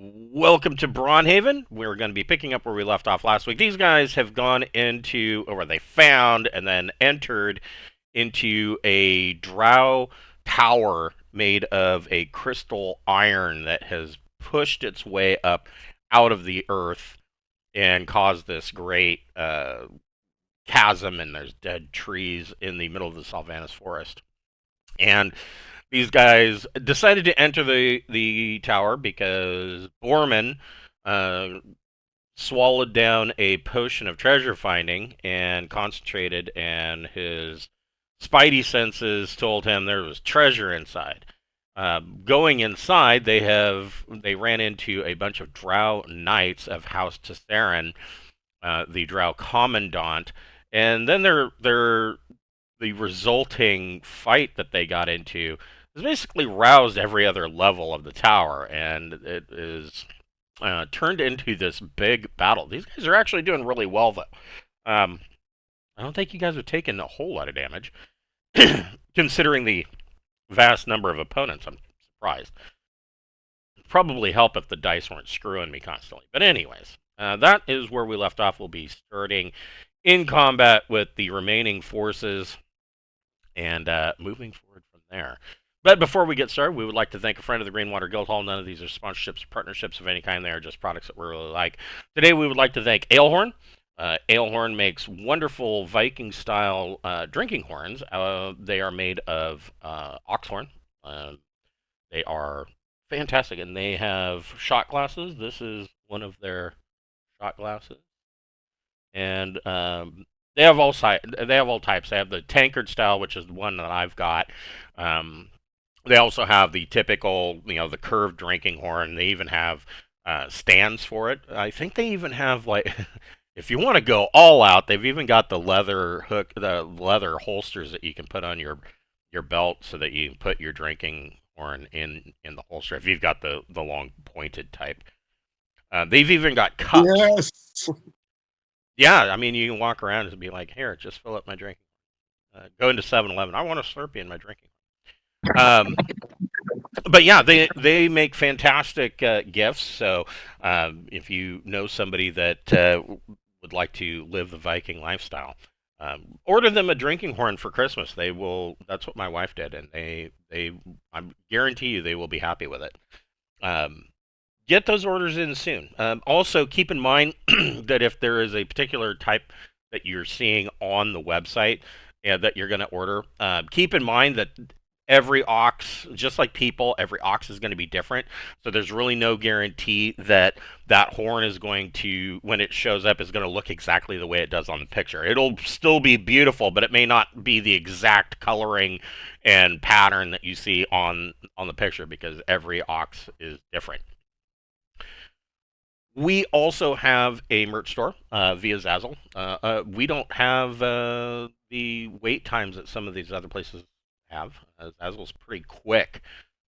Welcome to Braunhaven. We're going to be picking up where we left off last week. These guys have gone into, or they found and then entered into a Drow tower made of a crystal iron that has pushed its way up out of the earth and caused this great chasm, and there's dead trees in the middle of the Sylvanas forest. And these guys decided to enter the tower because Borman uh, swallowed down a potion of treasure finding and concentrated, and his spidey senses told him there was treasure inside. Going inside, they ran into a bunch of Drow knights of House Tesserin, the Drow commandant, and then the resulting fight that they got into has basically roused every other level of the tower, and it is turned into this big battle. These guys are actually doing really well, though. I don't think you guys have taken a whole lot of damage, considering the vast number of opponents. I'm surprised. It'd probably help if the dice weren't screwing me constantly. But anyways, that is where we left off. We'll be starting in combat with the remaining forces and moving forward from there. But before we get started, we would like to thank a friend of the Greenwater Guildhall. None of these are sponsorships or partnerships of any kind. They are just products that we really like. Today, we would like to thank AleHorn. AleHorn makes wonderful Viking-style drinking horns. They are made of oxhorn. They are fantastic, and they have shot glasses. This is one of their shot glasses, and they have all types. They have the tankard style, which is the one that I've got. They also have the typical, the curved drinking horn. They even have stands for it. I think they even have like, if you want to go all out, they've even got the leather holsters that you can put on your belt so that you can put your drinking horn in the holster if you've got the long pointed type. They've even got cups. Yes. Yeah, I mean, you can walk around and be like, here, just fill up my drinking. Go into 7-Eleven. I want a Slurpee in my drinking. But yeah, they make fantastic gifts. So if you know somebody that would like to live the Viking lifestyle, order them a drinking horn for Christmas. They will. That's what my wife did, and I guarantee you they will be happy with it. Get those orders in soon. Also, keep in mind that if there is a particular type that you're seeing on the website that you're going to order, keep in mind that every ox, just like people, every ox is going to be different. So there's really no guarantee that that horn is going to, when it shows up, is going to look exactly the way it does on the picture. It'll still be beautiful, but it may not be the exact coloring and pattern that you see on the picture because every ox is different. We also have a merch store via Zazzle. We don't have the wait times that some of these other places have. Zazzle's pretty quick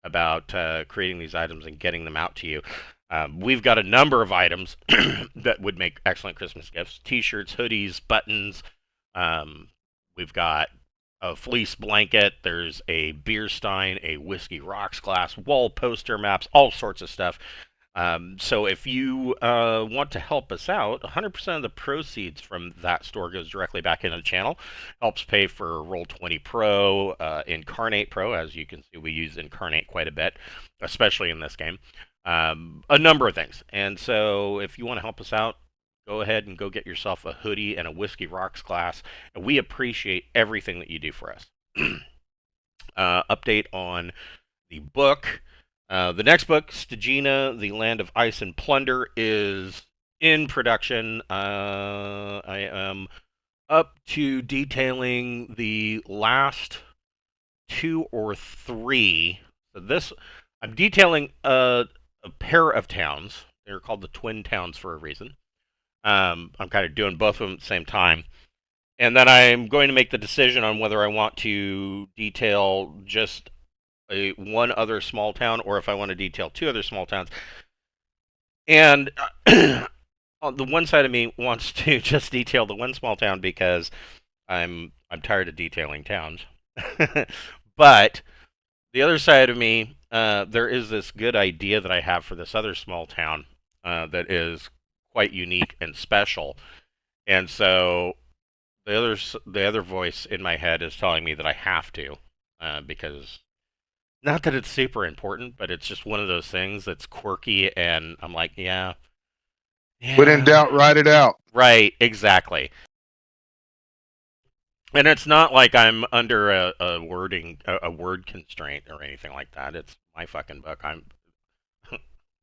about creating these items and getting them out to you. We've got a number of items that would make excellent Christmas gifts: T-shirts, hoodies, buttons. We've got a fleece blanket. There's a beer stein, a whiskey rocks glass, wall poster maps, all sorts of stuff. So if you want to help us out, 100% of the proceeds from that store goes directly back into the channel. Helps pay for Roll20 Pro, Incarnate Pro. As you can see, we use Incarnate quite a bit, especially in this game. A number of things. And so if you want to help us out, go ahead and go get yourself a hoodie and a Whiskey Rocks glass. And we appreciate everything that you do for us. Update on the book. The next book, Stagina, The Land of Ice and Plunder, is in production. I am up to detailing the last 2 or 3. So I'm detailing a pair of towns. They're called the Twin Towns for a reason. I'm kind of doing both of them at the same time. And then I'm going to make the decision on whether I want to detail just one other small town, or if I want to detail 2 other small towns. And the one side of me wants to just detail the one small town because I'm tired of detailing towns. But the other side of me there is this good idea that I have for this other small town that is quite unique and special. And so the other voice in my head is telling me that I have to, because not that it's super important, but it's just one of those things that's quirky, and I'm like, yeah, When in yeah, doubt, write it out. right, exactly. And it's not like I'm under a word constraint or anything like that. It's my fucking book. I'm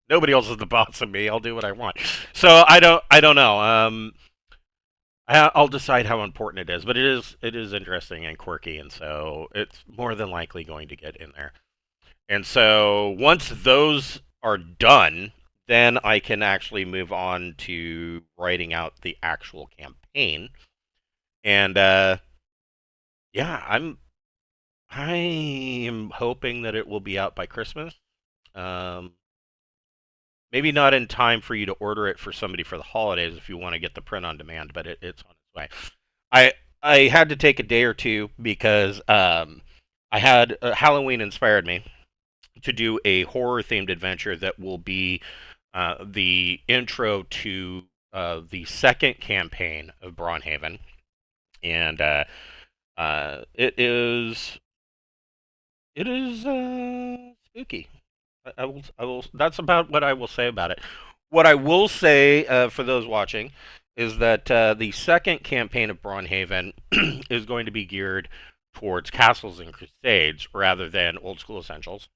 nobody else is the boss of me. I'll do what I want. So I don't know. I'll decide how important it is, but it is interesting and quirky, and so it's more than likely going to get in there. And so once those are done, then I can actually move on to writing out the actual campaign. And yeah, I am hoping that it will be out by Christmas. Um, maybe not in time for you to order it for somebody for the holidays if you want to get the print on demand, but it's on its way. I I had to take a day or two because I had Halloween inspired me to do a horror themed adventure that will be the intro to the second campaign of Braunhaven, and it is spooky. I will. That's about what I will say about it. What I will say for those watching is that the second campaign of Braunhaven is going to be geared towards castles and crusades rather than old school essentials,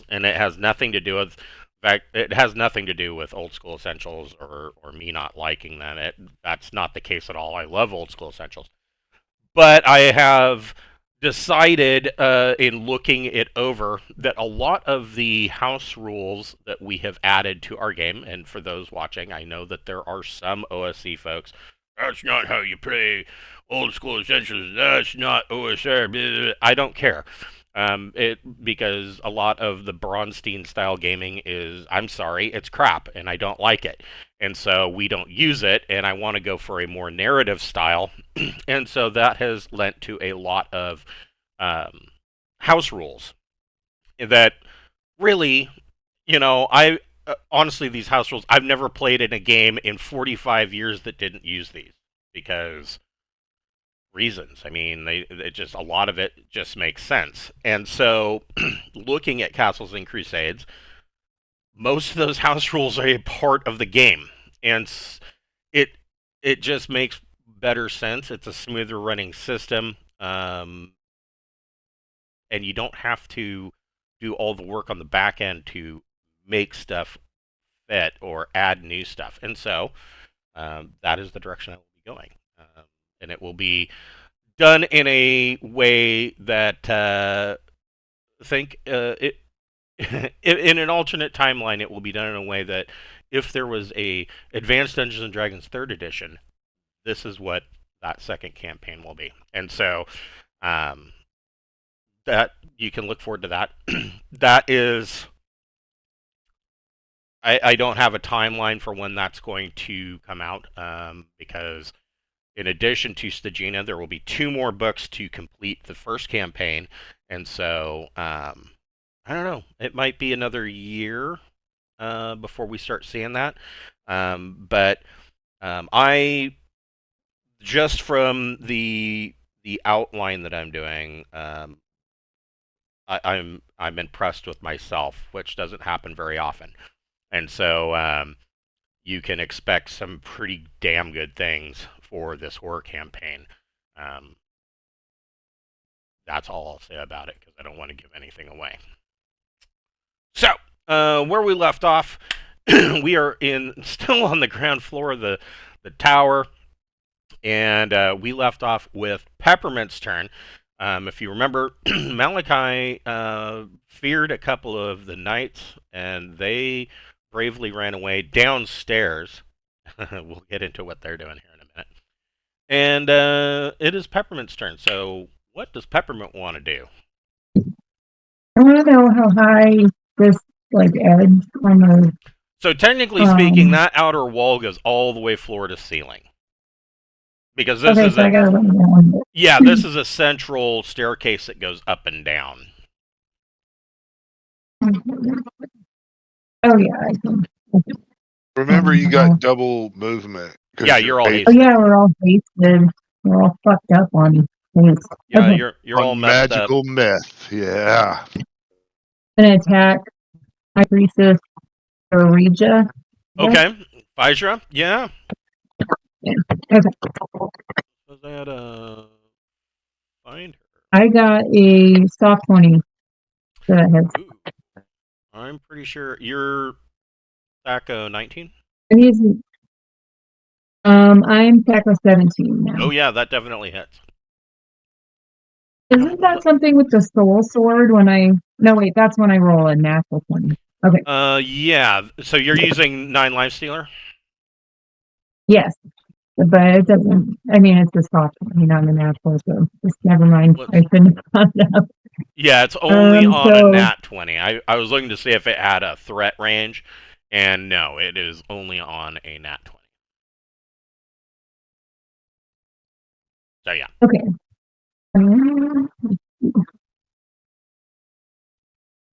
and it has nothing to do with. In fact, it has nothing to do with old school essentials or me not liking them. That's not the case at all. I love old school essentials, but I have decided in looking it over that a lot of the house rules that we have added to our game, and for those watching, I know that there are some OSC folks. That's not how you play old school essentials. That's not OSR. Blah, blah. I don't care. Because a lot of the Bronstein style gaming is, I'm sorry, it's crap, and I don't like it, and so we don't use it. And I want to go for a more narrative style, and so that has lent to a lot of um, house rules that really, I honestly these house rules I've never played in a game in 45 years that didn't use these because reasons. I mean, it just a lot of it just makes sense. And so, looking at Castles and Crusades, most of those house rules are a part of the game, and it it just makes better sense. It's a smoother running system, and you don't have to do all the work on the back end to make stuff fit or add new stuff. And so, that is the direction I will be going, and it will be done in a way that think it in an alternate timeline it will be done in a way that if there was a Advanced Dungeons and Dragons third edition, this is what that second campaign will be. And so um, that you can look forward to that. That is, I don't have a timeline for when that's going to come out, because in addition to Stagina, there will be two more books to complete the first campaign, and so I don't know. It might be another year before we start seeing that. But I just from the outline that I'm doing, I'm impressed with myself, which doesn't happen very often, and so you can expect some pretty damn good things for this horror campaign. Um, that's all I'll say about it because I don't want to give anything away. So, where we left off, we are still on the ground floor of the tower, and we left off with Peppermint's turn. If you remember, Malachi feared a couple of the knights, and they bravely ran away downstairs. We'll get into what they're doing here in a minute. And it is Peppermint's turn. So, what does Peppermint want to do? I want to know how high this edge on the. So, technically speaking, that outer wall goes all the way floor to ceiling. Because this is I gotta run down. Yeah, this is a central staircase that goes up and down. Oh yeah, I can. Remember, you got double movement. 'cause Yeah, you're all Oh hasted. yeah, we're all wasted. We're all fucked up on things. Yeah, Okay. you're all on messed up. magical meth. Yeah. An attack. High Priestess or Regia. Okay, Vajra, yeah. Okay. Was that find her? I got a soft 20. So that hits. Ooh, I'm pretty sure you're Thaco 19. And he's I'm Taco 17 now. Oh yeah, that definitely hits. Isn't that something with the soul sword when I no wait, that's when I roll a natural 20. Okay. Yeah. So you're using 9 life stealer? Yes. But it doesn't I mean it's a soft 20, not a natural, so just never mind. I shouldn't have found out. Yeah, it's only on a So nat 20. I was looking to see if it had a threat range, and no, it is only on a nat 20. So yeah. okay.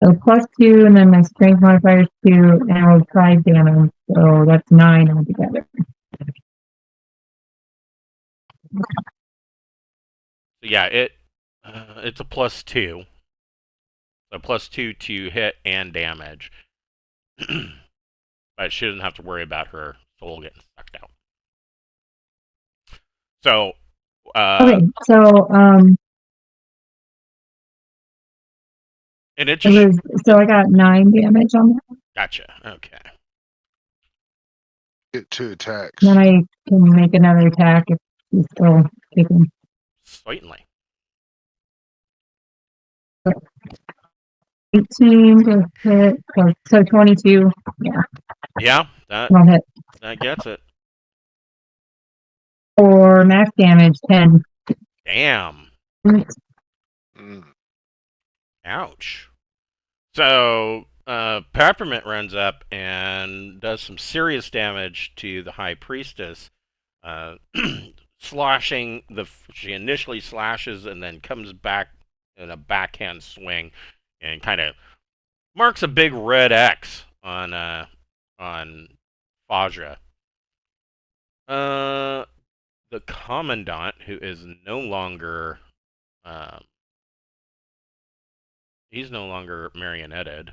So +2, and then my strength modifier is 2, and I rolled 5 damage, so that's 9 altogether. So yeah, it's a +2. So +2 to hit and damage. But she doesn't have to worry about her soul getting sucked out. So Okay, so and it's it was so I got 9 damage on that. gotcha. Okay. Get 2 attacks. Then I can make another attack if he's still kicking. Certainly. 18 to hit, so 22. Yeah, Yeah, that I'll hit. gets it. For max damage, 10. Damn. Mm. Ouch. So Peppermint runs up and does some serious damage to the High Priestess, uh, slashing the. She initially slashes and then comes back in a backhand swing, and kind of marks a big red X on Fajra. The Commandant, who is no longer he's no longer marionetted.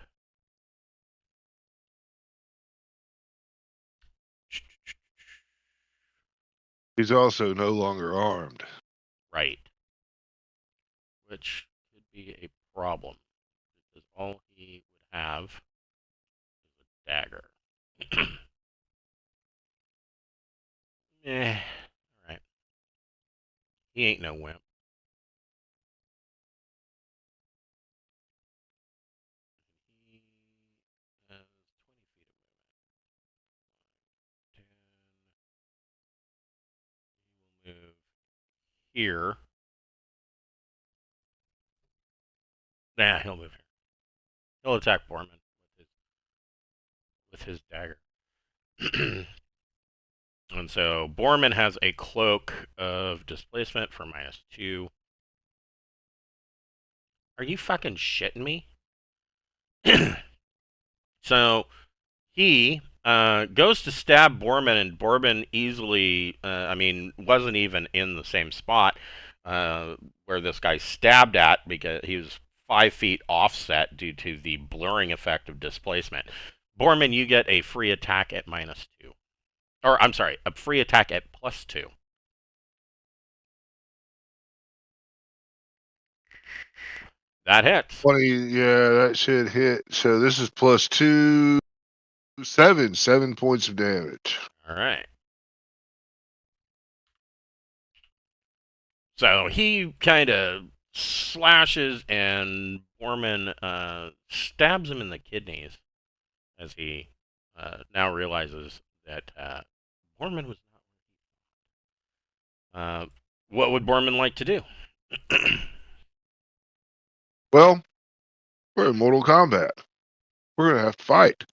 He's also no longer armed. Right. Which could be a problem. Because all he would have is a dagger. Eh. Alright. He ain't no wimp. He has 20 feet of movement. 10. He will move here. Nah, he'll move here. He'll attack Borman with his dagger. And so Borman has a cloak of displacement for -2. Are you fucking shitting me? So he goes to stab Borman, and Borman easily, wasn't even in the same spot where this guy stabbed at, because he was 5 feet offset due to the blurring effect of displacement. Borman, you get a free attack at -2. Or, I'm sorry, a free attack at +2. That hits. 20, yeah, that should hit. So this is +2, 7 points of damage. All right. So he kind of slashes, and Borman stabs him in the kidneys as he now realizes that Borman was not. What would Borman like to do? Well, we're in Mortal Kombat. We're gonna have to fight.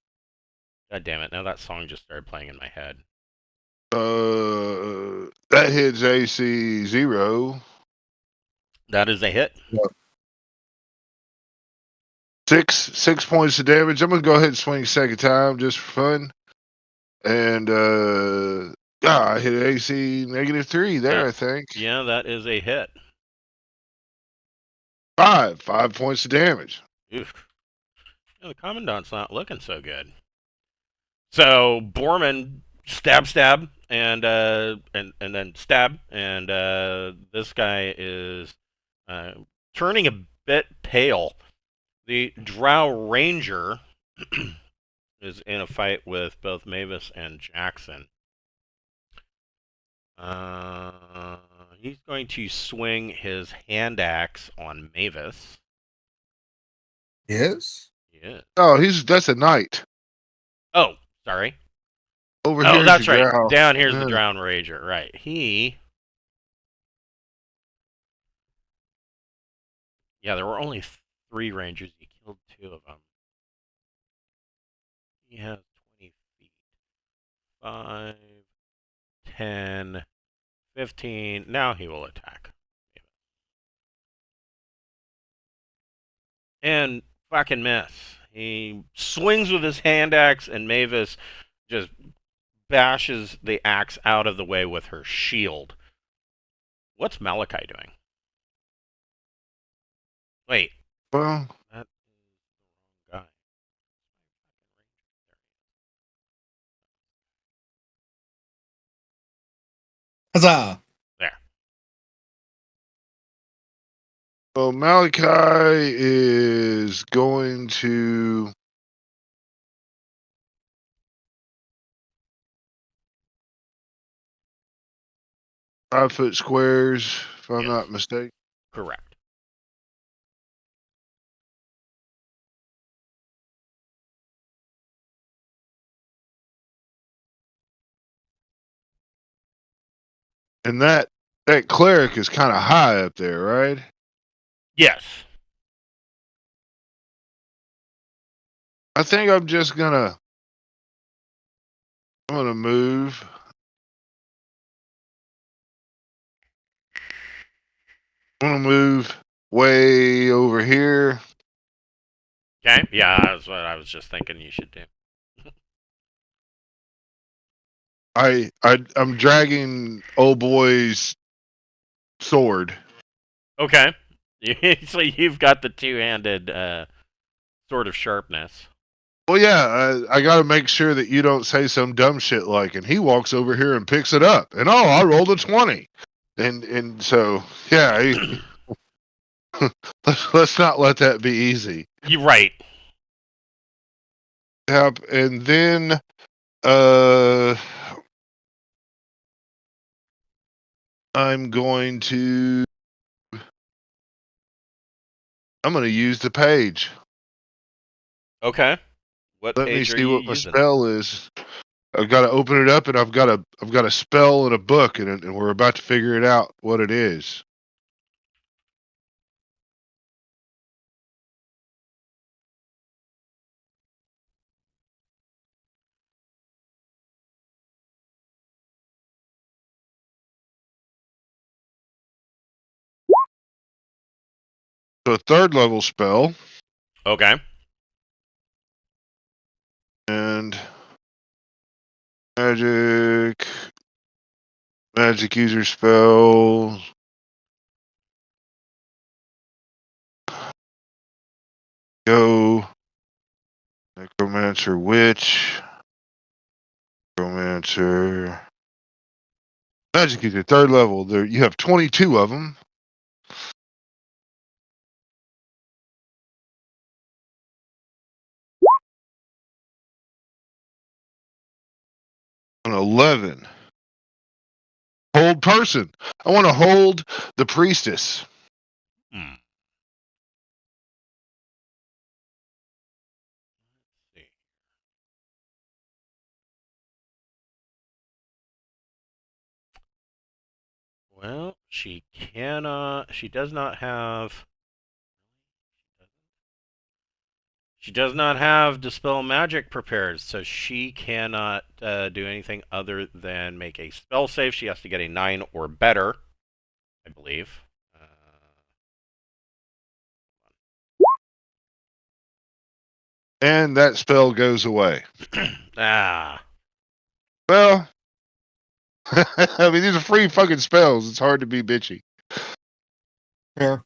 God damn it! Now that song just started playing in my head. That hits AC 0. That is a hit. six points of damage. I'm gonna go ahead and swing a second time just for fun. And I hit an AC -3 there, I think. Yeah, that is a hit. 5 points of damage. Oof. Yeah, the commandant's not looking so good. So Borman stab, and then stab, and this guy is turning a bit pale. The Drow Ranger is in a fight with both Mavis and Jackson. He's going to swing his hand axe on Mavis. Yes. Yeah. Oh, that's a knight. Oh, sorry. Over Oh, here. that's right. Drow. Down here's Yeah. the Drow Ranger. Right. Yeah, there were only 3 rangers. He killed 2 of them. He has 20 feet. 5, 10, 15. Now he will attack. And fucking miss. He swings with his hand axe, and Mavis just bashes the axe out of the way with her shield. What's Malachi doing? Wait. Well, That is the wrong guy. Huzzah! There. so Malachi is going to. Five-foot squares, if I'm Yes. not mistaken. Correct. And that cleric is kind of high up there, right? Yes. I think I'm just gonna. I'm gonna move. I'm gonna move way over here. Okay. Yeah, that's what I was just thinking you should do. I'm dragging old boy's sword. Okay. So you've got the two-handed sword of sharpness. Well, yeah, I got to make sure that you don't say some dumb shit like, and he walks over here and picks it up, and I rolled a 20, and so yeah, let's not let that be easy. You're right. Yep, and then uh, I'm going to use the page. Okay. What Let me page are see you what my using? spell is. I've got to open it up, and I've got a spell and a book, and we're about to figure it out what it is. So a 3rd level spell, Okay. and magic user spell. Go necromancer witch. Necromancer. Magic user 3rd level. There you have 22 of them. An 11. Hold person. I want to hold the priestess. Hmm. Let's see. Well, she cannot. She does not have. She does not have Dispel Magic prepared, so she cannot do anything other than make a spell save. She has to get a 9 or better, I believe. and that spell goes away. Ah. Well, I mean, these are free fucking spells. It's hard to be bitchy. Yeah.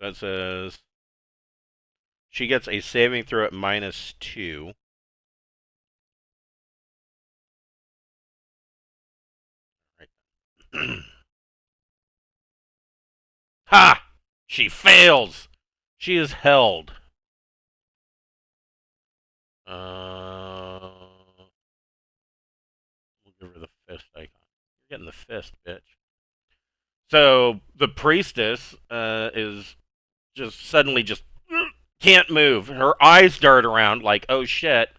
That says she gets a saving throw at -2. Right. Ha! She fails. She is held. We'll give her the fist icon. You're getting the fist, bitch. So the priestess is just suddenly just can't move. Her eyes dart around like, oh shit,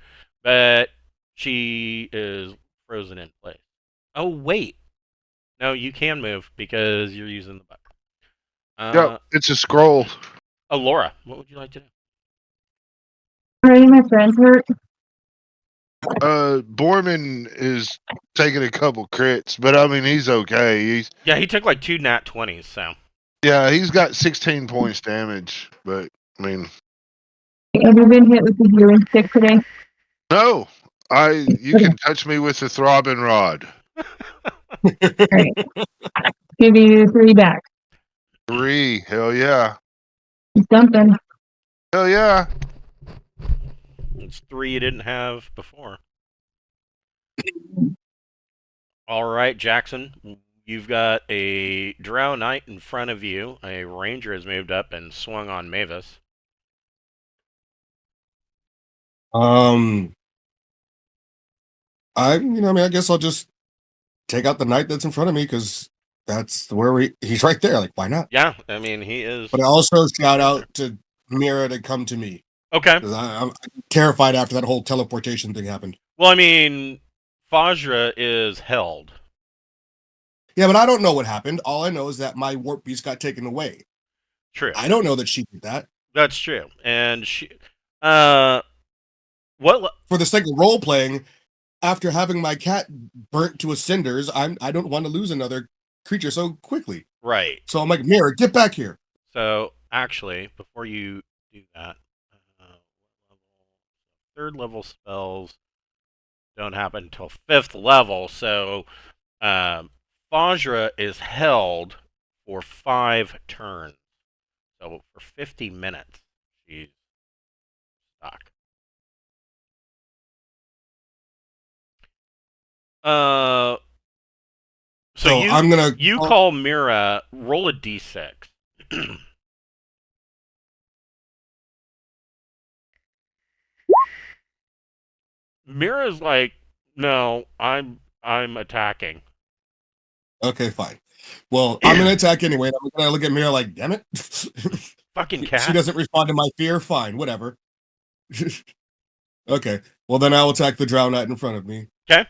but she is frozen in place. Oh wait, no, you can move because you're using the button. Yep, it's a scroll. Laura, what would you like to do? Already, my friends hurt. Borman is taking a couple crits, but I mean, he's okay. Yeah, he took like 2 nat 20s, so. Yeah, he's got 16 points damage, but I mean, Have you been hit with the healing stick today? no, you can touch me with the throbbing rod. Alright. Give you 3 back. 3, hell yeah, Something. hell yeah. It's 3 you didn't have before. All right, Jackson, you've got a Drow Knight in front of you. A Ranger has moved up and swung on Mavis. I guess I'll just take out the knight that's in front of me because that's where he's right there. Like, why not? Yeah, I mean, he is. But I also shout out to Mira to come to me. Okay. I'm terrified after that whole teleportation thing happened. Well, I mean, Fajra is held. Yeah, but I don't know what happened. All I know is that my warp beast got taken away. True. I don't know that she did that. That's true. And she, what? For the sake of role playing, after having my cat burnt to a cinders, I don't want to lose another creature so quickly. Right. So I'm like, Mira, get back here. So actually, before you do that, 3rd level spells don't happen until 5th level. So Fajra is held for 5 turns. So for 50 minutes, she's stuck. So you call Mira, roll a d6. Mira's like, no, I'm attacking. Okay, fine. Well, I'm gonna attack anyway. I'm gonna look at Mira like, damn it. Fucking cat. She doesn't respond to my fear. Fine, whatever. Okay. Well, then I'll attack the Drow Knight in front of me. Okay.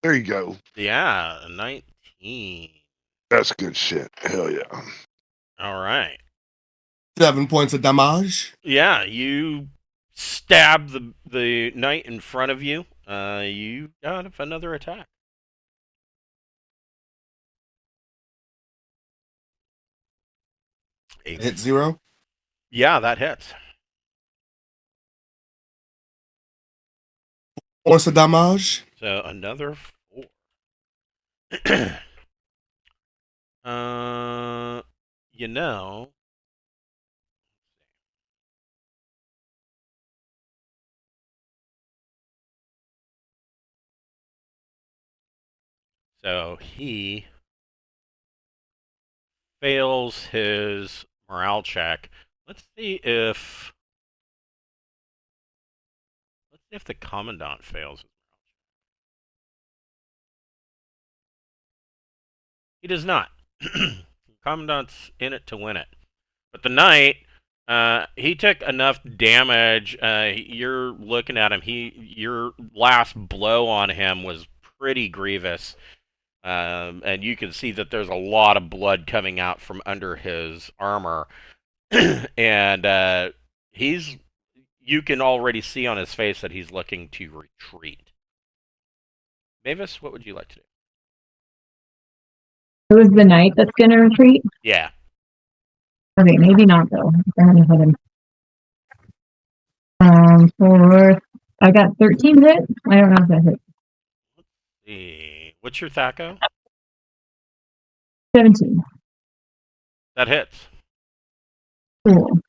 There you go. Yeah, 19. That's good shit. Hell yeah. All right. 7 points of damage. Yeah, you stab the knight in front of you. You got another attack. Hit 0. Yeah, that hits. Points of damage. So another 4. You know. So he fails his morale check. Let's see if the commandant fails his morale check. He does not. Commandant's in it to win it. But the knight, he took enough damage. You're looking at him. Your last blow on him was pretty grievous. And you can see that there's a lot of blood coming out from under his armor. And you can already see on his face that he's looking to retreat. Mavis, what would you like to do? It was the knight that's gonna retreat? Yeah. Okay, maybe not though. I'm gonna hit him. I got 13 hit. I don't know if that hit. What's your THACO? 17. That hits. Cool.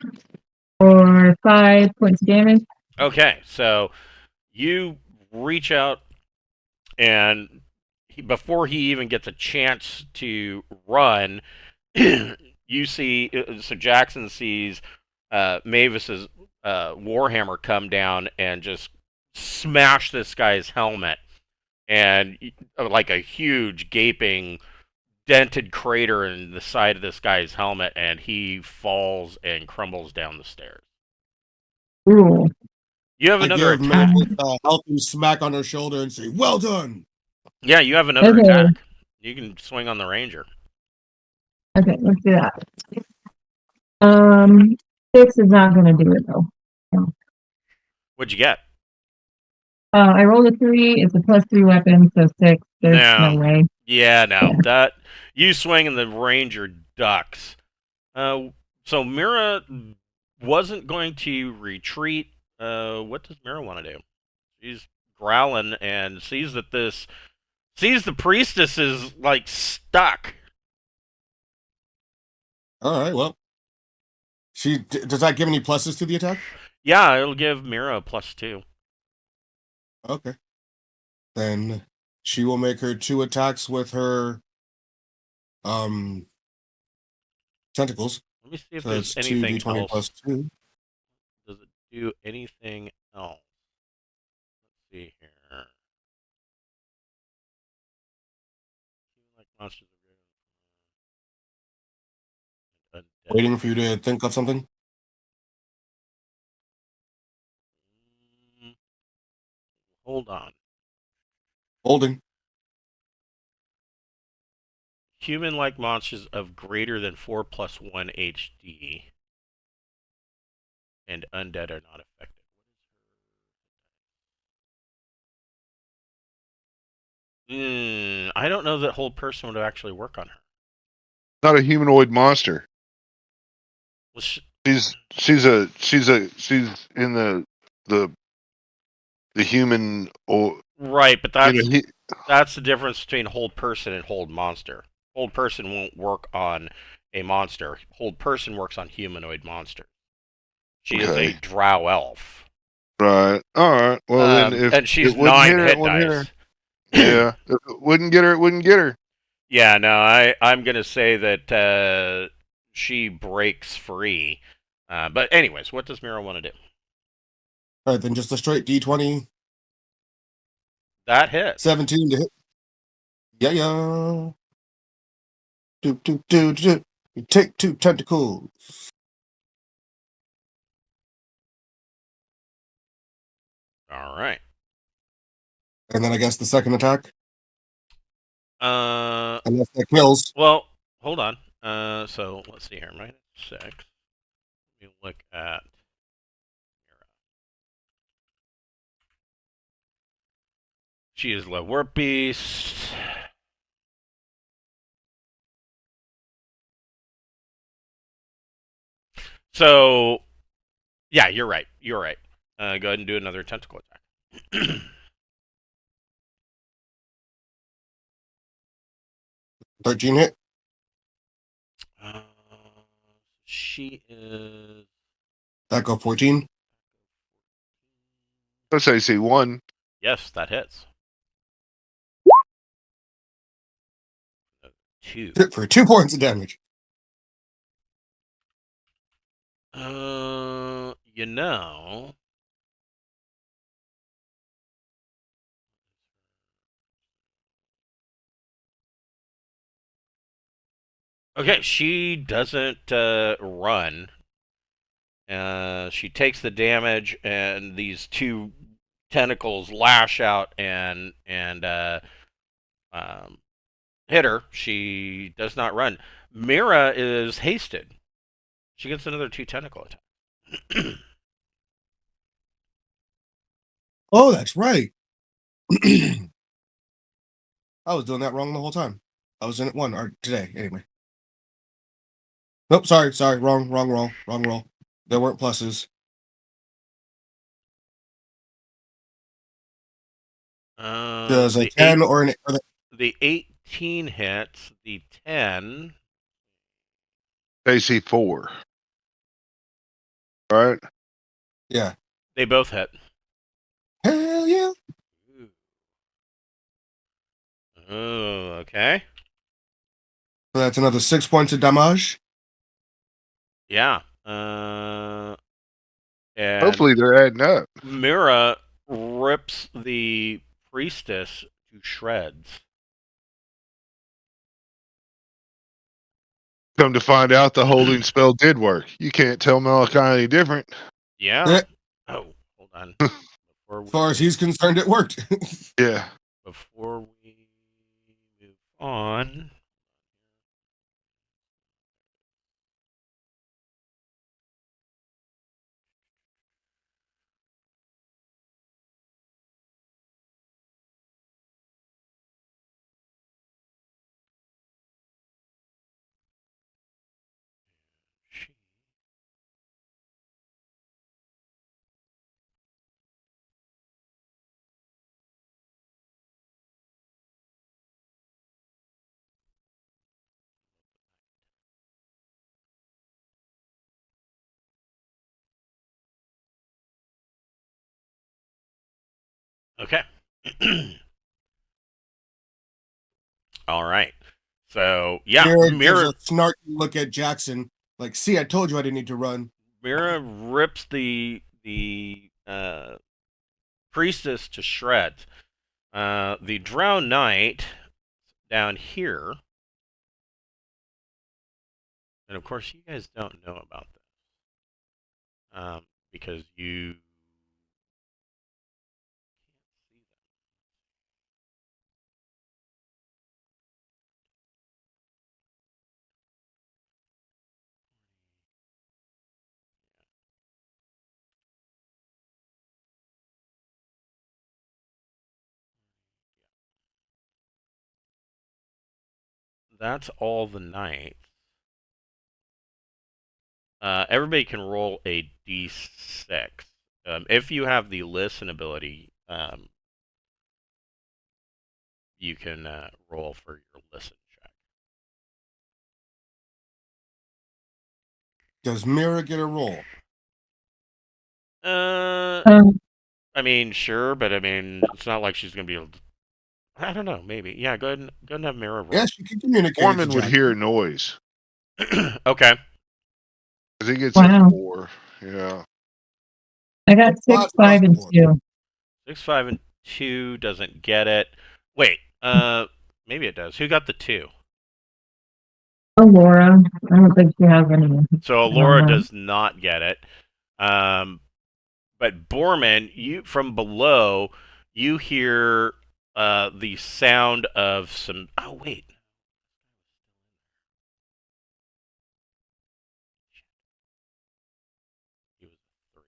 For 5 points of damage. Okay, so you reach out, and before he even gets a chance to run, you see. So Jackson sees Mavis's warhammer come down and just smash this guy's helmet, and like a huge gaping dented crater in the side of this guy's helmet, and he falls and crumbles down the stairs. Ooh. You have I another give attack. Mavis a healthy smack on her shoulder and say, "Well done." Yeah, you have another Okay. attack. You can swing on the ranger. Okay, let's do that. 6 is not going to do it though. What'd you get? I rolled a 3. It's a +3 weapon, so 6. There's no way. Yeah, no. Yeah. That you swing and the ranger ducks. So Mira wasn't going to retreat. What does Mira want to do? She's growling and sees the priestess is like stuck. All right, well, does that give any pluses to the attack? Yeah, it'll give Mira a +2. Okay. Then she will make her 2 attacks with her tentacles. Let me see if So there's it's anything 2d20 else. plus 2. Does it do anything else? Let's see here. Like monsters are undead. Waiting for you to think of something. Hold on. Holding. Human-like monsters of greater than 4+1 HD and undead are not affected. I don't know that hold person would actually work on her. Not a humanoid monster. Well, She's in the human or right, but you know, that's the difference between hold person and hold monster. Hold person won't work on a monster. Hold person works on humanoid monsters. She is a drow elf. Right. All right. Well, then if and she's it wouldn't 9 hit her, hit it wouldn't hit her. dice. Yeah. If it wouldn't get her, it wouldn't get her. Yeah, no, I'm gonna say that she breaks free. But anyways, what does Mira want to do? All right, then just a straight d20. That hits. 17 to hit. Yeah. Do. You take 2 tentacles. All right. And then I guess the second attack. Unless that kills. Well, hold on. So let's see here. -6. Let me look at Mira. She is low warp beast. So, yeah, you're right. You're right. Go ahead and do another tentacle attack. 13 hit. She is. That go 14. Let's say C1. Yes, that hits. 2. Hit for 2 points of damage. You know. Okay, she doesn't run. She takes the damage, and these 2 tentacles lash out and hit her. She does not run. Mira is hasted. She gets another 2 tentacle attack. Oh, that's right. I was doing that wrong the whole time. I was in it 1 or today anyway. Nope, sorry, wrong roll. There weren't pluses. Does a 10 or an... The 18 hits. The 10... AC 4. Right? Yeah. They both hit. Hell yeah. Oh, okay. So that's another 6 points of damage. Yeah. And hopefully they're adding up. Mira rips the priestess to shreds. Come to find out, the holding spell did work. You can't tell Malachi any different. Yeah. Oh, hold on. As far as he's concerned, it worked. Yeah. Before we move on. Okay. All right. So, yeah, Mira gives a snarky look at Jackson, like, see, I told you I didn't need to run. Mira rips the priestess to shreds. The Drow Knight down here, and of course you guys don't know about this, because you that's all the knights. Everybody can roll a d6. If you have the listen ability, you can roll for your listen check. Does Mira get a roll? I mean, sure, but I mean, it's not like she's gonna be able to. I don't know, maybe. Yeah, go ahead and have Mira roll. Yeah, she can communicate. Foreman would hear noise. Okay. Because he gets a 4. Yeah. I got 6, 5, and 2. 6, 5, and 2 doesn't get it. Wait, maybe it does. Who got the 2? Oh, Laura. I don't think she has any. So Laura does not get it. But Borman, you from below, you hear the sound of some. Oh wait. He was 3.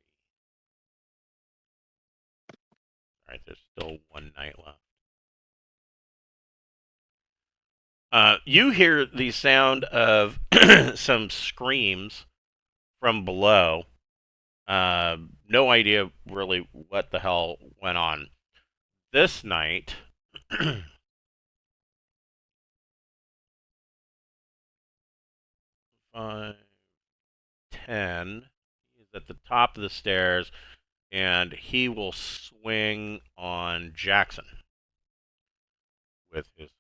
All right, there's still one night left. You hear the sound of some screams from below. No idea really what the hell went on. This night, 5, 10, he's at the top of the stairs, and he will swing on Jackson with his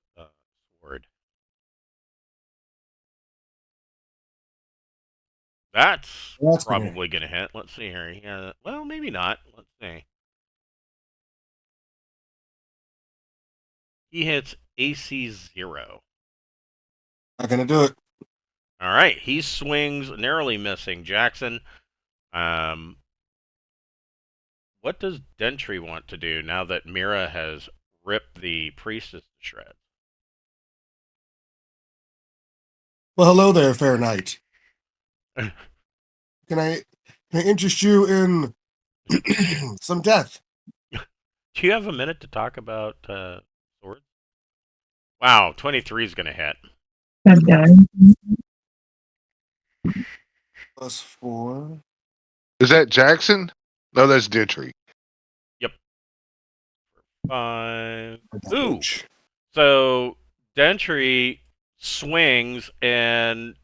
sword. That's probably going to hit. Let's see here. Yeah, well, maybe not. Let's see. He hits AC 0. Not gonna do it. All right. He swings, narrowly missing Jackson. What does Dentry want to do now that Mira has ripped the priestess to shreds? Well, hello there, fair knight. Can I interest you in some death? Do you have a minute to talk about swords? Wow, 23 is going to hit. Okay. +4. Is that Jackson? No, that's Dentry. Yep. 5. Ooh. So Dentry swings and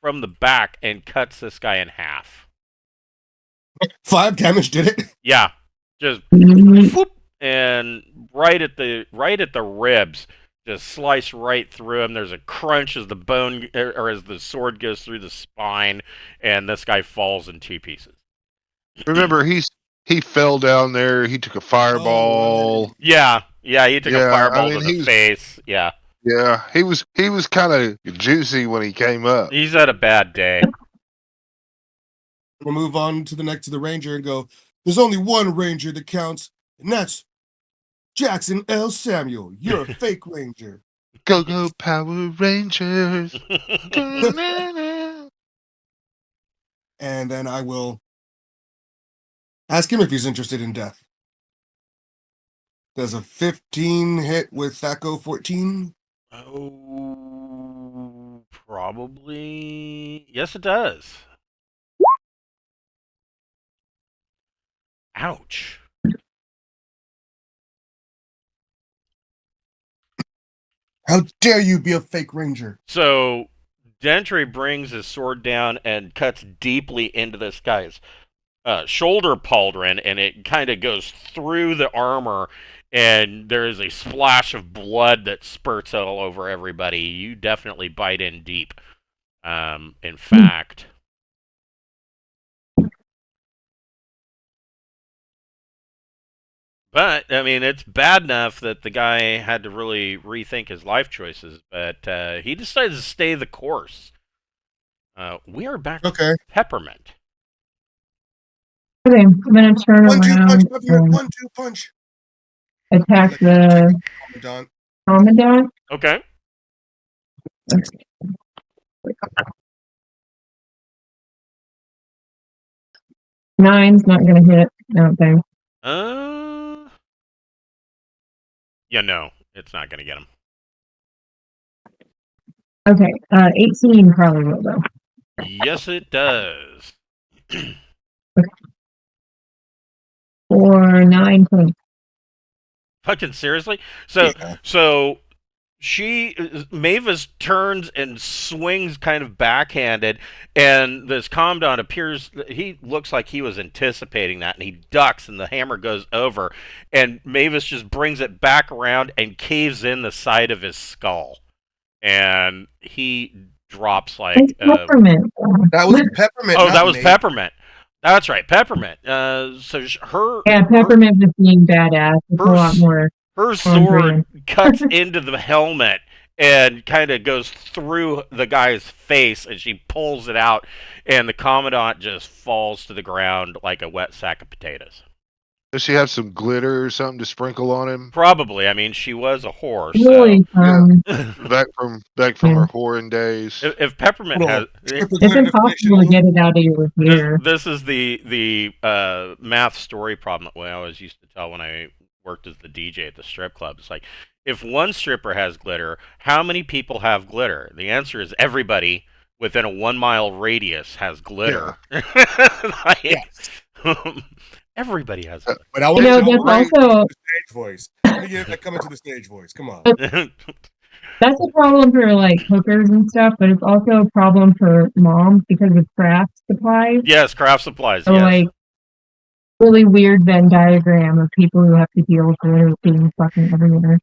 from the back and cuts this guy in half. 5 damage did it. Yeah, just whoop, and right at the ribs, just slice right through him. There's a crunch as the bone or as the sword goes through the spine, and this guy falls in 2 pieces. Remember, he fell down there. He took a fireball. Oh, right. Yeah, he took a fireball to the face. Yeah, he was kind of juicy when he came up. he's had a bad day. We'll move on to the ranger and go. There's only one ranger that counts, and that's Jackson L. Samuel. You're a fake ranger. Go Power Rangers. And then I will ask him if he's interested in death. Does a 15 hit with Thaco 14? Oh, probably. Yes, it does. Ouch. How dare you be a fake ranger? So Dentry brings his sword down and cuts deeply into this guy's shoulder pauldron, and it kind of goes through the armor, and there is a splash of blood that spurts all over everybody. You definitely bite in deep. In fact, but I mean, it's bad enough that the guy had to really rethink his life choices, but he decided to stay the course. We are back to Peppermint. Okay, I'm gonna turn 1-2 around. punch, 1-2 punch. Attack the commandant. Okay. Nine's not gonna hit. I don't think. Yeah, no, it's not gonna get him. Okay, 18 probably will though. Yes, it does. Okay. For 9 points. Fucking seriously? So Mavis turns and swings kind of backhanded, and this commandant appears, he looks like he was anticipating that, and he ducks, and the hammer goes over, and Mavis just brings it back around and caves in the side of his skull, and he drops like... Peppermint. That was Peppermint. Oh, that was Peppermint. That's right, Peppermint. So Peppermint was being badass. It's a lot more. Her sword cuts into the helmet and kind of goes through the guy's face, and she pulls it out, and the commandant just falls to the ground like a wet sack of potatoes. Does she have some glitter or something to sprinkle on him? Probably. I mean, she was a whore. Really, back from her whoring days. If Peppermint has, it's impossible to get it out of your ear. This is the math story problem that I always used to tell when I worked as the DJ at the strip club. It's like, if one stripper has glitter, how many people have glitter? The answer is everybody within a 1 mile radius has glitter. Yeah. Everybody has glitter. But I want that's also the stage voice. Let me get that coming to the stage voice. Come on. That's a problem for like hookers and stuff, but it's also a problem for moms because of craft supplies. Yes, craft supplies. So like really weird Venn diagram of people who have to deal with glitter being fucking everywhere.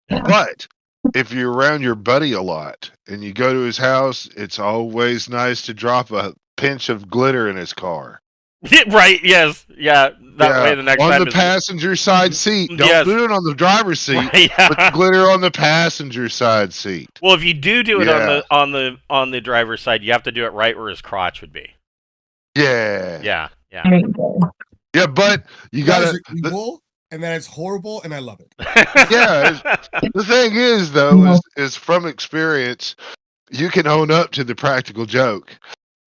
Yeah. But if you're around your buddy a lot and you go to his house, it's always nice to drop a pinch of glitter in his car. Right, yes. Yeah, that way the next time on the passenger side seat. Don't do it on the driver's seat. Right, yeah. Put the glitter on the passenger side seat. Well, if you do it on the driver's side, you have to do it right where his crotch would be. Yeah. Yeah. Yeah, but you got to evil, and then it's horrible, and I love it. Yeah. The thing is, though, is from experience, you can own up to the practical joke.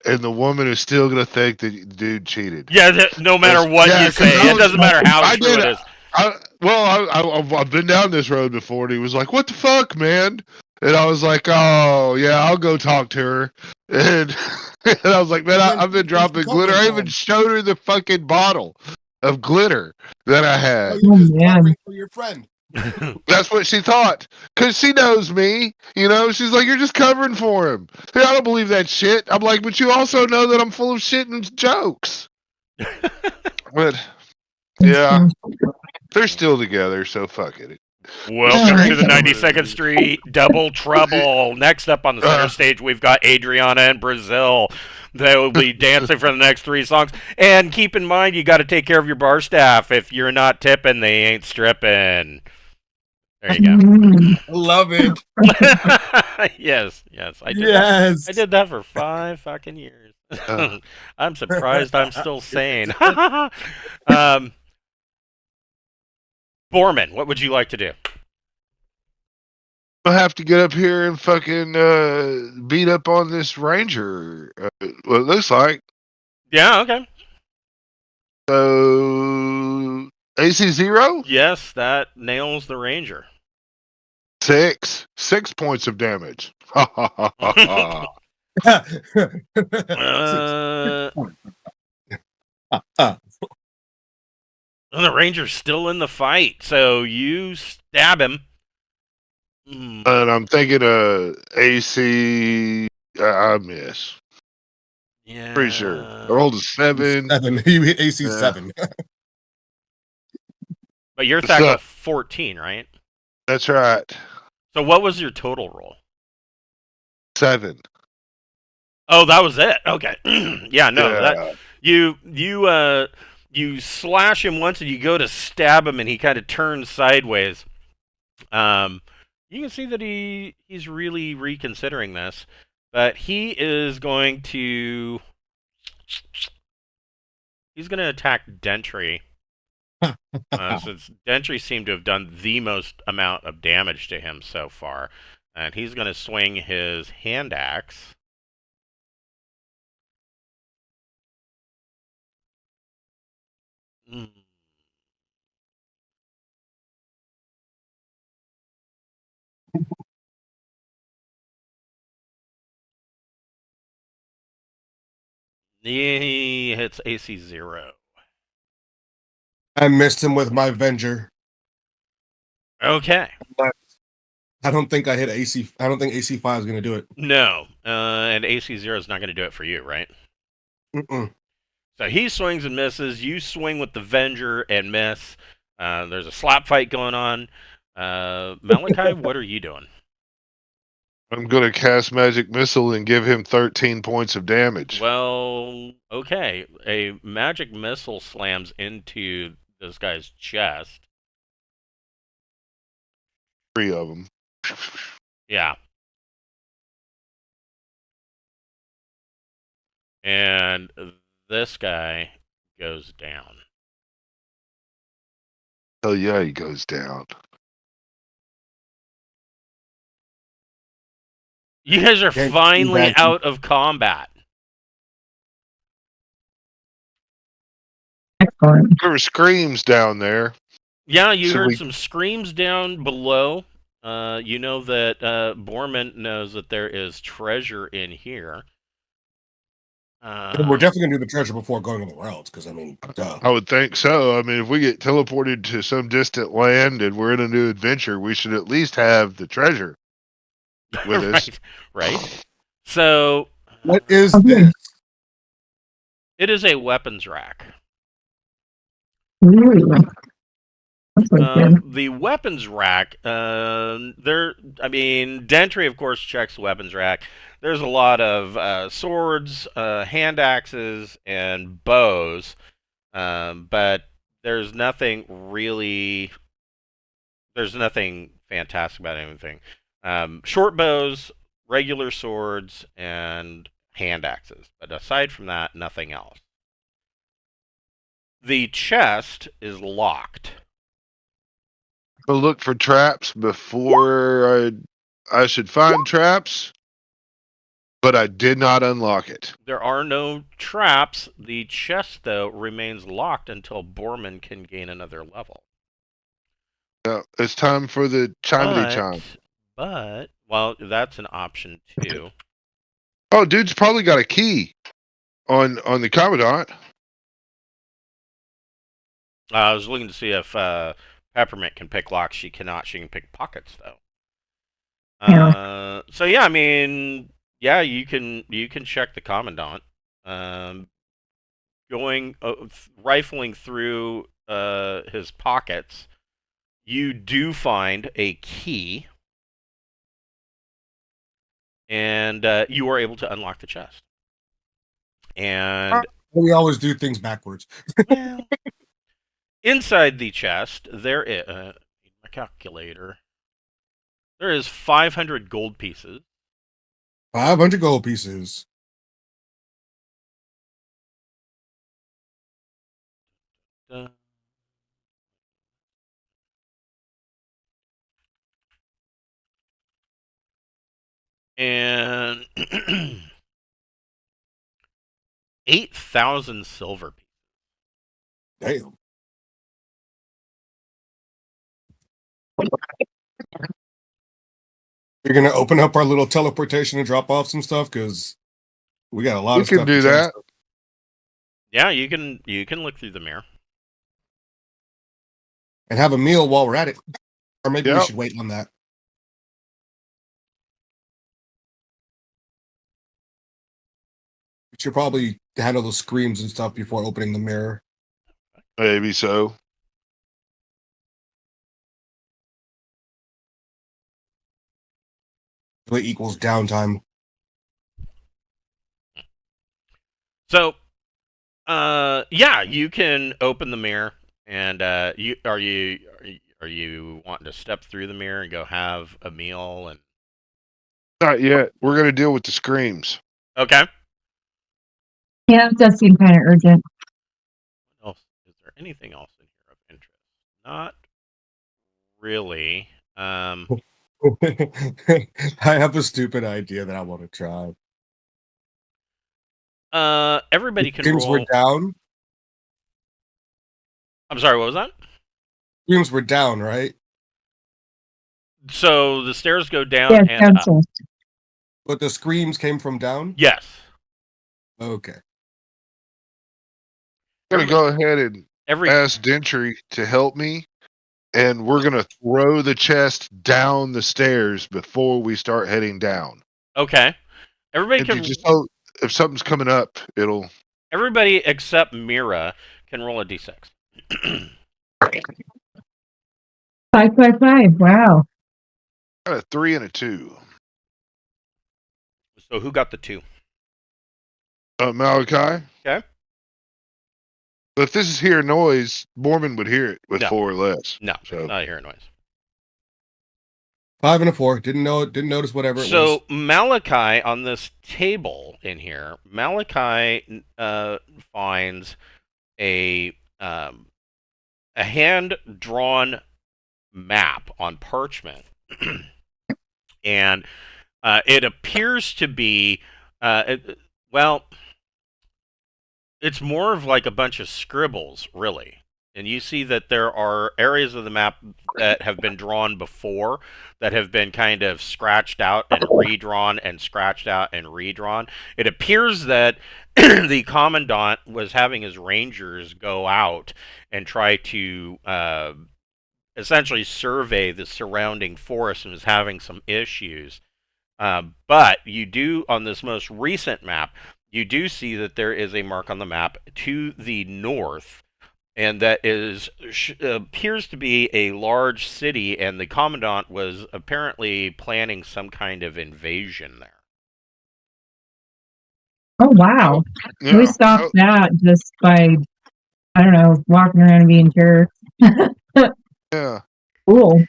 And the woman is still going to think that the dude cheated. Yeah, no matter what you say. It doesn't matter how true it is. I've been down this road before, and he was like, "What the fuck, man?" And I was like, "Oh, yeah, I'll go talk to her." And I was like, "Man, I've been dropping glitter. I even showed her the fucking bottle." of glitter that I had. Oh, you're just man. covering for your friend. That's what she thought. Because she knows me. You know, she's like, you're just covering for him. Hey, I don't believe that shit. I'm like, but you also know that I'm full of shit and jokes. But, yeah, they're still together, so fuck it. Welcome to the Street's 92nd over. Street Double Trouble. Next up on the center stage, we've got Adriana and Brazil. They will be dancing for the next 3 songs. And keep in mind, you got to take care of your bar staff. If you're not tipping, they ain't stripping. There you go. Love it. Yes. I did Yes. I did that for 5 fucking years. I'm surprised I'm still sane. Borman, what would you like to do? I'll have to get up here and fucking beat up on this ranger. What it looks like. Yeah, okay. So AC 0? Yes, that nails the ranger. 6 points of damage. Ha ha ha ha ha. And the ranger's still in the fight, so you stab him. And I'm thinking AC. I miss. Yeah. Pretty sure. I rolled a 7. 7. You hit AC 7. But your attack was 14, right? That's right. So what was your total roll? 7. Oh, that was it. Okay. Yeah, no. Yeah. That you slash him once and you go to stab him and he kind of turns sideways. You can see that he's really reconsidering this, but he's going to attack Dentry. Since Dentry seemed to have done the most amount of damage to him so far, and he's going to swing his hand axe. He hits AC 0. I missed him with my Venger. Okay. I don't think I hit AC. I don't think AC 5 is going to do it. No. And AC 0 is not going to do it for you, right? Mm-mm. So he swings and misses. You swing with the Venger and miss. There's a slap fight going on. Malachi, what are you doing? I'm going to cast Magic Missile and give him 13 points of damage. Well, okay. A magic missile slams into this guy's chest. 3 of them. Yeah. And this guy goes down. Oh, yeah, he goes down. You guys are finally out of combat. Excellent. There were screams down there. Yeah, you heard some screams down below. You know that Borman knows that there is treasure in here. We're definitely going to do the treasure before going anywhere else, because, I mean, duh. I would think so. I mean, if we get teleported to some distant land and we're in a new adventure, we should at least have the treasure with us. Right. So, what is this? It is a weapons rack. The weapons rack, Dentry, of course, checks the weapons rack. There's a lot of swords, hand axes, and bows, but there's nothing fantastic about anything. Short bows, regular swords, and hand axes. But aside from that, nothing else. The chest is locked. I'll look for traps before I should find traps, but I did not unlock it. There are no traps. The chest, though, remains locked until Borman can gain another level. It's time for the chimey chime. But, well, that's an option, too. Oh, dude's probably got a key on the Commandant. I was looking to see if Peppermint can pick locks. She cannot. She can pick pockets though. Yeah. So yeah, I mean, yeah, you can check the commandant. Going rifling through his pockets, you do find a key, and you are able to unlock the chest. And we always do things backwards. well, inside the chest there is my calculator. There is 500 gold pieces. 500 gold pieces. And 8,000 silver pieces. Damn. You're gonna open up our little teleportation and drop off some stuff because we got a lot We of can stuff do to that. Yeah, you can look through the mirror and have a meal while we're at it. Or maybe we Yep. should wait on that. We should probably handle the screams and stuff before opening the mirror. Maybe so. It equals downtime. So, yeah, you can open the mirror, and are you wanting to step through the mirror and go have a meal? And Not yet. We're gonna deal with the screams. okay. Yeah, it does seem kind of urgent. What else? Is there anything else in here of interest? Not really. I have a stupid idea that I want to try. Everybody can Screams roll. were down. I'm sorry. What was that? Screams were down, right? So the stairs go down Yeah, and up. council. But the screams came from down? Yes. Okay. I'm gonna go ahead and Every ask Dentry to help me, and we're gonna throw the chest down the stairs before we start heading down. okay. Everybody And can. you just hope if something's coming up, it'll. Everybody except Mira can roll a d6. 555. Wow. Got a 3 and a 2. So who got the 2? Malachi. Okay. But if this is hear noise, Mormon would hear it with No. 4 or less. No, So not hearing noise. 5 and a 4. Didn't notice whatever it was. So Malachi on this table in here, Malachi finds a hand-drawn map on parchment, and it appears to be well, it's more of like a bunch of scribbles, really. And you see that there are areas of the map that have been drawn before that have been kind of scratched out and redrawn and scratched out and redrawn. It appears that the commandant was having his rangers go out and try to essentially survey the surrounding forest and was having some issues. But you do, on this most recent map, you do see that there is a mark on the map to the north, and that appears to be a large city, and the commandant was apparently planning some kind of invasion there. Oh, wow. yeah. We stopped that just by, I don't know, walking around and being jerks. Yeah. Cool.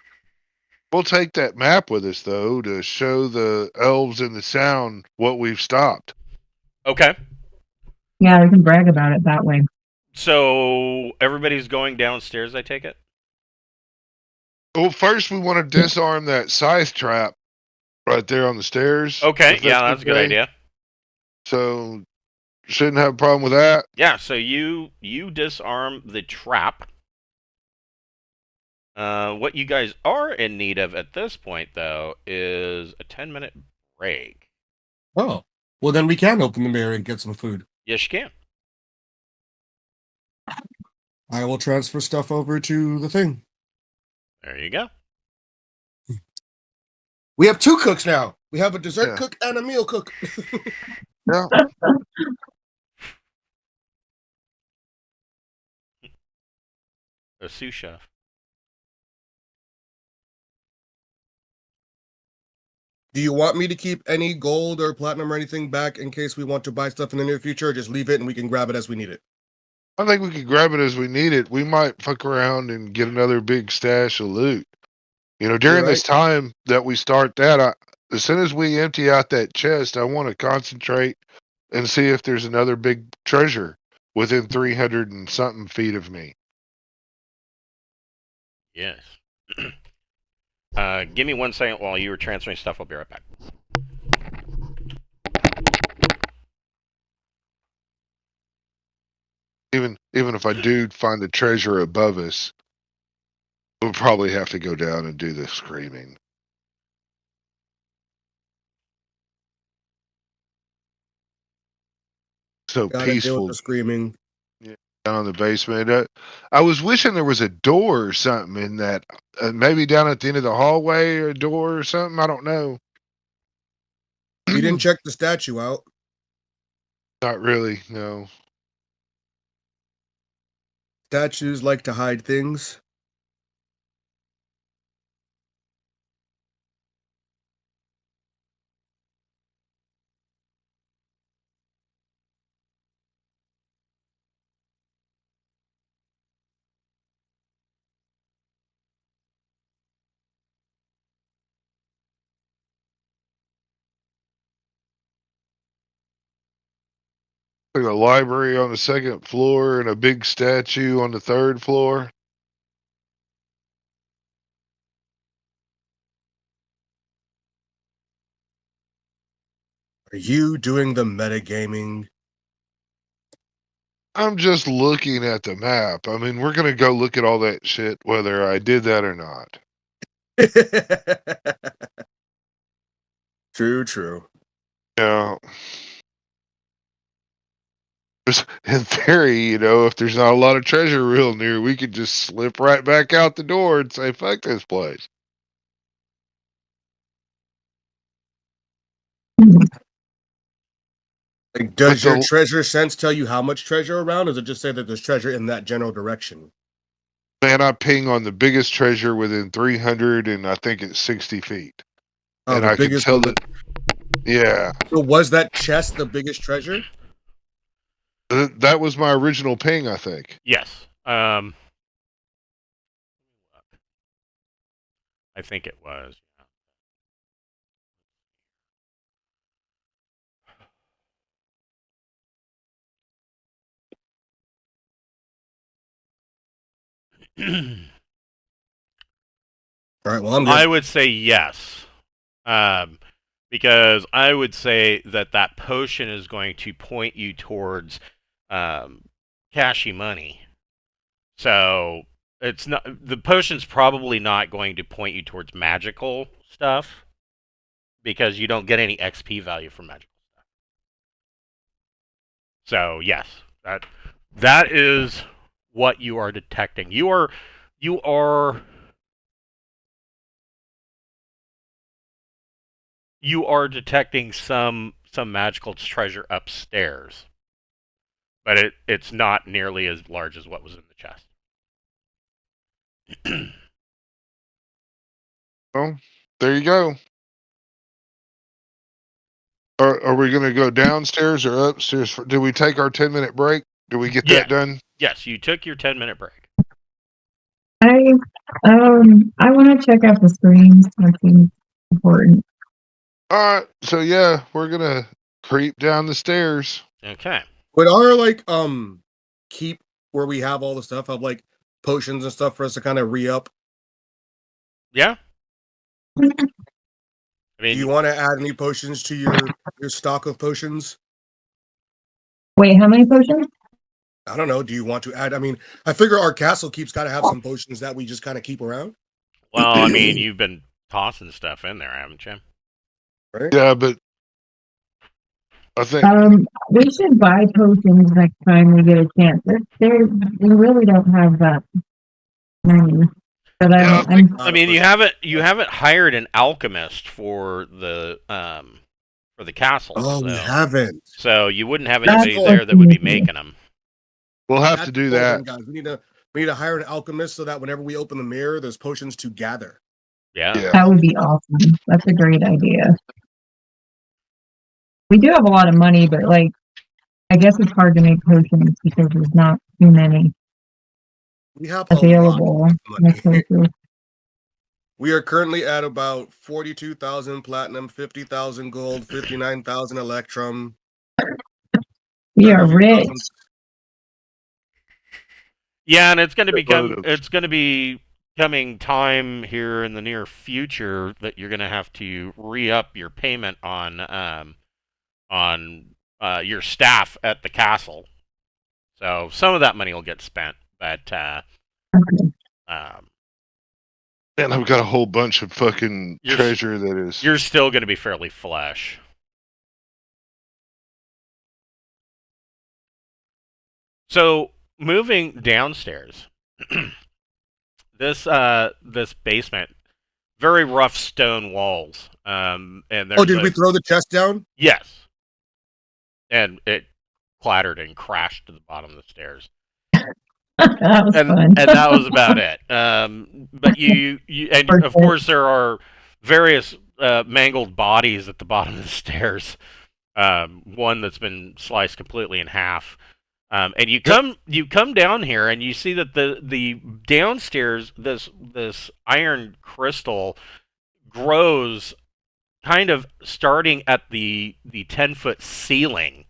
We'll take that map with us though to show the elves in the sound what we've stopped. Okay. Yeah, we can brag about it that way. So everybody's going downstairs, I take it? Well, first we want to disarm that scythe trap right there on the stairs. Okay, yeah, that's a good idea. So shouldn't have a problem with that. Yeah, so you disarm the trap. What you guys are in need of at this point, though, is a 10-minute break. Oh, well then we can open the mirror and get some food. Yes, you can. I will transfer stuff over to the thing. There you go. We have 2 cooks now. We have a dessert cook and a meal cook. Yeah. A sous chef. Do you want me to keep any gold or platinum or anything back in case we want to buy stuff in the near future, or just leave it and we can grab it as we need it? I think we could grab it as we need it. We might fuck around and get another big stash of loot. You know, during this time that we start that, as soon as we empty out that chest, I want to concentrate and see if there's another big treasure within 300 and something feet of me. Yes. Give me 1 second while you were transferring stuff. I'll be right back. Even if I do find a treasure above us, we'll probably have to go down and do the screaming. So Gotta deal with peaceful. the screaming. Yeah, down in the basement. I was wishing there was a door or something in that. Maybe down at the end of the hallway, or a door or something. I don't know. You didn't check the statue out. Not really. No. Statues like to hide things. Like a library on the 2nd floor and a big statue on the 3rd floor. Are you doing the metagaming? I'm just looking at the map. I mean, we're going to go look at all that shit, whether I did that or not. True. Yeah. In theory, you know, if there's not a lot of treasure real near, we could just slip right back out the door and say, fuck this place. Like, does your treasure sense tell you how much treasure around, or does it just say that there's treasure in that general direction? Man, I ping on the biggest treasure within 300 and I think it's 60 feet. Oh, and the I can biggest tell one. that. Yeah. So was that chest the biggest treasure? That was my original ping, I think. Yes. I think it was. All right, well, I'm good. I would say yes. Because I would say that potion is going to point you towards cashy money. So it's not, the potion's probably not going to point you towards magical stuff because you don't get any XP value from magical stuff. So yes, that is what you are detecting. You are detecting some magical treasure upstairs, but it's not nearly as large as what was in the chest. Well, there you go. Are we going to go downstairs or upstairs? Do we take our 10-minute break? Do we get that done? Yes, you took your 10-minute break. I want to check out the screens. That seems important. All right. So yeah, we're gonna creep down the stairs. Okay. Would our keep where we have all the stuff have like potions and stuff for us to kind of re-up? Yeah. I mean, do you want to add any potions to your stock of potions? Wait, how many potions? I don't know. Do you want to add? I mean, I figure our castle keeps got to have some potions that we just kind of keep around. Well, I mean, you've been tossing stuff in there, haven't you? Right? Yeah, but I think. We should buy potions next time we get a chance. We really don't have that many. But Yeah, I mean, you haven't hired an alchemist for the castle. Oh, so, we haven't. So you wouldn't have That's anybody what there that we would be need to do. making them. we'll have That's to do the goal that. then, guys. We need to hire an alchemist so that whenever we open the mirror, there's potions to gather. Yeah. That would be awesome. That's a great idea. We do have a lot of money, but like, I guess it's hard to make potions because there's not too many We have available. a lot of money. places. We are currently at about 42,000 platinum, 50,000 gold, 59,000 electrum. We are rich. Yeah, and it's going to be coming time here in the near future that you're going to have to re-up your payment on your staff at the castle. So some of that money will get spent, but And I've got a whole bunch of fucking treasure that is. You're still going to be fairly flush. So moving downstairs, this basement, very rough stone walls. And did we throw the chest down? Yes, and it clattered and crashed to the bottom of the stairs. That was fun. And that was about it. But you and of course there are various mangled bodies at the bottom of the stairs. One that's been sliced completely in half. And you come down here and you see that the downstairs this iron crystal grows kind of starting at the 10-foot ceiling.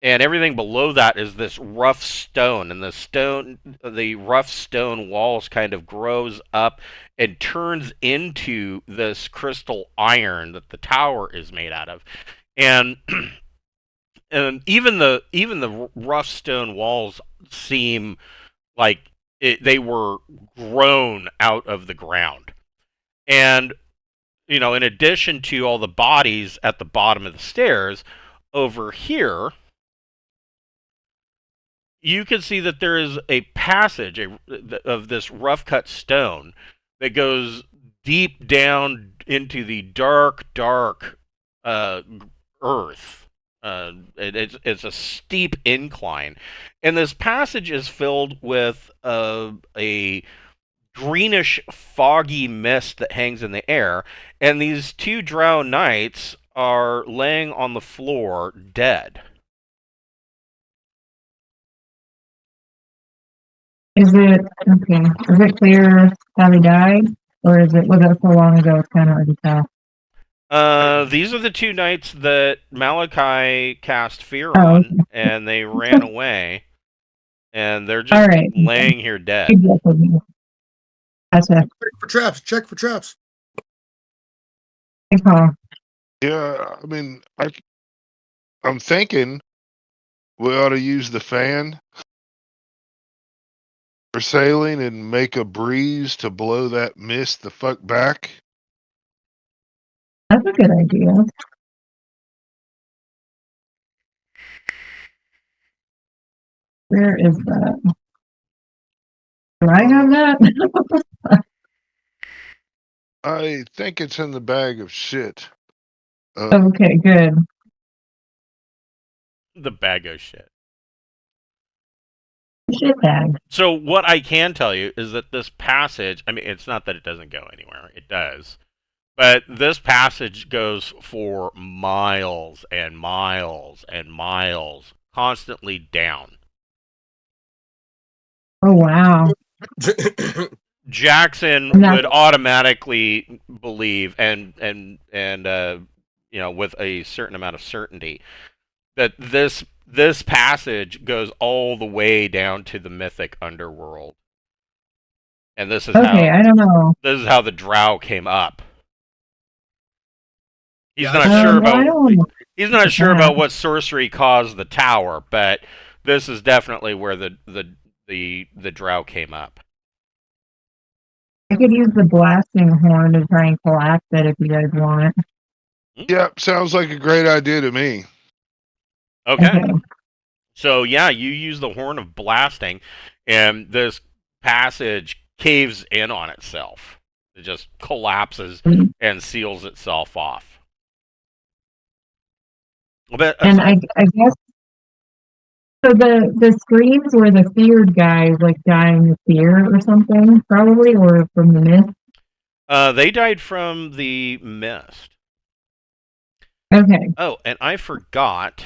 And everything below that is this rough stone, and the rough stone walls kind of grows up and turns into this crystal iron that the tower is made out of. And and even the rough stone walls seem like they were grown out of the ground. And in addition to all the bodies at the bottom of the stairs, over here you can see that there is a passage of this rough cut stone that goes deep down into the dark earth. It's a steep incline, and this passage is filled with a greenish, foggy mist that hangs in the air, and these two drow knights are laying on the floor dead. Is it okay? Is it clear how they died, or was that so long ago? It's kind of hard to tell. These are the two knights that Malachi cast fear on, okay. and they ran away, and they're just laying here dead. Gotcha. Check for traps. Check for traps. Yeah, I mean, I'm thinking we ought to use the fan for sailing and make a breeze to blow that mist the fuck back. That's a good idea. Where is that? Do I have that? I think it's in the bag of shit. Okay, good. The bag of shit. Shit bag. So what I can tell you is that this passage, I mean, it's not that it doesn't go anywhere. It does. But this passage goes for miles and miles and miles, constantly down. Oh, wow. Jackson would automatically believe and with a certain amount of certainty that this passage goes all the way down to the mythic underworld. And this is I don't know. This is how the Drow came up. He's not sure about what sorcery caused the tower, but this is definitely where the Drow came up. I could use the blasting horn to try and collapse it if you guys want. Yep, sounds like a great idea to me. Okay. So yeah, you use the Horn of Blasting, and this passage caves in on itself. It just collapses and seals itself off. But And I guess so. The screams were the feared guys, like dying of fear or something, probably, or from the mist. They died from the mist. Okay. Oh, and I forgot.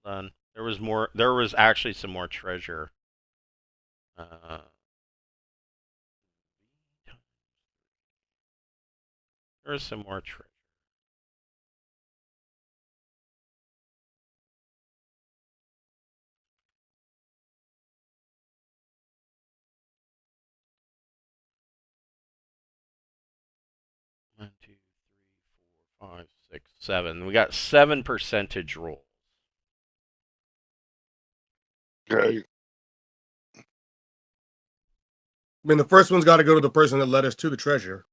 Hold on. There was more. There was actually some more treasure. There's some more treasure. One, two, three, 4, 5, 6, 7. We got 7 percentage rolls. Okay. I mean, the first one's got to go to the person that led us to the treasure.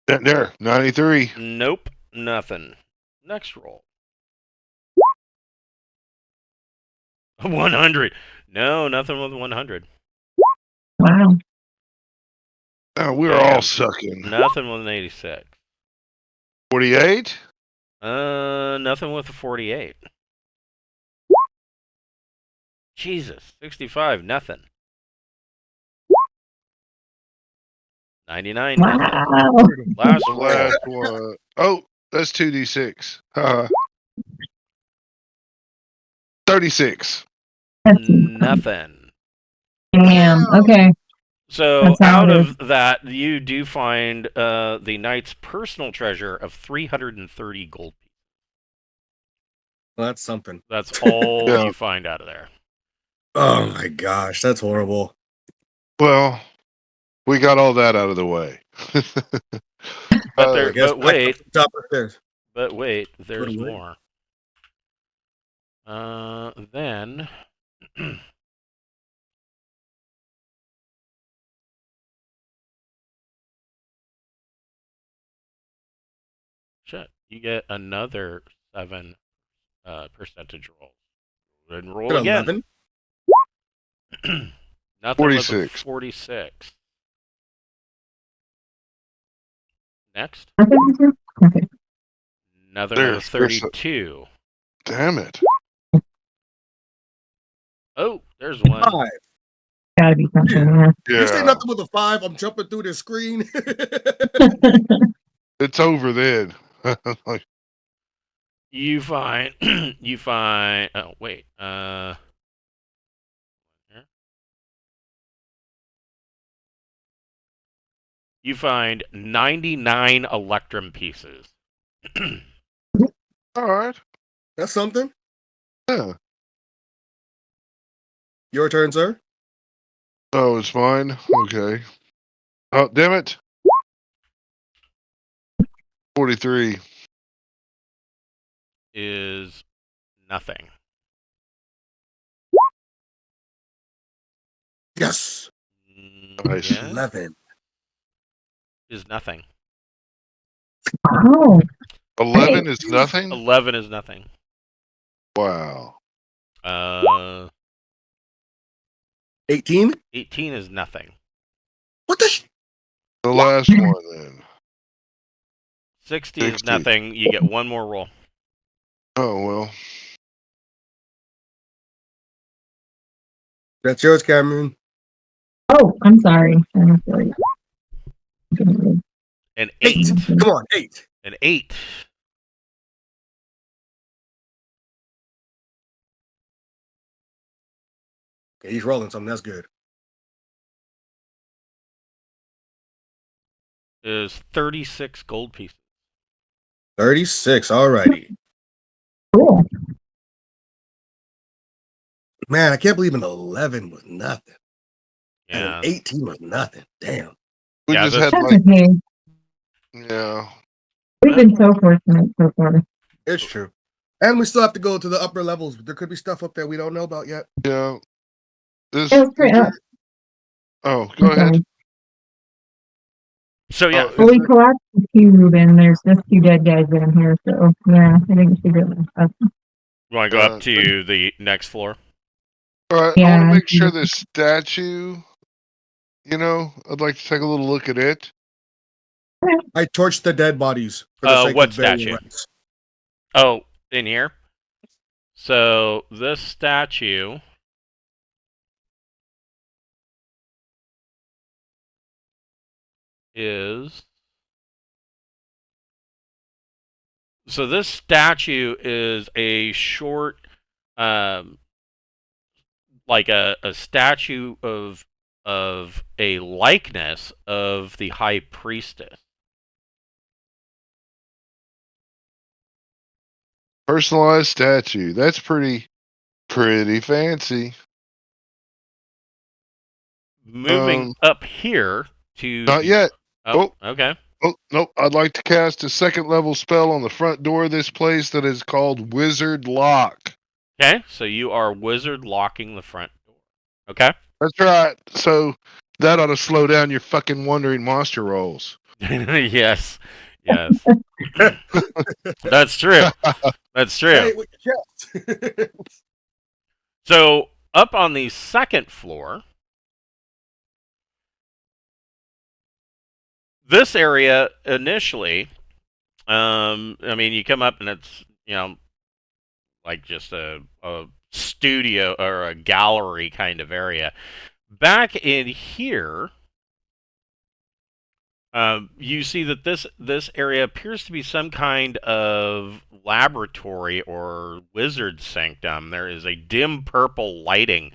There, 93. Nope, nothing. Next roll. 100. No, nothing with 100. Wow. Oh, we're all sucking. Nothing with an 86. 48? Nothing with a 48. Jesus, 65, nothing. 99, Wow. nothing. Last The roll. last one. Oh, that's 2d6. 36. That's Nothing. damn. Okay. So That's how out it of that, you do find the knight's personal treasure of 330 gold pieces. Well, that's something. That's all Yeah. you find out of there. Oh my gosh, that's horrible. Well, we got all that out of the way. But there, I guess but wait, top of the stairs. but wait, there's away. more. Then shit, you get another 7 percentage rolls. And roll again. 11? Nothing 46. with a 46. Next. Okay. Nothing with a 32. Damn it. Oh, there's one. 5. Gotta be something. Yeah. You say nothing with a 5, I'm jumping through the screen. It's over then. Like, You find oh wait. Here. You find 99 electrum pieces. all right. That's something. Yeah. Your turn, sir. Oh, it's mine? Okay. Oh, damn it. 43. Is nothing. Yes. Nice. Yes, 11. is nothing. Oh. 11 is nothing? 11 is nothing. Wow. 18? 18 is nothing. What the The last one then. 60 is 60. nothing. You get one more roll. Oh, well. That's yours, Cameron. Oh, I'm sorry. I'm sorry. An 8. 8. Come on, 8. An 8. Okay, he's rolling something. That's good. Is 36 gold pieces. 36. Alrighty. Cool. Man, I can't believe an 11 was nothing. And Yeah. an 18 was nothing. Damn. We Yeah, just this- had That's like, okay. yeah. We've been so fortunate so far. It's true. And we still have to go to the upper levels. There could be stuff up there we don't know about yet. Yeah. This, It was pretty. oh, go ahead. So yeah, Oh, Well, is we it? collapsed the cube, and there's just 2 dead guys in here. So yeah, I think we should go up. you want to go up to the next floor? All right, I want to Yeah. make sure the statue. I'd like to take a little look at it. I torched the dead bodies for the sake What of burial statue? rights. Oh, in here. So this statue is. So this statue is a short, um, like a statue of a likeness of the high priestess. Personalized statue. That's pretty fancy. Moving up here to Not the. yet. Oh, okay. Oh, nope. I'd like to cast a 2nd level spell on the front door of this place that is called Wizard Lock. Okay, so you are wizard locking the front door. Okay. That's right. So that ought to slow down your fucking wandering monster rolls. Yes. Yes. That's true. That's true. Hey, yes. So up on the 2nd floor, this area initially, I mean, you come up and it's like just a studio or a gallery kind of area. Back in here, you see that this area appears to be some kind of laboratory or wizard sanctum. There is a dim purple lighting,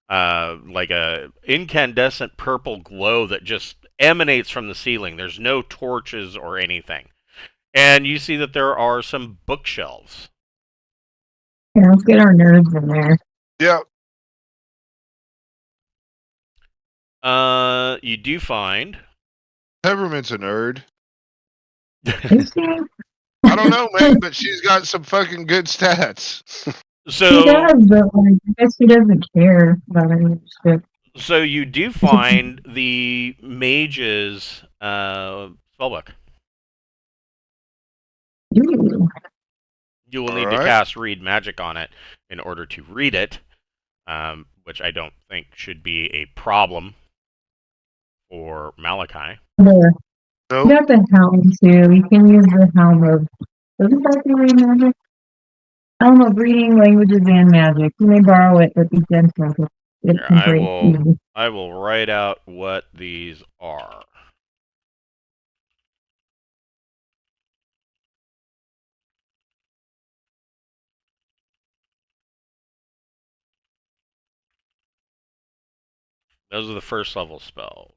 like a incandescent purple glow that just emanates from the ceiling. There's no torches or anything. And you see that there are some bookshelves. Yeah, let's get our nerds in there. Yeah. You do find. Peppermint's a nerd. Is she? I don't know, man, but she's got some fucking good stats. She does, but like, I guess she doesn't care about any of this shit. So you do find the mage's spellbook. Ooh. You will need to cast Read Magic on it in order to read it, which I don't think should be a problem for Malachi. There. Nope. We got the helm too. We can use the helm of. Doesn't that do read magic? Helm of reading languages and magic. You may borrow it, but be gentle. It Here, can break easy. I will write out what these are. Those are the 1st level spells.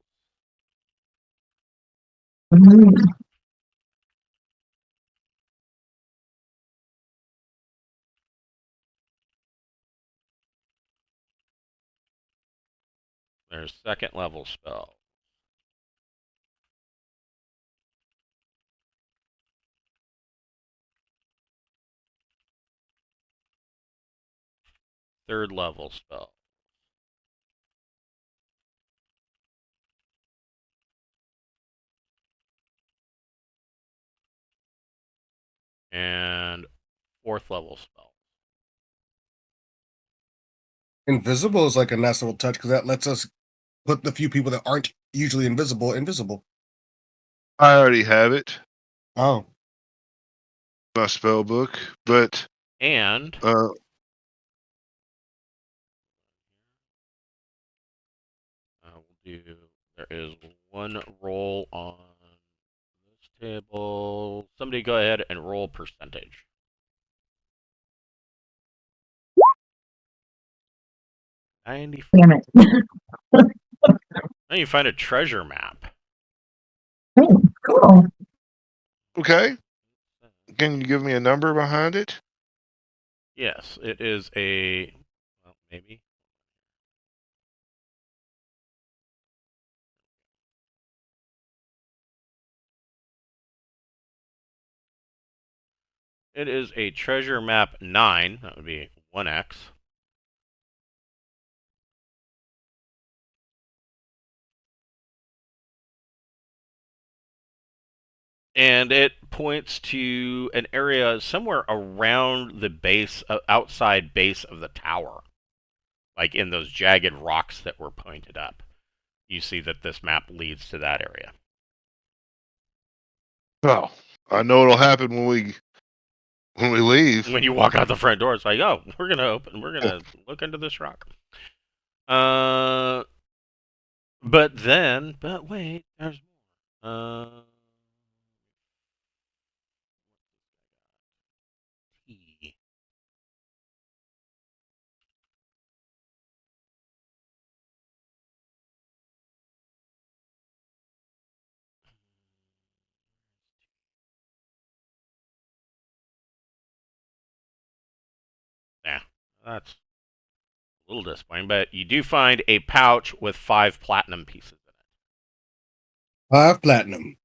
Mm. There's 2nd level spells. Third level spell. And 4th level spell. Invisible is like a nice little touch because that lets us put the few people that aren't usually invisible. I already have it. Oh. My spell book, but And there is one roll on this table. Somebody go ahead and roll percentage. Damn it. Now you find a treasure map. Oh, cool. okay. Can you give me a number behind it? Yes, it is a. Well, maybe. It is a treasure map 9. That would be 1x. and it points to an area somewhere around the base, outside base of the tower, like in those jagged rocks that were pointed up. You see that this map leads to that area. Oh, I know what'll happen when we leave. When you walk out the front door, it's like, oh, we're gonna look into this rock. But wait, there's more. T. Yeah, that's a little disappointing, but you do find a pouch with 5 platinum pieces in it. 5 platinum.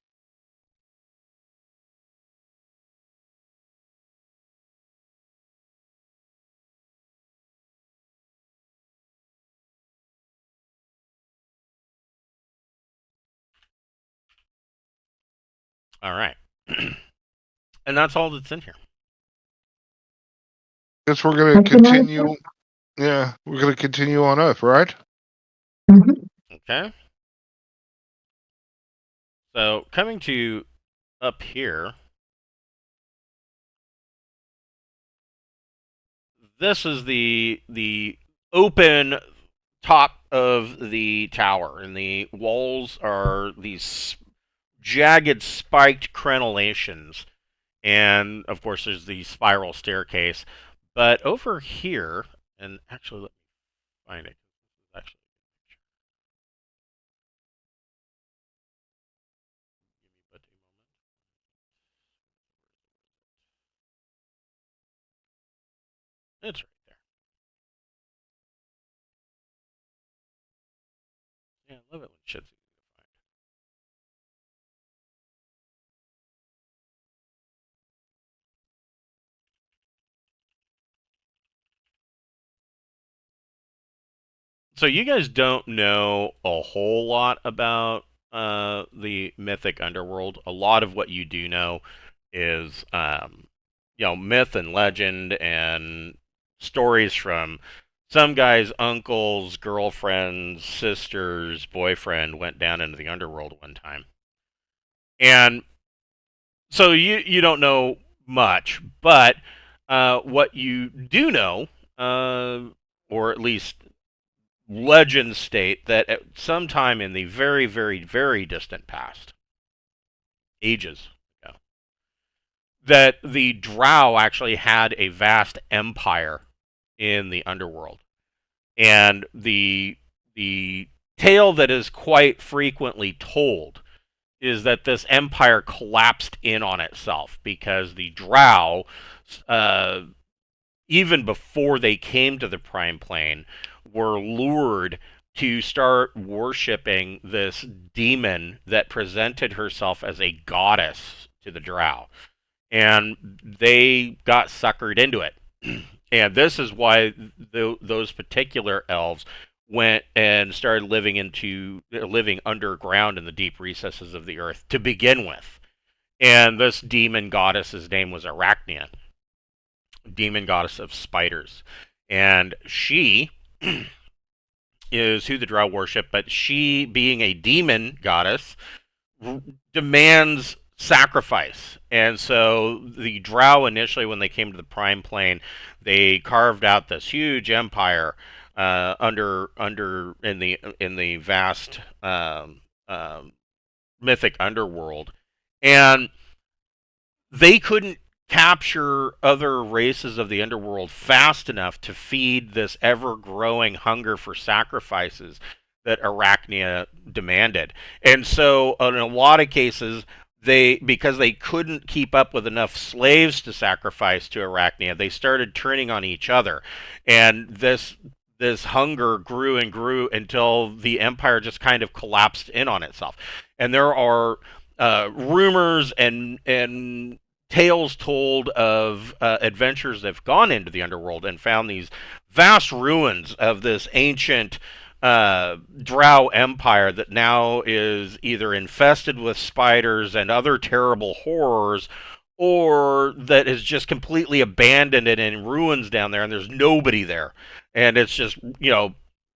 All right. And that's all that's in here. Guess we're gonna continue. Yeah, we're gonna continue on up, right? Okay. So coming to up here, this is the open top of the tower, and the walls are these jagged, spiked crenellations, and of course there's the spiral staircase. But over here, and actually let me find it. Actually, it's right there. Yeah, I love it when shit's easy to find. So you guys don't know a whole lot about the mythic underworld. A lot of what you do know is, myth and legend and stories from some guy's uncles, girlfriends, sisters, boyfriend went down into the underworld one time. And so you don't know much, but what you do know, or at least legends state, that at some time in the very, very, very distant past, ages ago, that the Drow actually had a vast empire in the underworld. And the tale that is quite frequently told is that this empire collapsed in on itself because the Drow, even before they came to the Prime Plane, were lured to start worshipping this demon that presented herself as a goddess to the Drow. And they got suckered into it. And this is why those particular elves went and started living underground in the deep recesses of the earth to begin with. And this demon goddess's name was Arachnia, demon goddess of spiders. And she is who the Drow worship, but she, being a demon goddess, demands sacrifice. And so the Drow initially, when they came to the Prime Plane, they carved out this huge empire under in the vast mythic underworld, and they couldn't capture other races of the underworld fast enough to feed this ever-growing hunger for sacrifices that Arachnia demanded. And so in a lot of cases, because they couldn't keep up with enough slaves to sacrifice to Arachnia, they started turning on each other. And this hunger grew and grew until the empire just kind of collapsed in on itself. And there are rumors and tales told of adventurers that have gone into the underworld and found these vast ruins of this ancient Drow empire that now is either infested with spiders and other terrible horrors, or that is just completely abandoned and in ruins down there, and there's nobody there, and it's just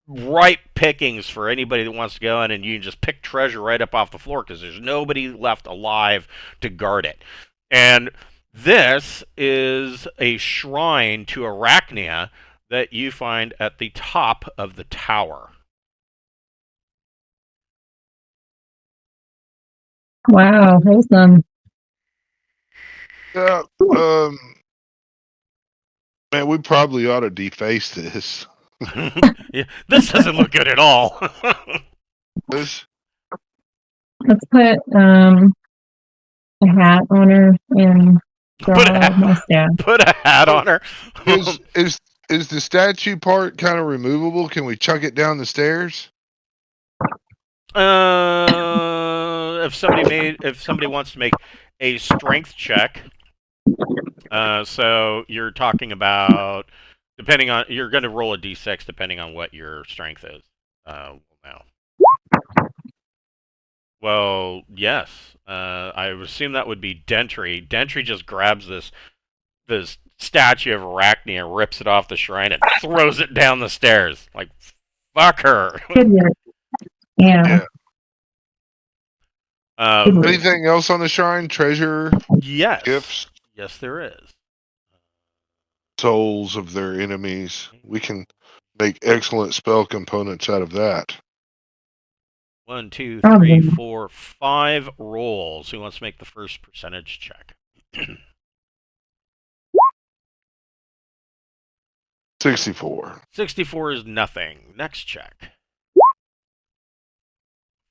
ripe pickings for anybody that wants to go in, and you can just pick treasure right up off the floor because there's nobody left alive to guard it. And this is a shrine to Arachnia that you find at the top of the tower. Wow, wholesome. Yeah. Man, we probably ought to deface this. Yeah, this doesn't look good at all. This, Let's put a hat on her and draw a mustache. Put a hat on her. is the statue part kind of removable? Can we chuck it down the stairs? If somebody wants to make a strength check, so you're talking about you're going to roll a d6 depending on what your strength is. Now, well, yes, I would assume that would be Dentry. Dentry just grabs this statue of Arachnia, rips it off the shrine, and throws it down the stairs. Like, fuck her. Yeah. Anything else on the shrine? Treasure? Yes. Gifts? Yes, there is. Souls of their enemies. We can make excellent spell components out of that. 1, 2, 3, 4, 5 rolls. Who wants to make the first percentage check? 64. 64 is nothing. Next check.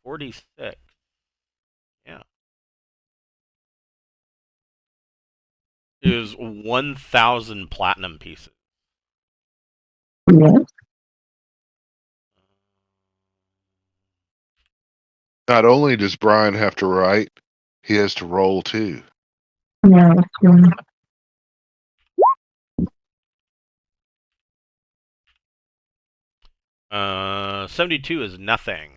46. Yeah. Is 1,000 platinum pieces. Yeah. Not only does Brian have to write, he has to roll too. Yeah, that's true. 72 is nothing.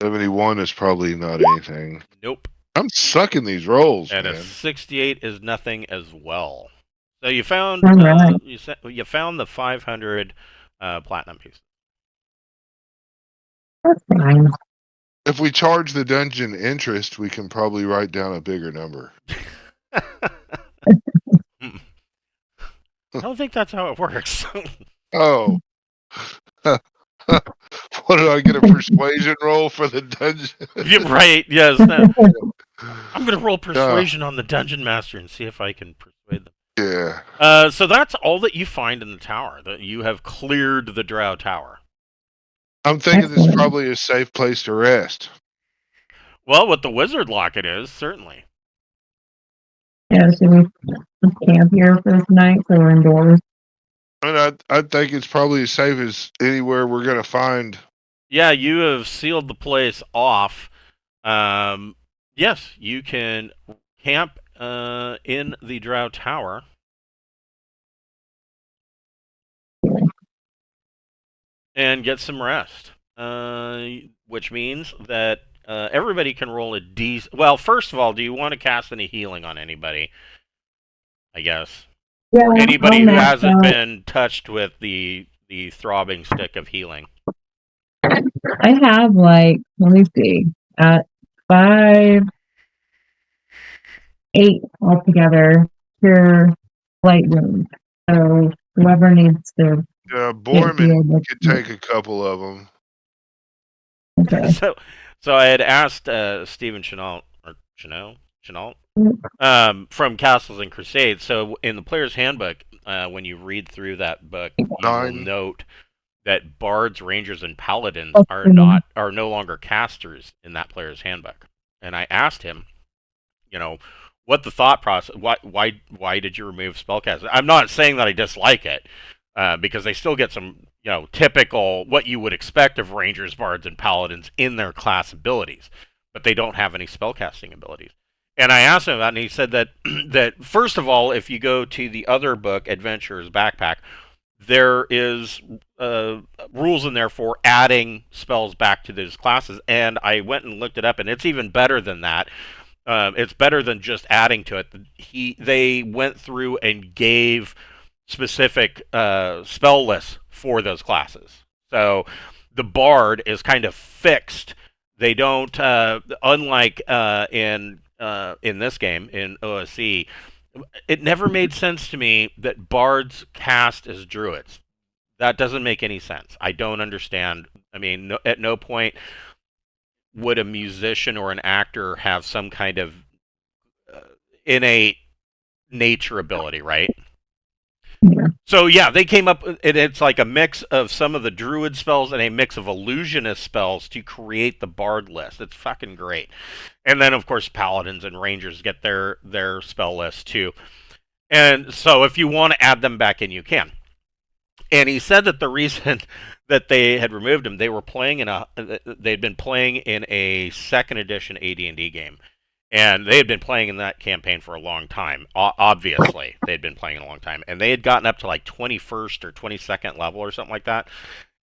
71 is probably not anything. Nope. I'm sucking these rolls, and man. a 68 is nothing as well. So you found you found the 500 platinum pieces. That's fine. If we charge the dungeon interest, we can probably write down a bigger number. I don't think that's how it works. Oh. What did I get, a persuasion roll for the dungeon? Right, yes. No. I'm going to roll persuasion on the dungeon master and see if I can persuade them. Yeah. So that's all that you find in the tower. That you have cleared the Drow tower. I'm thinking this is probably a safe place to rest. Well, with the wizard lock it is, certainly. Yeah, so we camp here for tonight, so we're indoors. And I think it's probably as safe as anywhere we're going to find. Yeah, you have sealed the place off. Yes, you can camp in the Drow Tower. And get some rest. Which means that everybody can roll a D. Well, first of all, do you want to cast any healing on anybody? I guess. Yeah, or anybody who hasn't been touched with the throbbing stick of healing. I have, like, let me see, 5, 8 altogether pure light wounds. So whoever needs to. Yeah, Borman could take a couple of them. Okay. So I had asked Stephen Chenault from Castles and Crusades. So in the player's handbook, when you read through that book, you will note that bards, rangers, and paladins are no longer casters in that player's handbook. And I asked him, what the thought process? Why did you remove spellcasting? I'm not saying that I dislike it, because they still get some typical what you would expect of rangers, bards, and paladins in their class abilities, but they don't have any spellcasting abilities. And I asked him about it, and he said that that first of all, if you go to the other book, Adventurer's Backpack, there is rules in there for adding spells back to those classes, and I went and looked it up, and it's even better than that. It's better than just adding to it. They went through and gave specific spell lists for those classes. So the bard is kind of fixed. They don't, unlike in this game in OSC, it never made sense to me that bards cast as druids. That doesn't make any sense. I don't understand. I mean, at no point would a musician or an actor have some kind of innate nature ability, right? Yeah. So yeah, they came up, and it's like a mix of some of the druid spells and a mix of illusionist spells to create the bard list. It's fucking great. And then of course paladins and rangers get their spell list too. And so if you want to add them back in, you can. And he said that the reason that they had removed them, they'd been playing in a second edition AD&D game. And they had been playing in that campaign for a long time. Obviously, they'd been playing a long time. And they had gotten up to like 21st or 22nd level or something like that.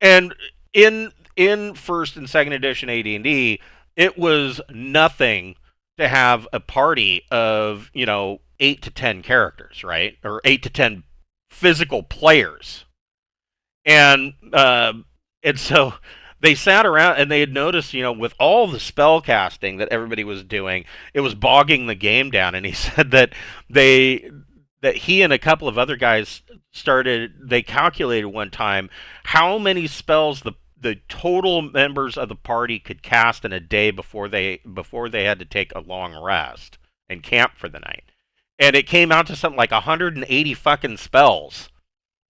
And in first and second edition AD&D, it was nothing to have a party of, 8 to 10 characters, right? Or 8 to 10 physical players. And so they sat around and they had noticed, with all the spell casting that everybody was doing, it was bogging the game down. And he said that he and a couple of other guys they calculated one time how many spells the total members of the party could cast in a day before they had to take a long rest and camp for the night. And it came out to something like 180 fucking spells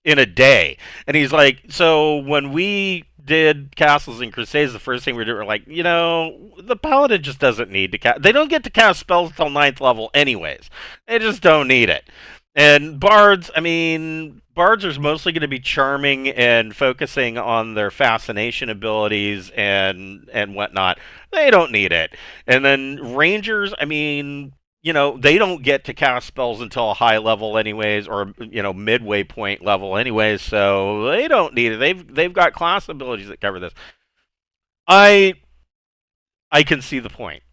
in a day. And he's like, so when we did Castles and Crusades, the first thing we did, we're like, the paladin just doesn't need to cast. They don't get to cast spells until 9th level anyways. They just don't need it. And bards, bards are mostly going to be charming and focusing on their fascination abilities and whatnot. They don't need it. And then rangers, they don't get to cast spells until a high level anyways, or, midway point level anyways, so they don't need it. They've got class abilities that cover this. I can see the point.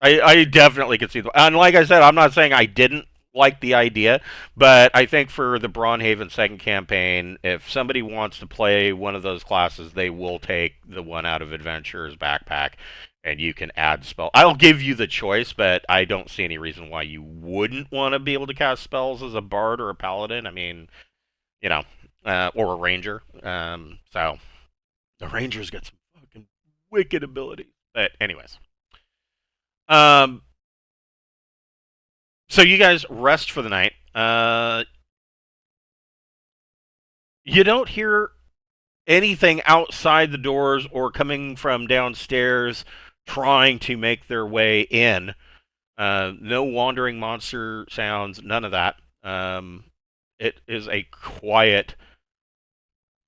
I definitely can see the point. And like I said, I'm not saying I didn't like the idea, but I think for the Braunhaven second campaign, if somebody wants to play one of those classes, they will take the one out of Adventurer's Backpack, and you can add spell. I'll give you the choice, but I don't see any reason why you wouldn't want to be able to cast spells as a bard or a paladin. Or a ranger. So the rangers get some fucking wicked abilities. But anyways, so you guys rest for the night. You don't hear anything outside the doors or coming from downstairs trying to make their way in. No wandering monster sounds, none of that. It is a quiet,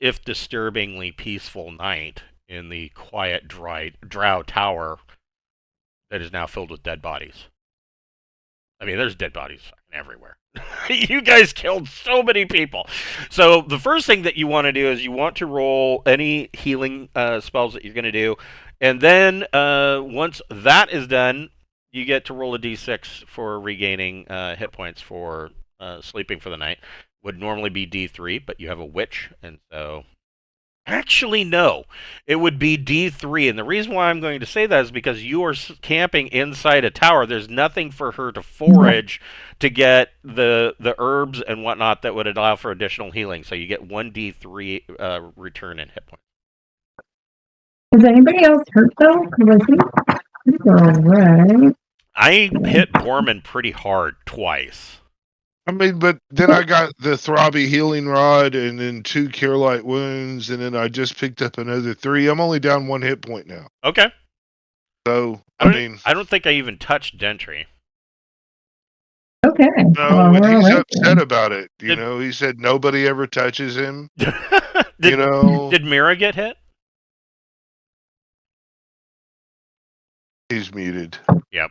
if disturbingly peaceful night in the quiet, Drow tower that is now filled with dead bodies. There's dead bodies everywhere. You guys killed so many people. So the first thing that you want to do is you want to roll any healing spells that you're going to do. And then once that is done, you get to roll a d6 for regaining hit points for sleeping for the night. Would normally be d3, but you have a witch, and so... Actually, no. It would be D3, and the reason why I'm going to say that is because you are camping inside a tower. There's nothing for her to forage to get the herbs and whatnot that would allow for additional healing. So you get 1d3 return in hit points. Is anybody else hurt, though? Because I think they're all right. I hit Borman pretty hard twice. But then I got the Throbby Healing Rod and then 2 Cure Light Wounds, and then I just picked up another 3. I'm only down 1 hit point now. Okay. So, I don't think I even touched Dentry. Okay. No, and he's upset about it. He said nobody ever touches him. Did Mira get hit? He's muted. Yep.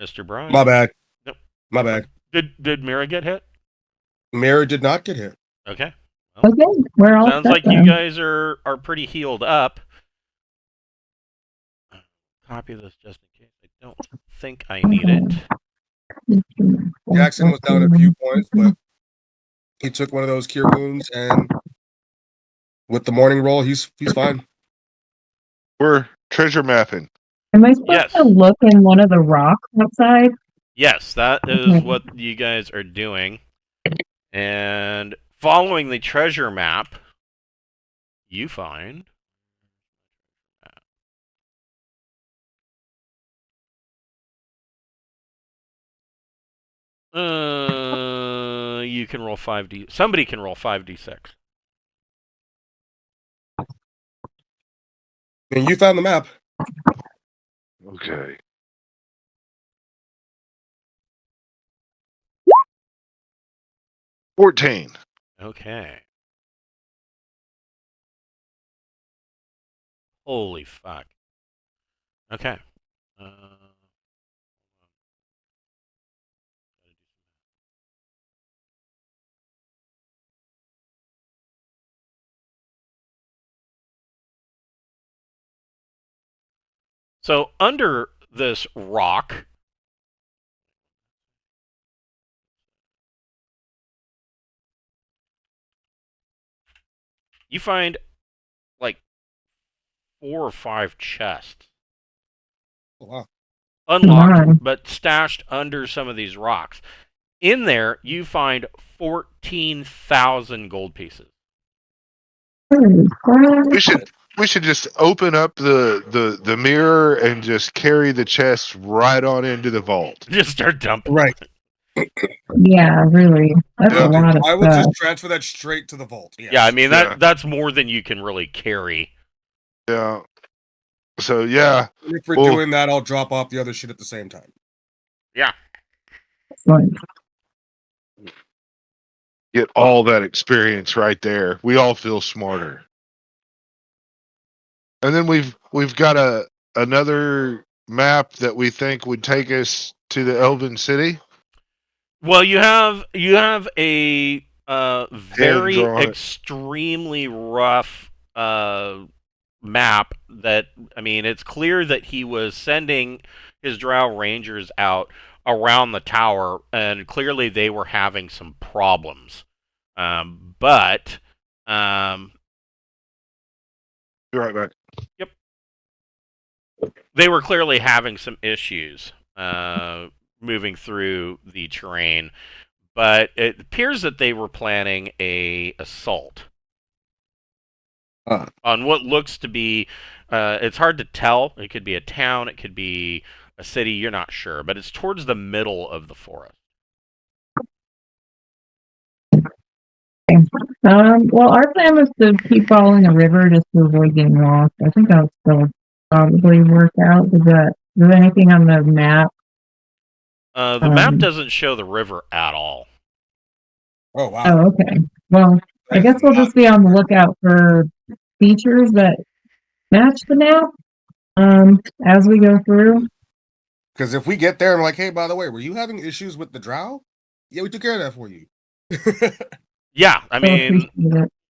Mr. Brian. My bad. Nope. My bad. Did Mira get hit? Mira did not get hit. Okay. Well, Okay, we're all sounds set like you then. guys are pretty healed up. Copy this just in case. I don't think I need it. Jackson was down a few points, but he took one of those cure wounds, and with the morning roll, he's fine. We're treasure mapping. Am I supposed Yes. to look in one of the rocks outside? Yes, that is what you guys are doing. And following the treasure map, you find you can roll 5d. Somebody can roll 5d6. And you found the map. Okay. $14. Okay. Holy fuck. Okay. So under this rock, you find like 4 or 5 chests. Oh, wow. Unlocked, but stashed under some of these rocks. In there, you find 14,000 gold pieces. We should just open up the mirror and just carry the chest right on into the vault. Just start dumping. Right. Yeah, really. That's a lot of I would stuff. just transfer that straight to the vault. Yes. Yeah, I mean that's more than you can really carry. Yeah. So yeah. If we're doing that, I'll drop off the other shit at the same time. Yeah. Excellent. Get all that experience right there. We all feel smarter. And then we've got another map that we think would take us to the Elven City. Well, you have a very extremely rough map that, I mean, it's clear that he was sending his Drow Rangers out around the tower, and clearly they were having some problems. But Be right back. Yep. They were clearly having some issues moving through the terrain, but it appears that they were planning a assault on what looks to be. It's hard to tell. It could be a town. It could be a city. You're not sure, but it's towards the middle of the forest. Well, our plan was to keep following the river just to avoid getting lost. I think that'll still probably work out. Is there anything on the map? The map doesn't show the river at all. Oh, wow. Oh, okay. Well, I guess we'll just be on the lookout for features that match the map as we go through. Because if we get there and we're like, hey, by the way, were you having issues with the Drow? Yeah, we took care of that for you. Yeah, I mean,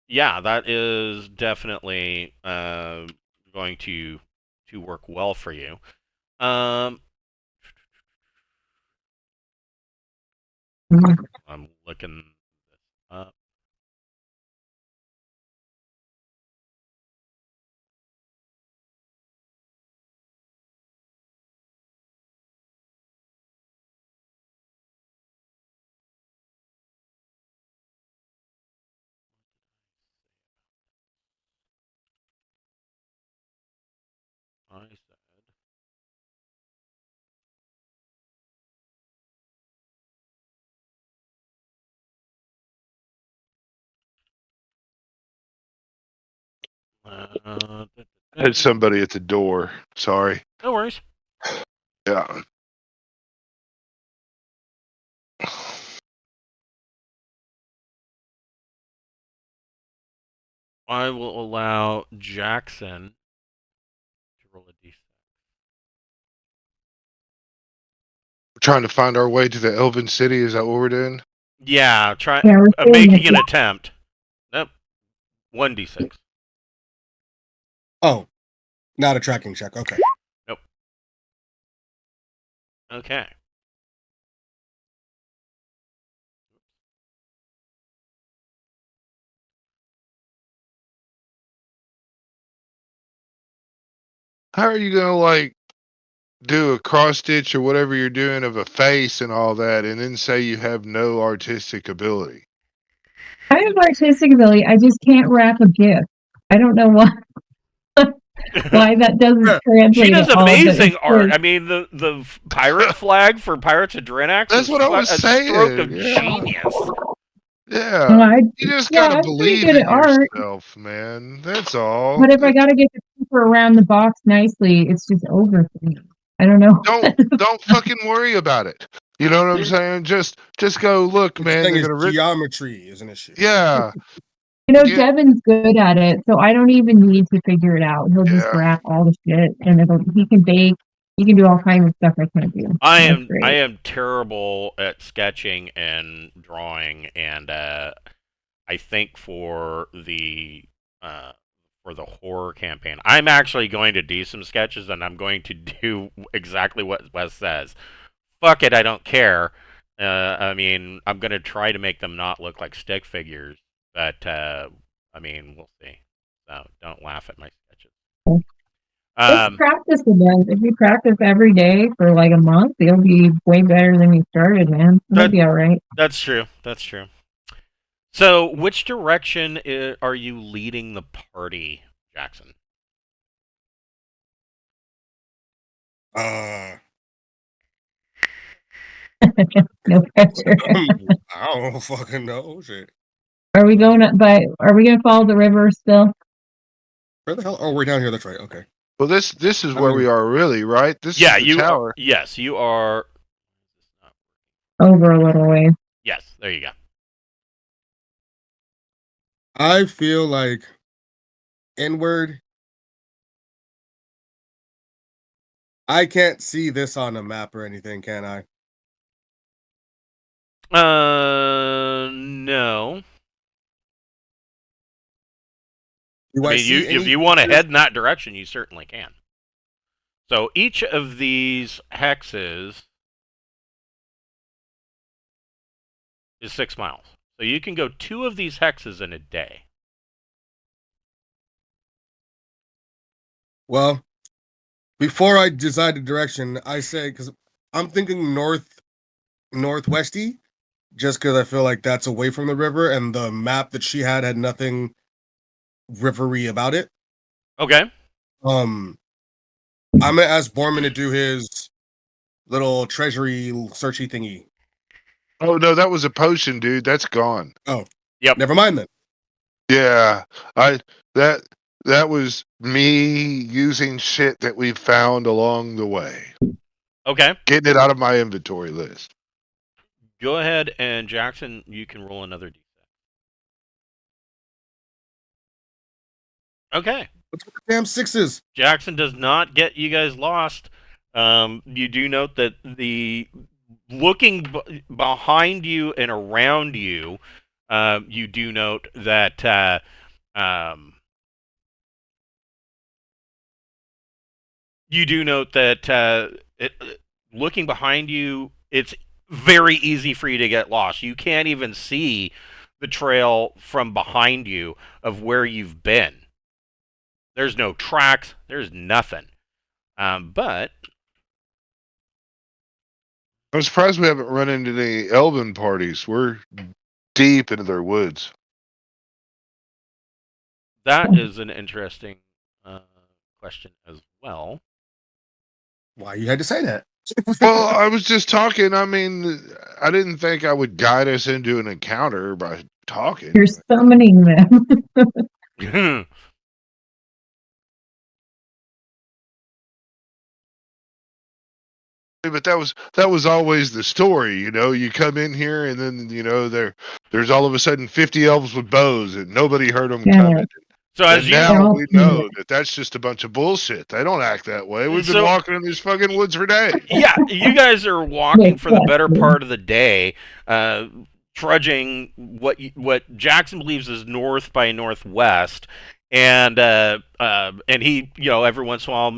yeah, that is definitely going to work well for you. I'm looking this up. I said. Had somebody at the door. Sorry. No worries. Yeah. I will allow Jackson to roll a d6. Trying to find our way to the Elven City. Is that what we're doing? Yeah, Yeah, we're making an attempt. Nope. 1d6. Oh, not a tracking check. Okay. Nope. Okay. How are you gonna like do a cross stitch or whatever you're doing of a face and all that, and then say you have no artistic ability? I have artistic ability. I just can't wrap a gift. I don't know why. Why that doesn't translate. She does at all, but amazing it's art. just- I mean, the pirate flag for Pirates of Drenax That's is what I was a saying. stroke of Yeah. genius. Yeah. well, You just yeah, gotta I'm pretty believe good in at art. yourself, man. That's all. But if I gotta get the paper around the box nicely, it's just over for me. I don't know. Don't fucking worry about it. You know what I'm saying? Just go look, The man. thing They're is, gonna rip. geometry is an issue. Yeah. You know, Yeah. Devin's good at it, so I don't even need to figure it out. He'll just Yeah. wrap all the shit, and he can bake. He can do all kinds of stuff I can't do. I That's great. am terrible at sketching and drawing, and I think for the horror campaign, I'm actually going to do some sketches, and I'm going to do exactly what Wes says. Fuck it, I don't care. I mean, I'm gonna try to make them not look like stick figures, but I mean, we'll see. So don't laugh at my sketches. Just practice again. If you practice every day for like a month, you'll be way better than you started, man. You'll be all right. That's true. That's true. So, which direction are you leading the party, Jackson? No pressure. I don't fucking know. Shit. Are we going are we gonna follow the river still? Where the hell? Oh, we're down here. That's right. Okay. Well, this is where we are, really, right? This is the tower. Yes, you are. Over a little way. Yes, there you go. I feel like inward. I can't see this on a map or anything, can I? No. Do I mean, if you want to head in that direction, you certainly can. So each of these hexes is 6 miles. So you can go 2 of these hexes in a day. Well, before I decide the direction, I say, because I'm thinking northwesty, just because I feel like that's away from the river, and the map that she had nothing rivery about it. Okay. I'm gonna ask Borman to do his little treasury searchy thingy. Oh no, that was a potion, dude. That's gone. Oh, yep. Never mind then. Yeah, that was me using shit that we found along the way. Okay. Getting it out of my inventory list. Go ahead, and Jackson, you can roll another d6. Okay. What's with the damn sixes? Jackson does not get you guys lost. You do note that the looking behind you and around you, you do note that looking behind you, it's very easy for you to get lost. You can't even see the trail from behind you of where you've been. There's no tracks. There's nothing. But I'm surprised we haven't run into any elven parties. We're deep into their woods. that is an interesting question as well. Why you had to say that? Well, I was just talking. I mean, I didn't think I would guide us into an encounter by talking. You're summoning them. But that was always the story, you know. You come in here, and then there's all of a sudden 50 elves with bows, and nobody heard them coming. So as And you now Well, we know that that's just a bunch of bullshit. They don't act that way. We've been So- walking in these fucking woods for days. yeah, you guys are walking for the better part of the day, trudging what Jackson believes is north by northwest, and he, every once in a while,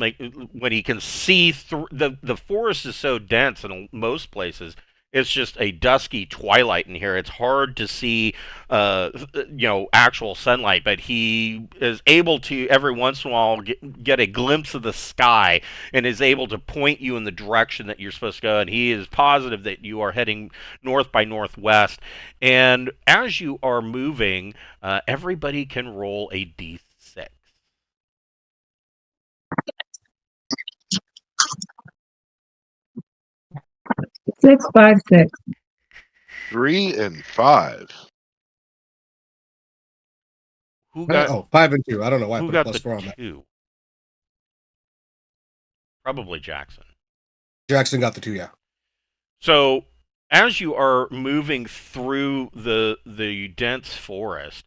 when he can see through the forest is so dense in most places. It's just a dusky twilight in here. It's hard to see, actual sunlight. But he is able to every once in a while get a glimpse of the sky and is able to point you in the direction that you're supposed to go. And he is positive that you are heading north by northwest. And as you are moving, everybody can roll a d6. 6, 5, 6. 3 and 5. Who got 5 and 2. I don't know why I who put a got plus the 4 on that. 2? Probably Jackson. Jackson got the 2, yeah. So as you are moving through the dense forest,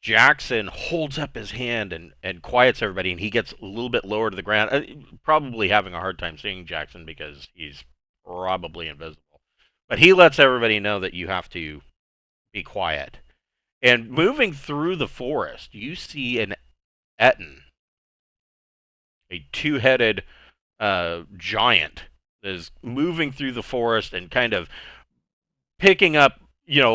Jackson holds up his hand and quiets everybody, and he gets a little bit lower to the ground, probably having a hard time seeing Jackson because he's probably invisible. But he lets everybody know that you have to be quiet. And moving through the forest, you see an Etten, a two-headed giant, that is moving through the forest and kind of picking up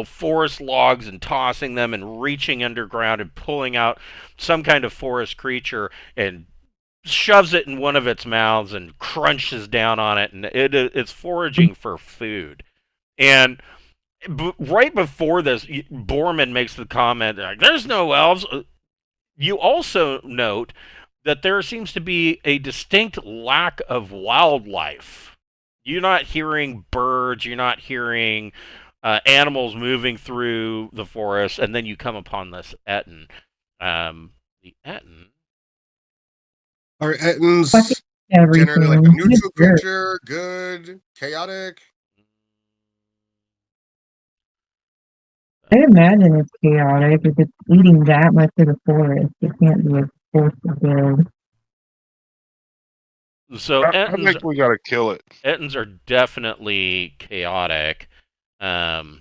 forest logs and tossing them and reaching underground and pulling out some kind of forest creature and shoves it in one of its mouths and crunches down on it, and it's foraging for food. And right before this, Borman makes the comment, like, there's no elves. You also note that there seems to be a distinct lack of wildlife. You're not hearing birds, you're not hearing animals moving through the forest, and then you come upon this Etten. The Etten. Are Ettins Everything. generally like a neutral creature, good, chaotic? I imagine it's chaotic if it's eating that much of the forest. It can't be a force of good. So I think we got to kill it. Ettins are definitely chaotic. What's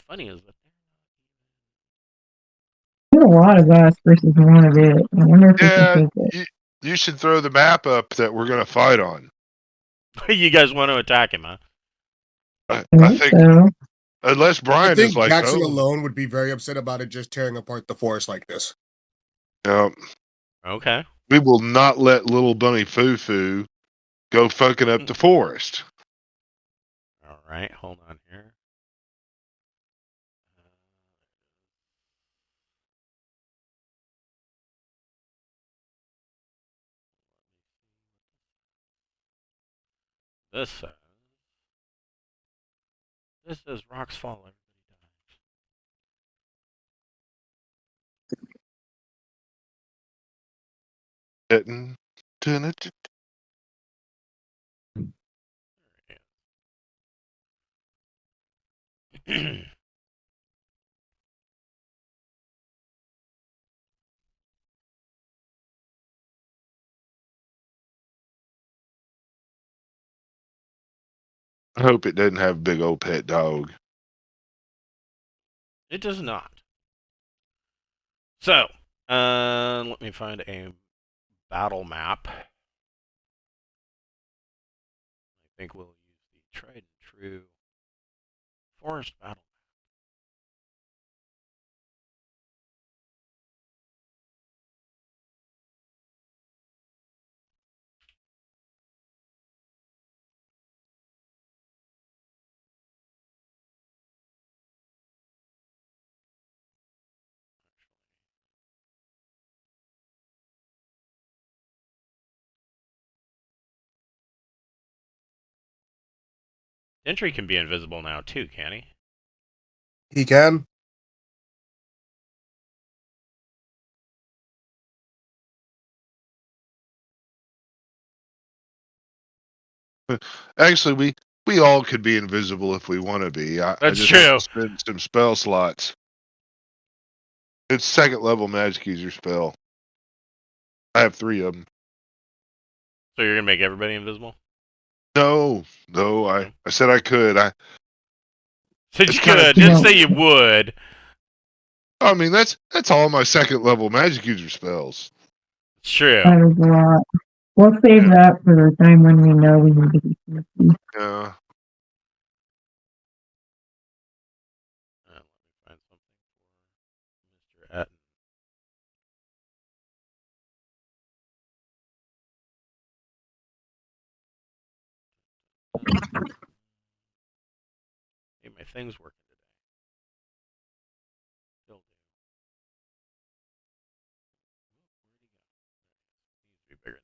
funny is that There's a lot of us versus one of it. I wonder if we can take it. You should throw the map up that we're going to fight on. you guys want to attack him, huh? I think think, so. unless Brian I think is like, Jackson oh, alone would be very upset about it just tearing apart the forest like this. no, Okay. we will not let little bunny Foo-Foo go fucking up the forest. All right, hold on here. This says rocks fall. Didn't- didn't- Everybody I hope it doesn't have a big old pet dog. It does not. So, let me find a battle map. I think we'll use the tried and true forest battle. Entry can be invisible now too, can he? He can. Actually, we all could be invisible if we want to be. I That's just have true. to spend some spell slots. It's second level magic user spell. I have 3 of them. So you're gonna make everybody invisible? No, I said I could. Said It's you kinda could. deep. Didn't say you would. I mean, that's all my second level magic user spells. It's true. That is a lot. We'll save Yeah. that for the time when we know we need to be sneaky. Yeah. Let me find something for Mr. Etten. Hey, my thing's working today. Still do. Where'd he go? Needs to be bigger than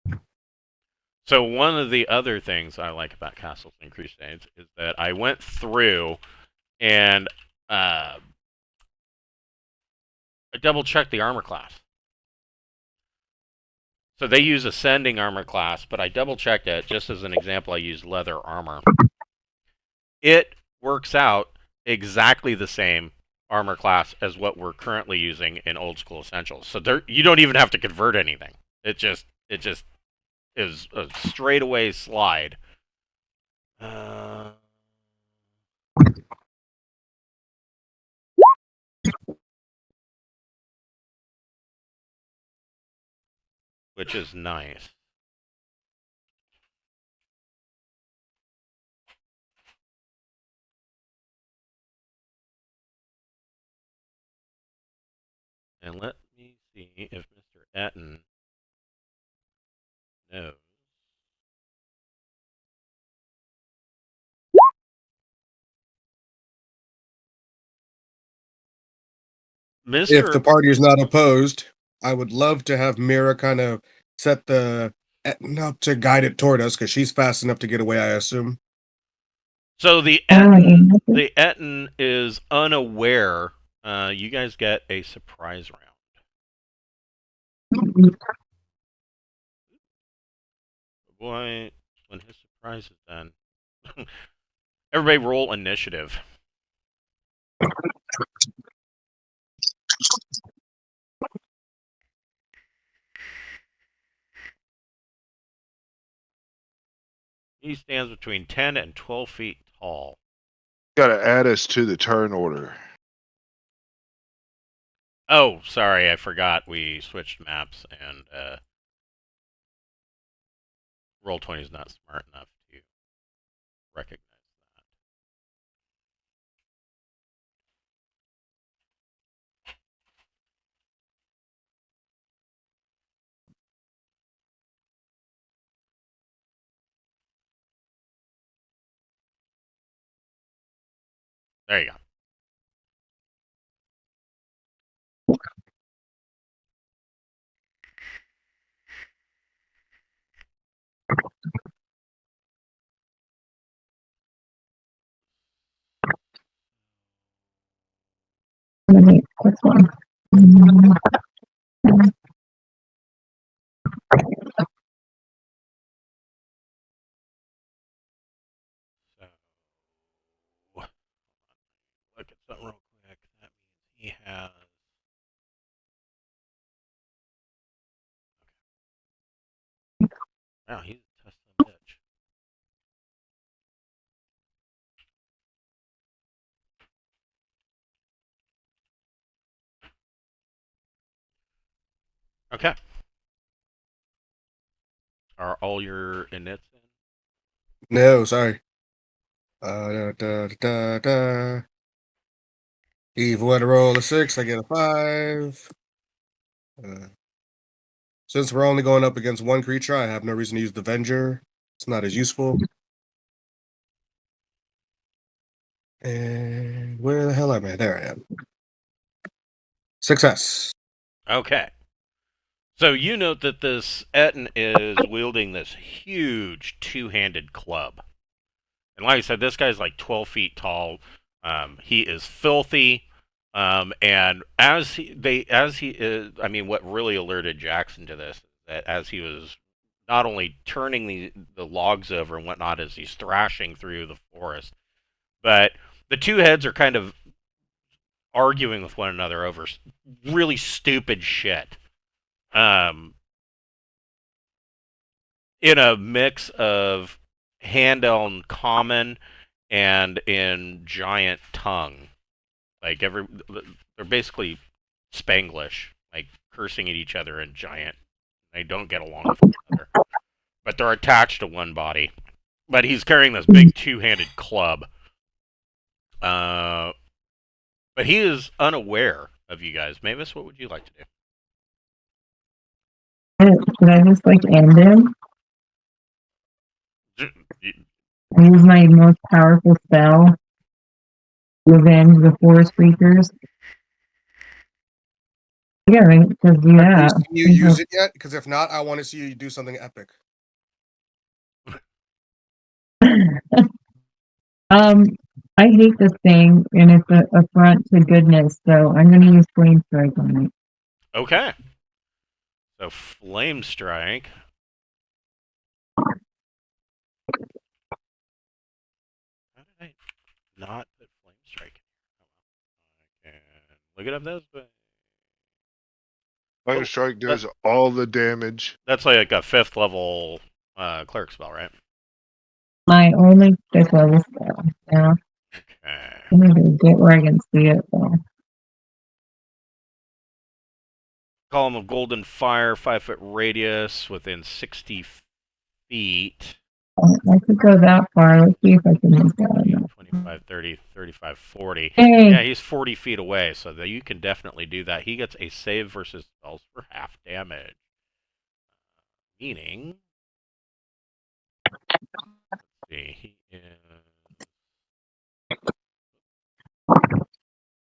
that. So one of the other things I like about Castles and Crusades is that I went through and I double checked the armor class. So they use ascending armor class, but I double checked it. Just as an example, I used leather armor. It works out exactly the same armor class as what we're currently using in old school essentials. So there, you don't even have to convert anything. It just is a straightaway slide. Which is nice. And let me see if Mr. Etten knows. If the Mr. party is not opposed, I would love to have Mira kind of set the up to guide it toward us because she's fast enough to get away, I assume. So the Alrighty. Etten is unaware. You guys get a surprise round. Boy, when his surprise is done, everybody roll initiative. He stands between 10 and 12 feet tall. Gotta add us to the turn order. Oh, sorry, I forgot we switched maps and Roll20 is not smart enough to recognize that. There you go. This one. So, look at something real quick. That means he has. Wow, he's a tough son of a bitch. Okay. Are all your inits in? No, sorry. Da, da, da, da. Even when I roll a 6, I get a 5. Since we're only going up against one creature, I have no reason to use the Venger. It's not as useful. And where the hell am I? There I am. Success. Okay. So you note that this Etten is wielding this huge two-handed club. And like I said, this guy's like 12 feet tall. He is filthy. And as he is, I mean, what really alerted Jackson to this is that as he was not only turning the logs over and whatnot as he's thrashing through the forest, but the two heads are kind of arguing with one another over really stupid shit. In a mix of hand-on common and in giant tongue. Like they're basically Spanglish, like cursing at each other in giant. They don't get along with each other, but they're attached to one body. But he's carrying this big two-handed club. But he is unaware of you guys. Mavis, what would you like to do? Should I just like end him? Use my most powerful spell. Revenge the forest creatures. Yeah, right. Because do that. Can you use it yet? Because if not, I want to see you do something epic. I hate this thing, and it's an affront to goodness. So I'm going to use flame strike on it. Okay. So flame strike. How did I not put flame strike in here? I can look it up this, but Flame strike does all the damage. that's like a 5th level cleric spell, right? My only 5th level spell. Yeah. Okay. I need to get where I can see it though. Column of golden fire, 5-foot radius within 60 feet. I could go that far. Let's see if I can make that. 25, 30, 35, 40. Hey. Yeah, he's 40 feet away, so that you can definitely do that. He gets a save versus spells for half damage. Meaning, let's see, he is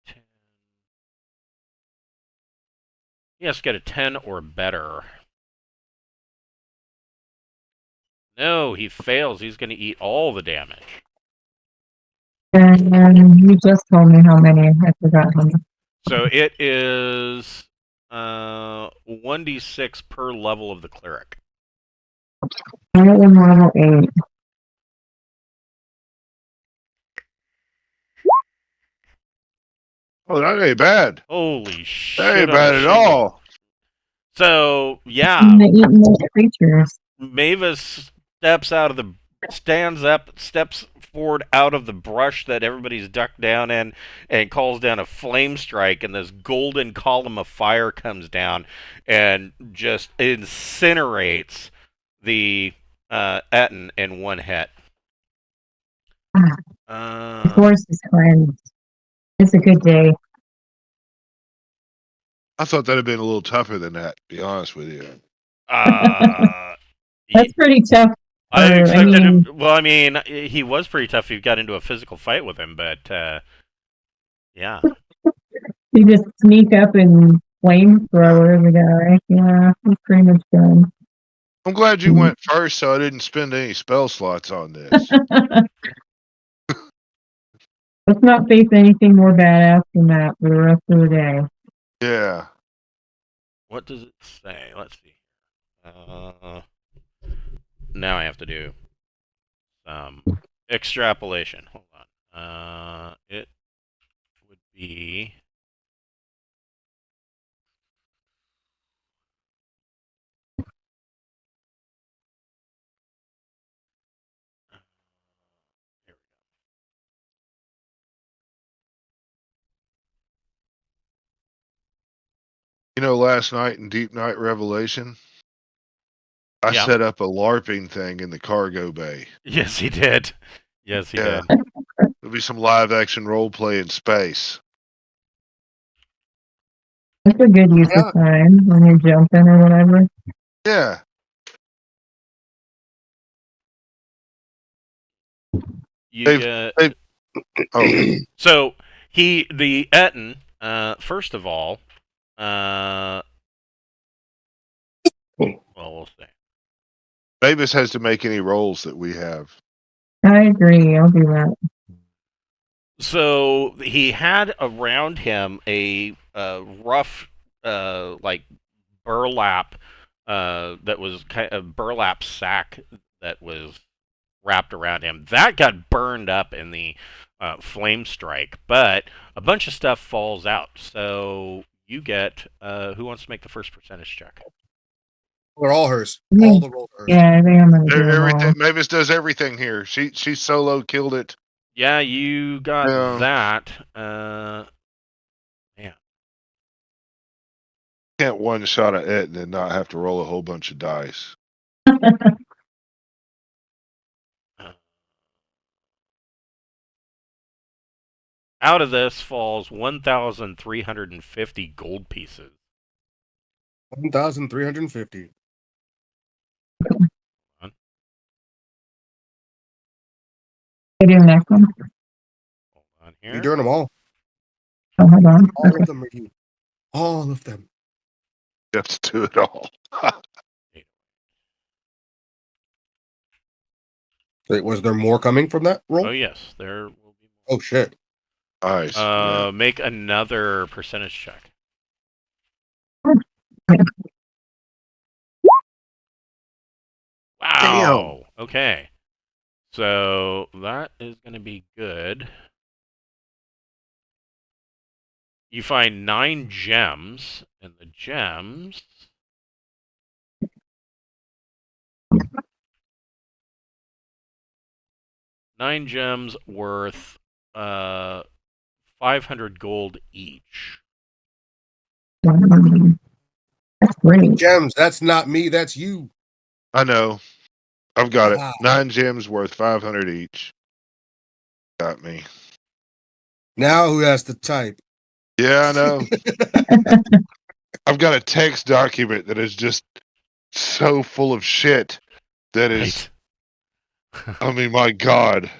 10. He has to get a 10 or better. No, he fails. He's going to eat all the damage. And you just told me how many. I forgot how many. So it is 1d6 per level of the cleric. I am level 8. Oh, that ain't bad. Holy shit. That ain't bad at all. So, yeah. I'm gonna eat most creatures. Mavis stands up, steps forward out of the brush that everybody's ducked down in, and calls down a flame strike, and this golden column of fire comes down and just incinerates the Etten in one hit. The forest is cleansed. It's a good day. I thought that'd have been a little tougher than that, to be honest with you. That's pretty tough. I expected him. Well, I mean, he was pretty tough if you got into a physical fight with him, but yeah. You just sneak up and flamethrower the guy. Yeah, he's pretty much done. I'm glad you went first, so I didn't spend any spell slots on this. Let's not face anything more badass than that for the rest of the day. Yeah. What does it say? Let's see. Now I have to do some extrapolation. Hold on. It would be. You know, last night in Deep Night Revelation, I Yeah. set up a LARPing thing in the cargo bay. Yes, he did. Yes, he did. There'll be some live action role play in space. That's a good use of time when you're jumping or whatever. Yeah. So the Etten, first of all, well, we'll see. Mavis has to make any rolls that we have. I agree. I'll do that. So he had around him a rough, like burlap that was kind of burlap sack that was wrapped around him. That got burned up in the flame strike, but a bunch of stuff falls out. So you get who wants to make the first percentage check? They're all hers. I All think- the rolls are hers. Yeah, I think I'm gonna do them all. Everything. Mavis does everything here. She solo killed it. Yeah, you got Yeah. that. Man. Can't one shot at it and then not have to roll a whole bunch of dice. Out of this falls 1,350 gold pieces. 1,350. I do the next one. Hold on You're here. doing them all. Oh, hold on. All Okay. of them are you. All of them. You have to do it all. Wait, was there more coming from that roll? Oh yes, there will be Oh shit. Nice. more. Yeah. Make another percentage check. Wow. Okay. So that is going to be good. You find 9 gems, and the gems. Nine gems worth 500 gold each. That's great. Gems, that's not me, that's you. I know. I've got it. Wow. 9 gems worth 500 each. Got me. Now who has to type? Yeah, I know. I've got a text document that is just so full of shit. That is, Right. I mean, my God.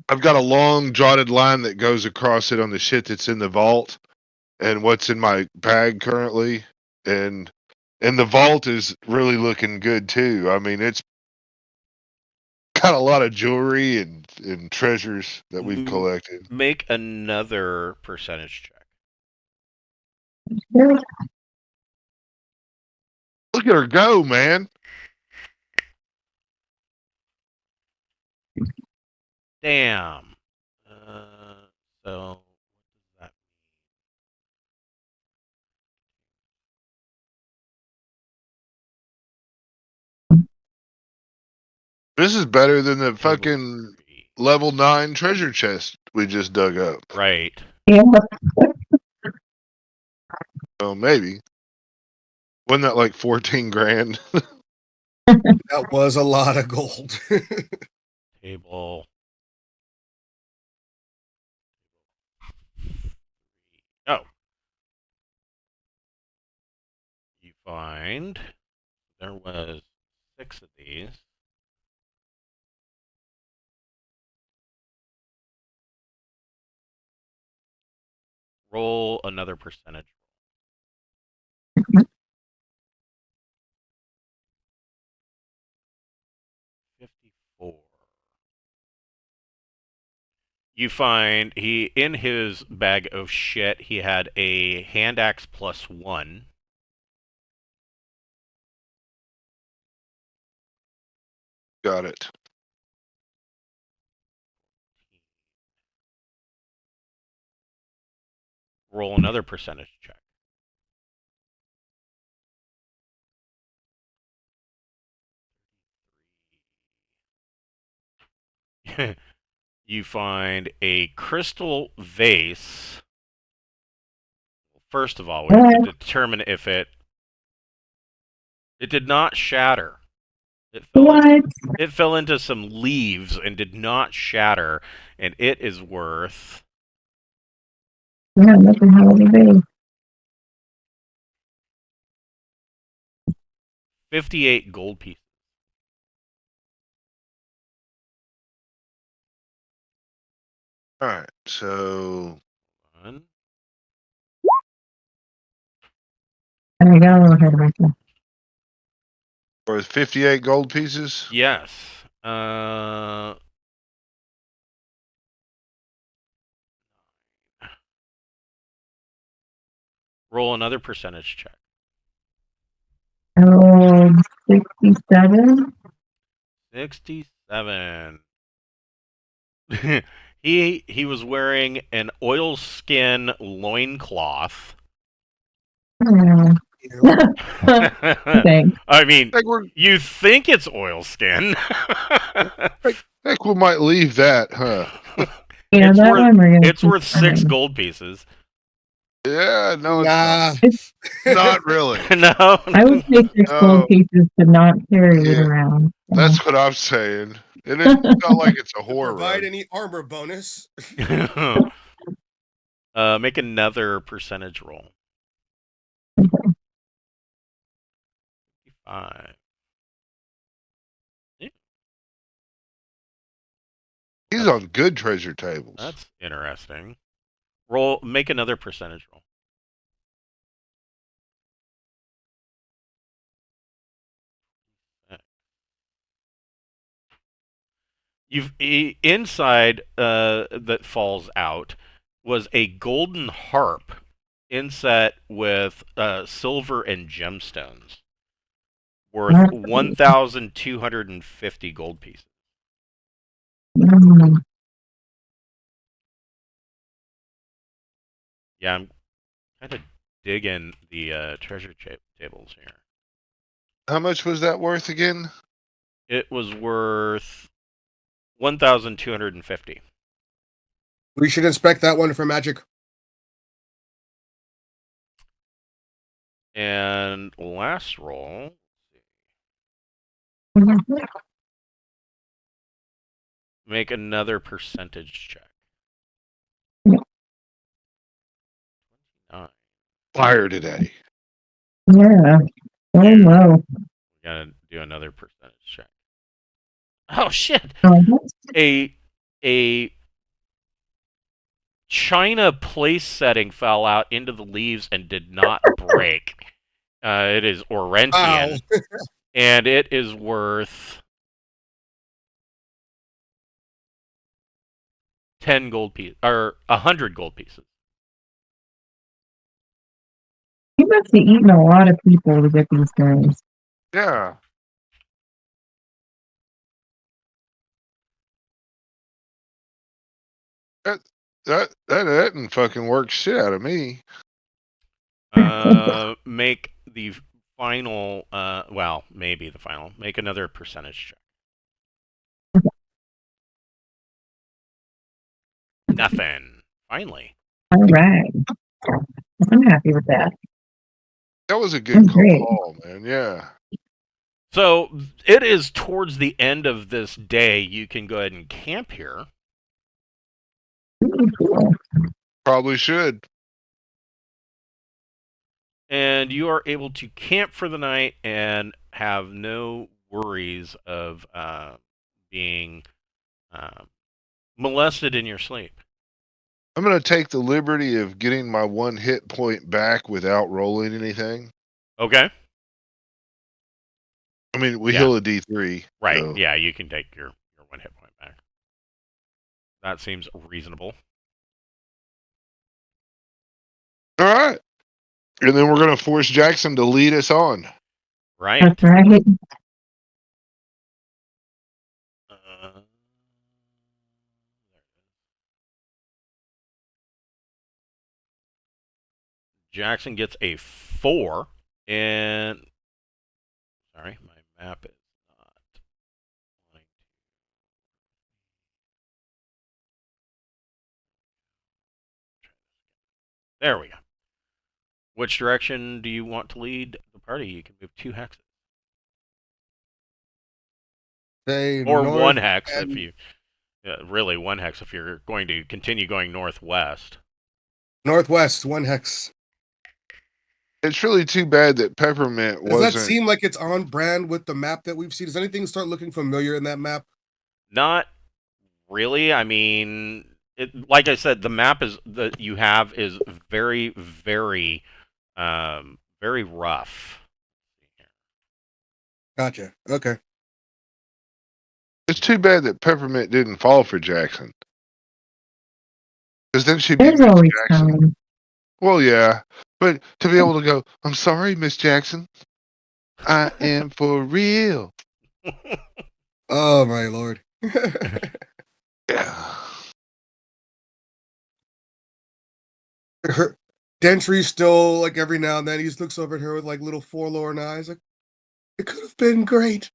I've got a long jotted line that goes across it on the shit that's in the vault and what's in my bag currently. And the vault is really looking good too. I mean, it's got a lot of jewelry and treasures that we've collected. Make another percentage check. Look at her go, man. Damn. So what does that This is better than the mean? fucking level 9 treasure chest we just dug up. Right. Yeah. So maybe. Wasn't that like 14 grand? That was a lot of gold. Table. Oh. You find there was 6 of these. Roll another percentage. 54. You find he in his bag of shit he had a hand axe +1. Got it. Roll another percentage check. You find a crystal vase. First of all, we have to determine if it did not shatter. What? It fell into some leaves and did not shatter, and it is worth Yeah, that's a hell of a day. 58 gold pieces. All right. So One. And I got a little ahead of myself. worth 58 gold pieces. Yes. Roll another percentage check. Oh, 67? 67. He was wearing an oilskin loincloth. Oh. Thanks. I mean, Heck, we're, you think it's oilskin. heck, we might leave that, huh? Yeah, it's that worth one we're gonna it's keep worth 6 fine. gold pieces. Yeah, no, it's Nah. not really. No. I would say 6 gold No, pieces to not carry it yeah, around. So. that's what I'm saying. And it's not like it's a To horror provide rug. any armor bonus. Make another percentage roll. 5. Yeah, He's on good treasure tables. that's interesting. Roll. Make another percentage roll. Inside that falls out was a golden harp inset with silver and gemstones worth That's 1,250 gold pieces. mm, Yeah, I'm kind of digging the treasure tables here. How much was that worth again? It was worth 1,250. We should inspect that one for magic. And last roll. Make another percentage check. 9. Fire today. yeah. Oh, Dude. low. Gotta do another percentage check. Oh shit! Oh, that's A China place setting fell out into the leaves and did not break. It is Orentian, Wow. and it is worth 10 gold pieces or 100 gold pieces. he must have eaten a lot of people to get these guys. Yeah. That didn't fucking work shit out of me. Make the final. Well, maybe the final. Make another percentage check. Nothing. Finally. All right. I'm happy with that. That was a good That's great. call, man. Yeah. So it is towards the end of this day. You can go ahead and camp here. Really cool. Probably should. And you are able to camp for the night and have no worries of being molested in your sleep. I'm going to take the liberty of getting my 1 hit point back without rolling anything. Okay. I mean, we Yeah. heal a D3. Right. So. Yeah, you can take your 1 hit point back. That seems reasonable. All right. And then we're going to force Jackson to lead us on. Right. That's right. Jackson gets a 4, and sorry, my map is not going to. There we go. Which direction do you want to lead the party? You can move 2 hexes. Say Or north 1 hex and if you. Really, 1 hex if you're going to continue going northwest. northwest, 1 hex. It's really too bad that Peppermint Does wasn't. that seem like it's on brand with the map that we've seen? Does anything start looking familiar in that map? Not really. I mean, like I said, the map is that you have is very, very, very rough. Gotcha. Okay. It's too bad that Peppermint didn't fall for Jackson. Because then she'd be There's Miss always Jackson. time. Well, yeah. But to be able to go, I'm sorry, Miss Jackson. I am for real. Oh my lord. Yeah. Her Dentry's still like every now and then he just looks over at her with like little forlorn eyes, like it could have been great.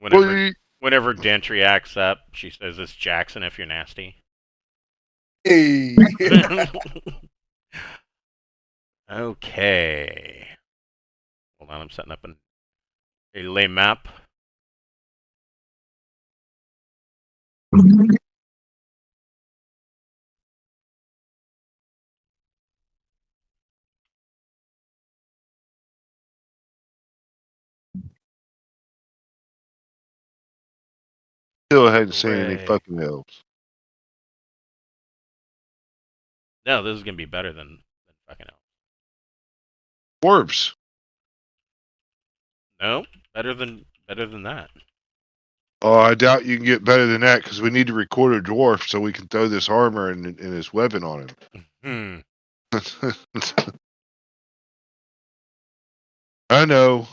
Well, Whenever Dentry acts up, she says, "It's Jackson if you're nasty." Hey. Okay. Hold on, I'm setting up a lay map. still hadn't seen any Hooray. fucking elves. No, this is gonna be better than fucking hell. Dwarves. No, better than that. Oh, I doubt you can get better than that because we need to record a dwarf so we can throw this armor and his weapon on Hmm. him. I know.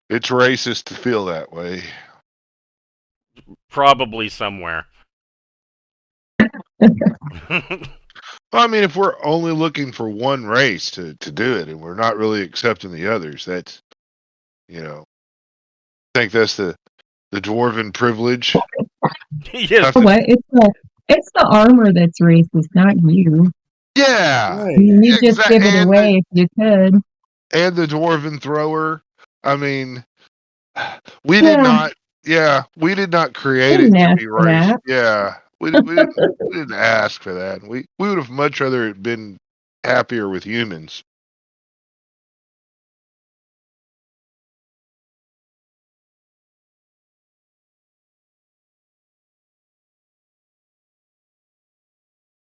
It's racist to feel that way. Probably somewhere. Well, I mean, if we're only looking for one race to do it and we're not really accepting the others, that's, I think that's the dwarven privilege. Yes. What? It's the armor that's racist, not you. Yeah, I Right. mean, you just exactly. give it away if you could. And the dwarven thrower. I mean, we did Yeah, not. Yeah, we did not create it didn't to ask be for racist. that. Yeah, we didn't ask for that. We would have much rather been happier with humans.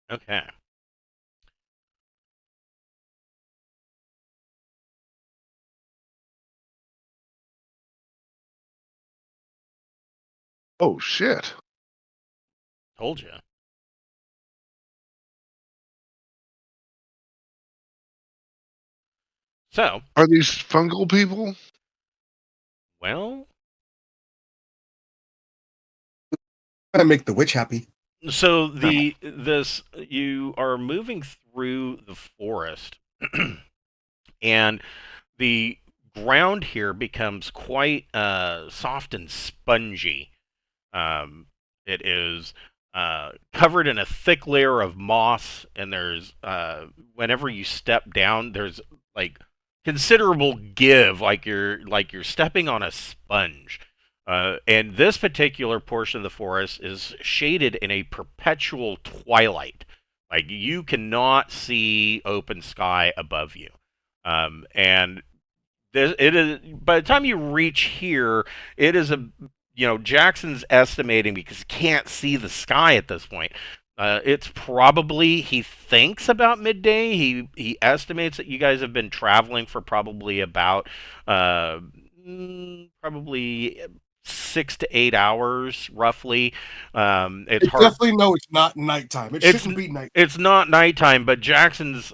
Okay. Oh shit! Told you. So, Are these fungal people? well, Trying to make the witch happy. so this you are moving through the forest, and the ground here becomes quite soft and spongy. It is covered in a thick layer of moss, and there's whenever you step down, there's like considerable give, like you're stepping on a sponge. And this particular portion of the forest is shaded in a perpetual twilight. Like you cannot see open sky above you. And it is by the time you reach here, it is Jackson's estimating because he can't see the sky at this point. It's probably he thinks about midday. He estimates that you guys have been traveling for probably about probably 6 to 8 hours roughly. It's It's hard. definitely no, it's not nighttime. It It's shouldn't be night. it's not nighttime, but Jackson's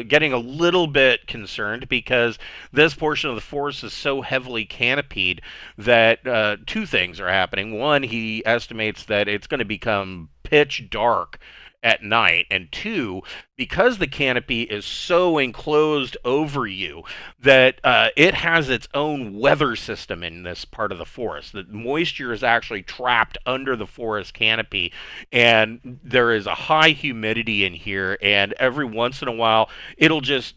getting a little bit concerned because this portion of the forest is so heavily canopied that two things are happening. One, he estimates that it's going to become pitch dark at night, and two, because the canopy is so enclosed over you that it has its own weather system in this part of the forest. The moisture is actually trapped under the forest canopy, and there is a high humidity in here, and every once in a while it'll just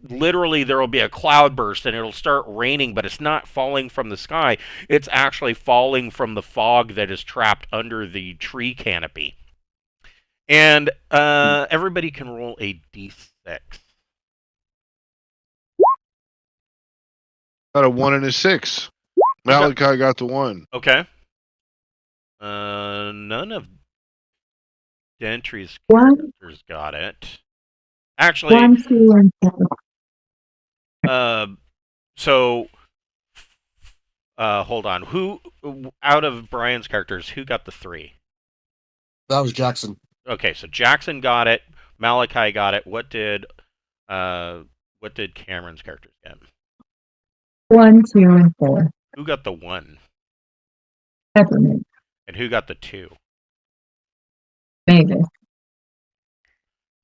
literally there will be a cloud burst and it'll start raining, but it's not falling from the sky, it's actually falling from the fog that is trapped under the tree canopy. And everybody can roll a d6. Got a 1 and a 6. You got Malachi got the 1. okay. None of Dentry's One, characters got it. Actually, 1, 2, and 4. uh, so hold on. Who out of Brian's characters who got the 3? That was Jackson. Okay, so Jackson got it. Malachi got it. What did uh What did Cameron's characters get? 1, 2, and 4. Who got the 1? Peppermint. And who got the 2? Mavis.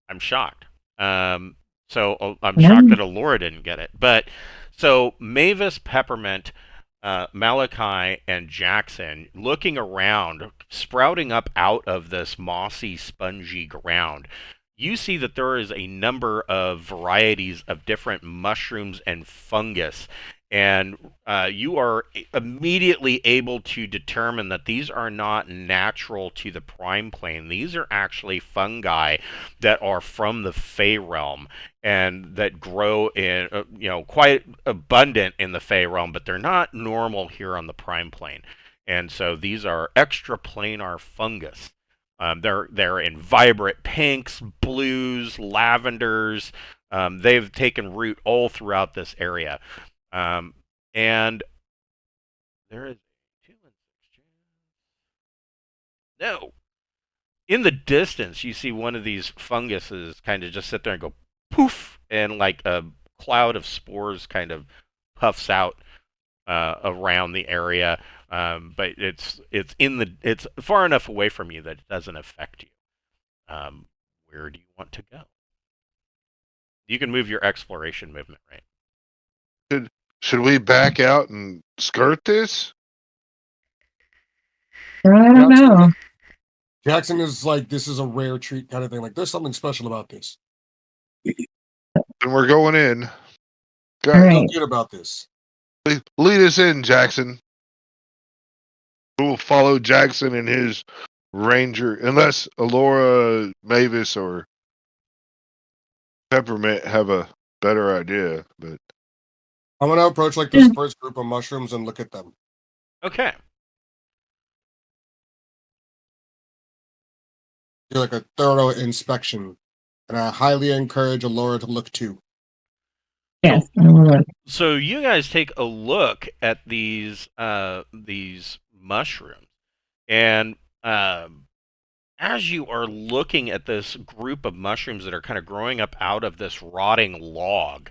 I'm shocked. So I'm No. shocked that Alora didn't get it. But so Mavis, Peppermint, Malachi, and Jackson looking around, sprouting up out of this mossy, spongy ground. You see that there is a number of varieties of different mushrooms and fungus, and you are immediately able to determine that these are not natural to the prime plane. These are actually fungi that are from the Fey realm and that grow in, quite abundant in the Fey realm, but they're not normal here on the prime plane. And so these are extraplanar fungus. They're in vibrant pinks, blues, lavenders. They've taken root all throughout this area. And there is no. In the distance, you see one of these funguses kind of just sit there and go poof, and like a cloud of spores kind of puffs out around the area. But it's far enough away from you that it doesn't affect you. Where do you want to go? You can move your exploration movement, right? Should we back out and skirt this? I don't know. Jackson is like, this is a rare treat kind of thing. Like, there's something special about this. And we're going in. All Guys, right. Feel good about this. lead us in, Jackson. We'll follow Jackson and his ranger, unless Alora, Mavis, or Peppermint have a better idea. But I'm gonna approach like this first group of mushrooms and look at them. Okay. Do like a thorough inspection, and I highly encourage Alora to look too. Yes, I will look. So you guys take a look at these mushrooms, and as you are looking at this group of mushrooms that are kind of growing up out of this rotting log,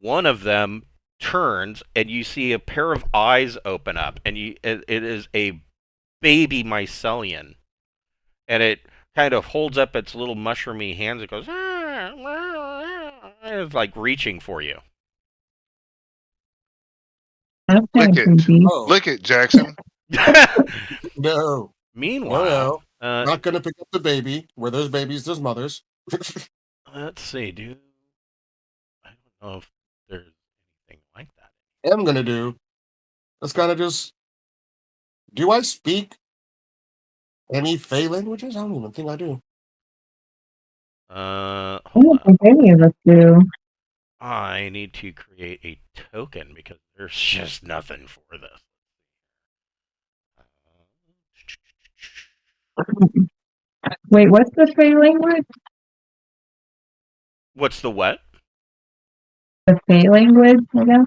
one of them turns, and you see a pair of eyes open up, and it is a baby Mycelian, and it kind of holds up its little mushroomy hands. It goes, it's like reaching for you. That's kind Lick of it. creepy. Oh lick it, Jackson. no, Meanwhile, not gonna pick up the baby. Where there's babies, there's mothers. let's see, dude. I don't know if there's anything like that. I'm gonna do. That's kind of just. Do I speak any Fey languages? I don't even think I do. I Hold don't on. think any of us do. I need to create a token because there's just nothing for this. Wait, what's the Fey language? What's the what? The Fey language, I guess.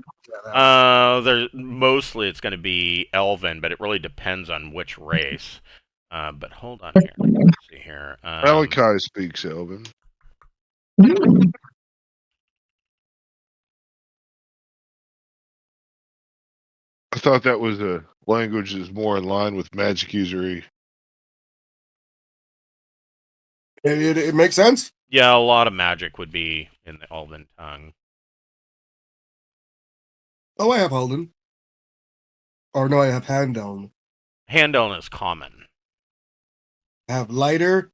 There's mostly it's going to be Elven, but it really depends on which race. But hold on here. Let's see here. Malachi speaks Elven. Mm. I thought that was a language that's more in line with magic usury. It makes sense. Yeah, a lot of magic would be in the Elven tongue. Oh, I have Holden. Or no, I have Handeln. Handeln is common. I have Lighter,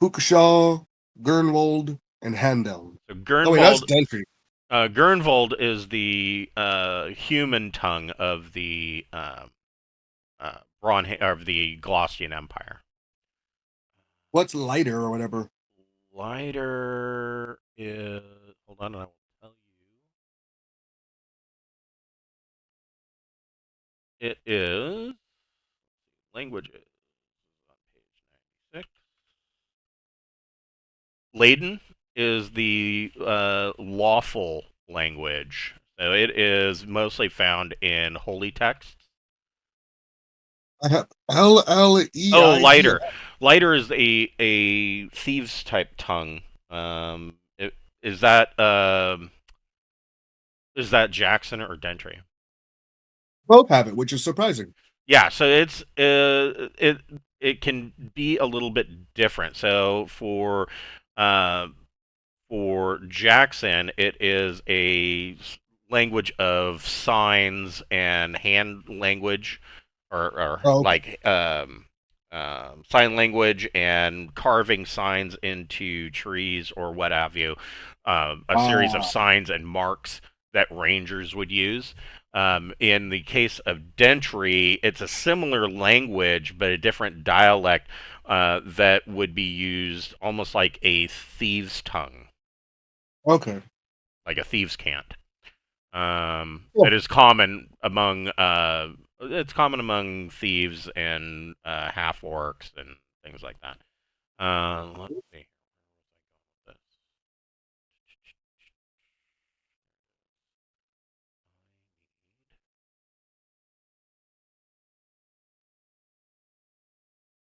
Pukashaw, Gernwold, and Handeln. So Oh, wait, that's Gernvold, Delphi. Gernvold is the human tongue of the of the Glossian Empire. What's Lighter or whatever? Lighter is. Hold on, I will tell you. It is languages on page 96. Laden is the lawful language. So it is mostly found in holy texts. I have LLEI. Oh, lighter. Lighter is a thieves type tongue. Is that Jackson or Dentry? Both have it, which is surprising. Yeah, so it can be a little bit different. So uh, for Jackson, it is a language of signs and hand language, or Oh, okay. like sign language and carving signs into trees or what have you. A series of Ah, signs and marks that rangers would use. In the case of Dentry, it's a similar language but a different dialect that would be used almost like a thieves' tongue, okay. like a thieves' cant. It Cool. is common among thieves and half orcs and things like that. Let's see.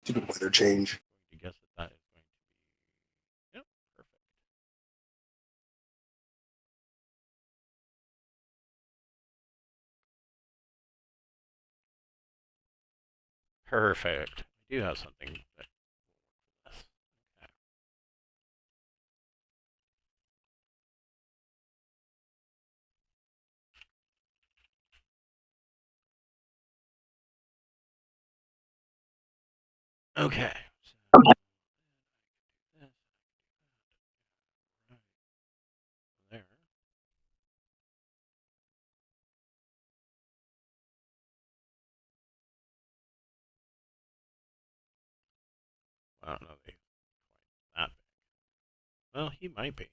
Stupid weather change. I guess that is going to be yep, perfect. Perfect. I do have something. Okay. There. I don't know if he's that big. Well, he might be.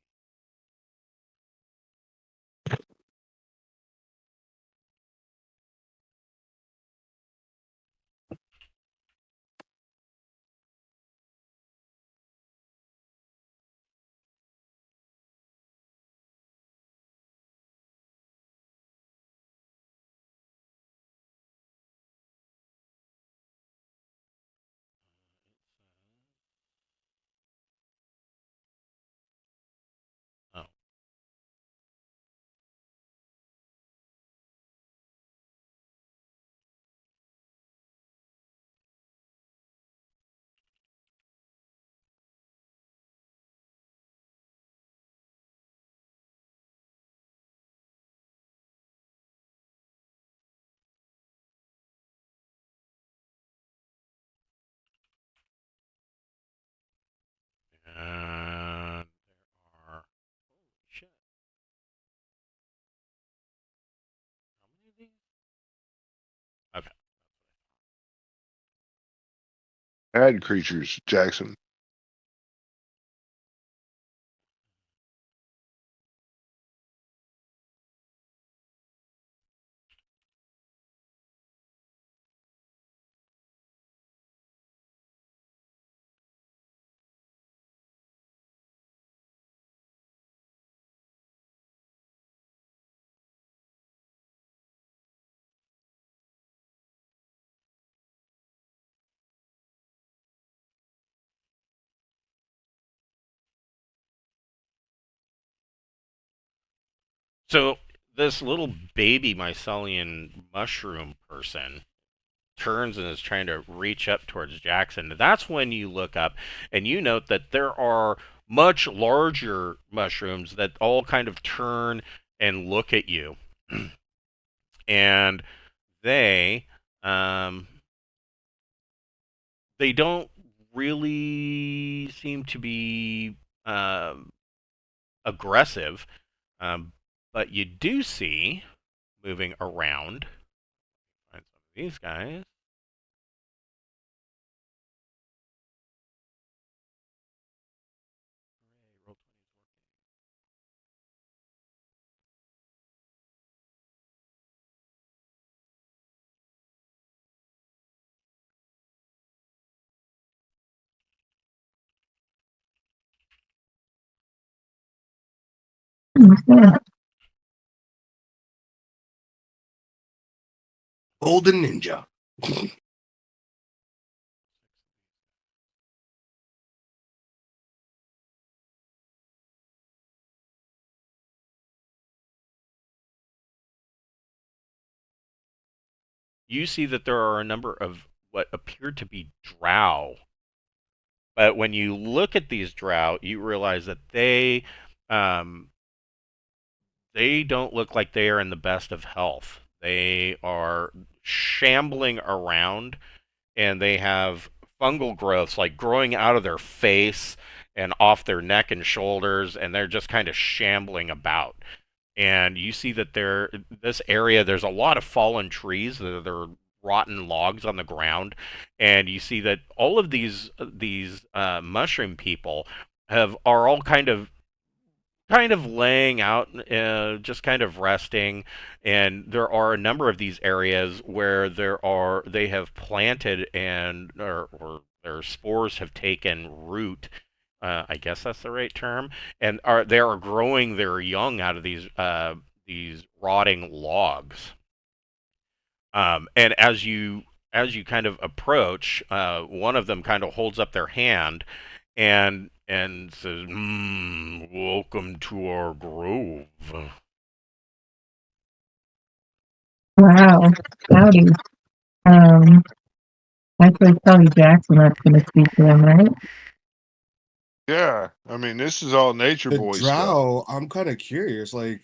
Oh. And there are. Holy shit. How many of these? Okay. Add creatures, Jackson. So this little baby mycelian mushroom person turns and is trying to reach up towards Jackson. That's when you look up and you note that there are much larger mushrooms that all kind of turn and look at you. And they um, they don't really seem to be aggressive, um, but you do see moving around. Find some of these guys. Yeah. Golden Ninja. you see that there are a number of what appear to be drow. But when you look at these drow, you realize that um, they don't look like they are in the best of health. They are shambling around, and they have fungal growths like growing out of their face and off their neck and shoulders, and they're just kind of shambling about. And you see that this area, there's a lot of fallen trees. There are rotten logs on the ground, and you see that all of these mushroom people are all kind of laying out, just kind of resting. And there are a number of these areas where they have planted or their spores have taken root. I guess that's the right term, and they are growing their young out of these rotting logs. And as you kind of approach, one of them kind of holds up their hand and says, "Welcome to our grove." Wow. Howdy. Um, actually, it's probably Jackson that's going to speak to them, right? Yeah, I mean, this is all nature The boy stuff. Drow, I'm kind of curious. Like,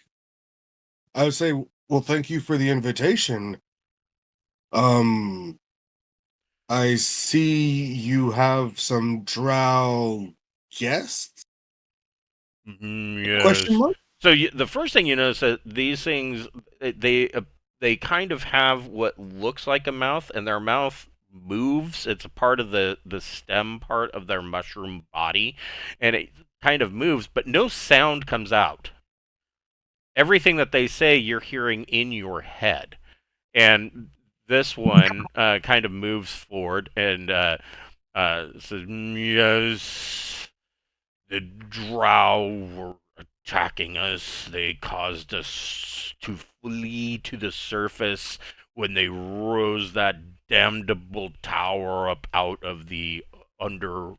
I would say, well, thank you for the invitation. Um, I see you have some Drow guests? Question Yes. mark? So the first thing you notice that these things they kind of have what looks like a mouth, and their mouth moves. It's a part of the stem part of their mushroom body, and it kind of moves, but no sound comes out. Everything that they say, you're hearing in your head. And this one kind of moves forward and says, "Yes, the Drow were attacking us. They caused us to flee to the surface when they rose that damnable tower up out of the under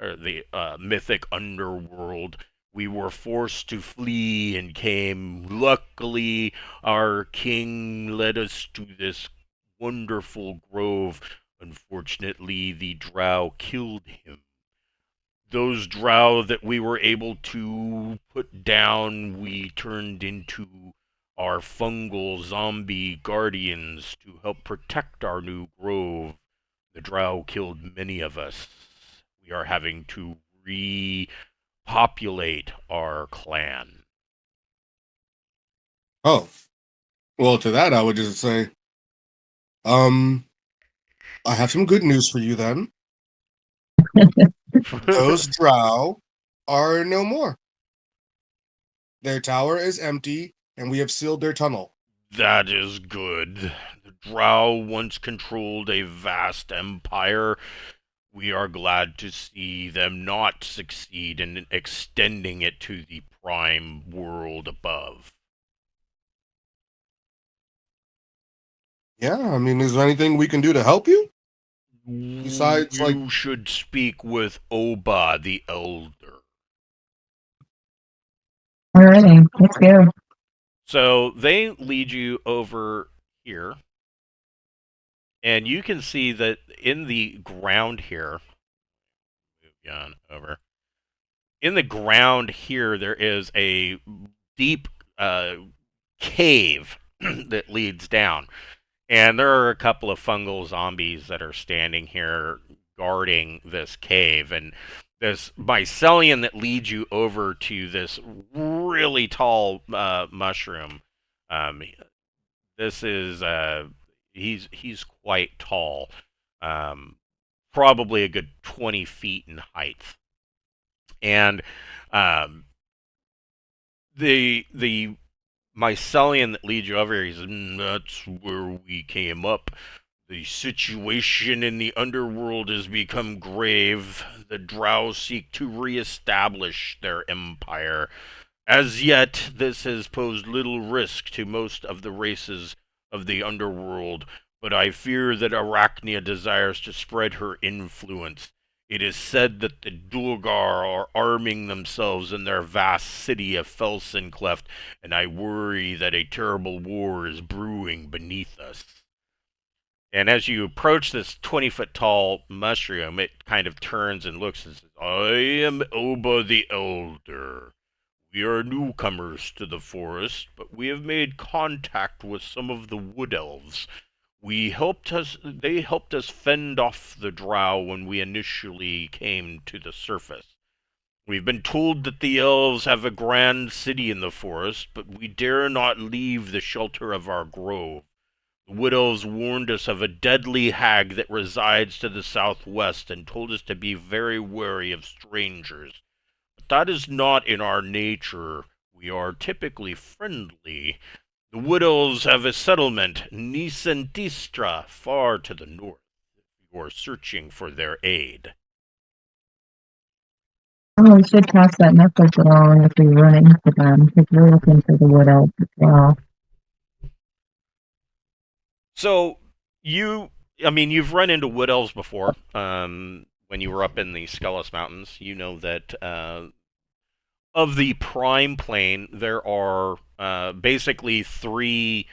or the mythic underworld. We were forced to flee and came. Luckily, our king led us to this wonderful grove. Unfortunately, the Drow killed him. Those Drow that we were able to put down, we turned into our fungal zombie guardians to help protect our new grove. The Drow killed many of us. We are having to repopulate our clan." Oh, well, to that, I would just say, um, I have some good news for you then. Those Drow are no more. Their tower is empty, and we have sealed their tunnel. That is good. The Drow once controlled a vast empire. We are glad to see them not succeed in extending it to the prime world above. Yeah, I mean, is there anything we can do to help you? Besides, like, You should speak with Oba the Elder. Alrighty, let's go. So they lead you over here, and you can see that in the ground here, move on over. In the ground here, there is a deep cave that leads down. And there are a couple of fungal zombies that are standing here guarding this cave. And this mycelian that leads you over to this really tall mushroom. Um, this is he's quite tall, um, probably a good 20 feet in height. And um, the mycelian that leads you over here, he says, "That's where we came up. The situation in the underworld has become grave. The Drow seek to reestablish their empire. As yet, this has posed little risk to most of the races of the underworld, but I fear that Arachnia desires to spread her influence. It is said that the Dulgar are arming themselves in their vast city of Felsencleft, and I worry that a terrible war is brewing beneath us." And as you approach this 20-foot tall mushroom, it kind of turns and looks and says, I am Oba the Elder. We are newcomers to the forest, but we have made contact with some of the wood elves. They helped us fend off the Drow when we initially came to the surface. We've been told that the elves have a grand city in the forest, but we dare not leave the shelter of our grove. The wood elves warned us of a deadly hag that resides to the southwest and told us to be very wary of strangers. But that is not in our nature. We are typically friendly. The wood elves have a settlement, Nisendistra, far to the north. You are searching for their aid. Oh, we should pass that message along if we run into them, because we're looking for the wood elves as well. So you've run into wood elves before. When you were up in the Skellis Mountains, you know that of the Prime Plane, there are basically three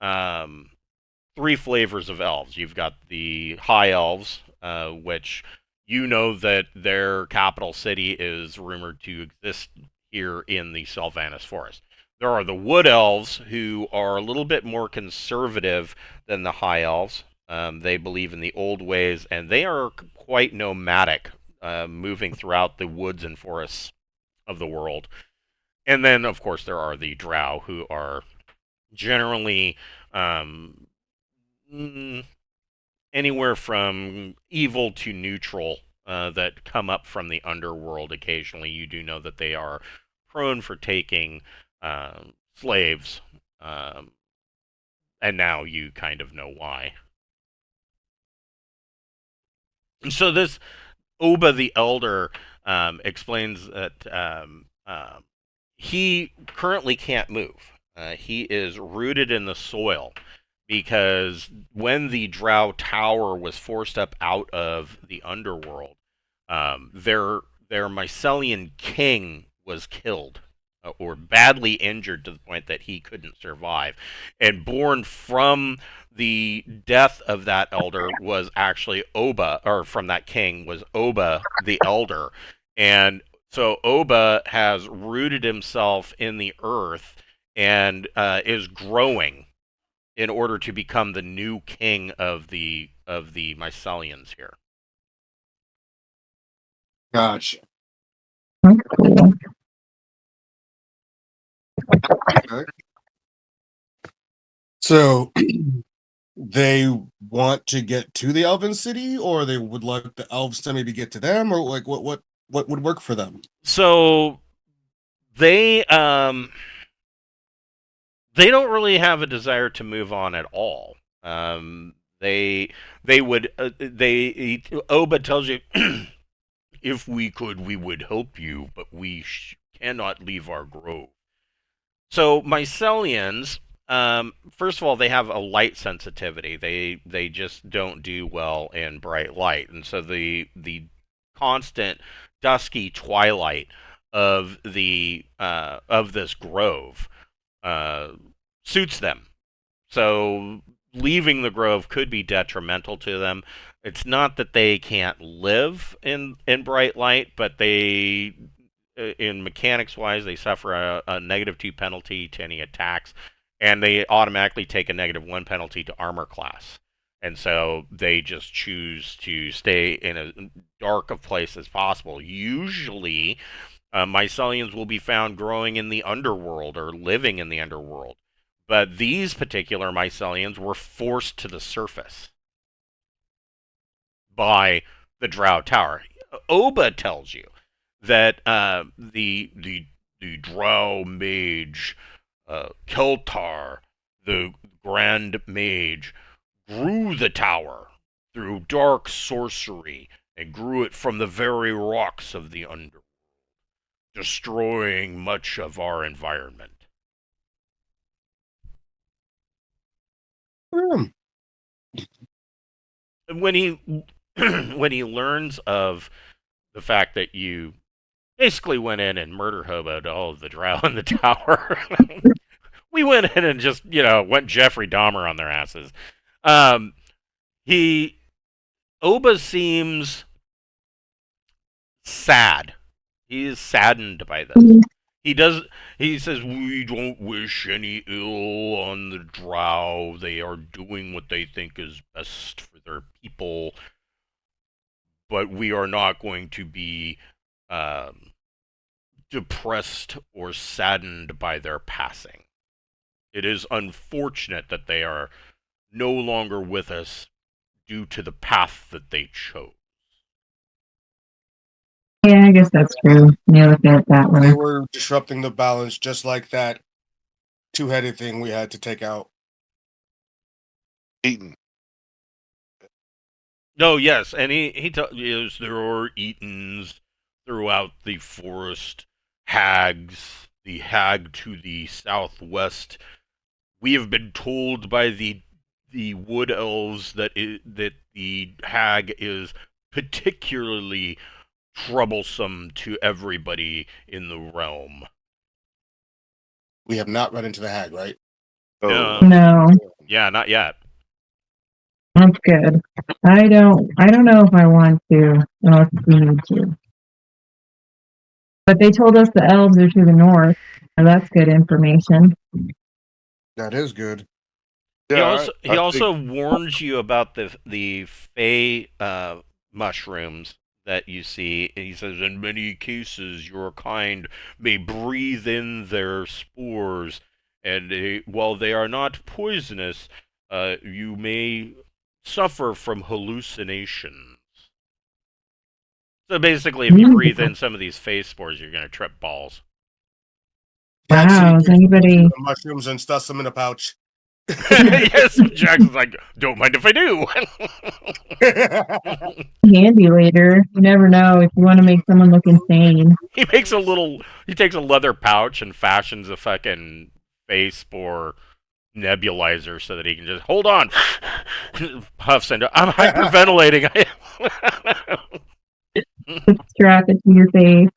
flavors of elves. You've got the High Elves, which you know that their capital city is rumored to exist here in the Sylvanas Forest. There are the Wood Elves, who are a little bit more conservative than the High Elves. They believe in the old ways, and they are quite nomadic, moving throughout the woods and forests of the world. And then, of course, there are the Drow, who are generally um, anywhere from evil to neutral, that come up from the underworld occasionally. You do know that they are prone for taking slaves, and now you kind of know why. And so this Oba the Elder explains that he currently can't move. He is rooted in the soil because when the Drow Tower was forced up out of the underworld, their Mycelian king was killed, or badly injured to the point that he couldn't survive. And born from the death of that elder was actually Oba, or from that king was Oba the Elder. And so Oba has rooted himself in the earth and is growing in order to become the new king of the Mycelians here. Gotcha. That's cool. Okay. So they want to get to the Elven City, or they would like the elves to maybe get to them, or like what would work for them? So they they don't really have a desire to move on at all. They would they Oba tells you, if we could, we would help you, but we cannot leave our grove. So Mycelians, first of all, they have a light sensitivity. They just don't do well in bright light, and so the constant dusky twilight of this grove uh, suits them. So leaving the grove could be detrimental to them. It's not that they can't live in bright light, but they, in mechanics wise, they suffer a -2 penalty to any attacks, and they automatically take a -1 penalty to armor class. And so they just choose to stay in as dark of place as possible. Usually, Mycelians will be found growing in the underworld or living in the underworld. But these particular Mycelians were forced to the surface by the Drow Tower. Oba tells you that the Drow mage, Keltar, the Grand Mage, grew the tower through dark sorcery and grew it from the very rocks of the underworld, destroying much of our environment. Hmm. When he when he learns of the fact that you basically went in and murder hoboed all of the drow in the tower, we went in and just went Jeffrey Dahmer on their asses. Um, Oba seems sad. He is saddened by this. He does. He says, "We don't wish any ill on the Drow. They are doing what they think is best for their people, but we are not going to be um, depressed or saddened by their passing. It is unfortunate that they are no longer with us due to the path that they chose." Yeah, I guess that's true. You look at it that way. They were disrupting the balance, just like that two-headed thing we had to take out. Eaten. No, yes, and yes, there are Etons throughout the forest, hags, the hag to the southwest. We have been told by the wood elves that that the hag is particularly troublesome to everybody in the realm. We have not run into the hag, right? No. No, Yeah, not yet. that's good. I don't know if I want to, unless we need to. But they told us the elves are to the north, so that's good information. That is good. Yeah, He also warns you about the fey mushrooms that you see. He says, in many cases, your kind may breathe in their spores, and while they are not poisonous, you may suffer from hallucinations. So basically, if you breathe in some of these fey spores, you're going to trip balls. Wow, is anybody The mushrooms and stuff them in a pouch? Yes, Jackson's like, don't mind if I do. handy later? You never know if you want to make someone look insane. He takes a leather pouch and fashions a fucking face spore nebulizer so that he can just hold on, puffs into. I'm hyperventilating. Strap it to your face.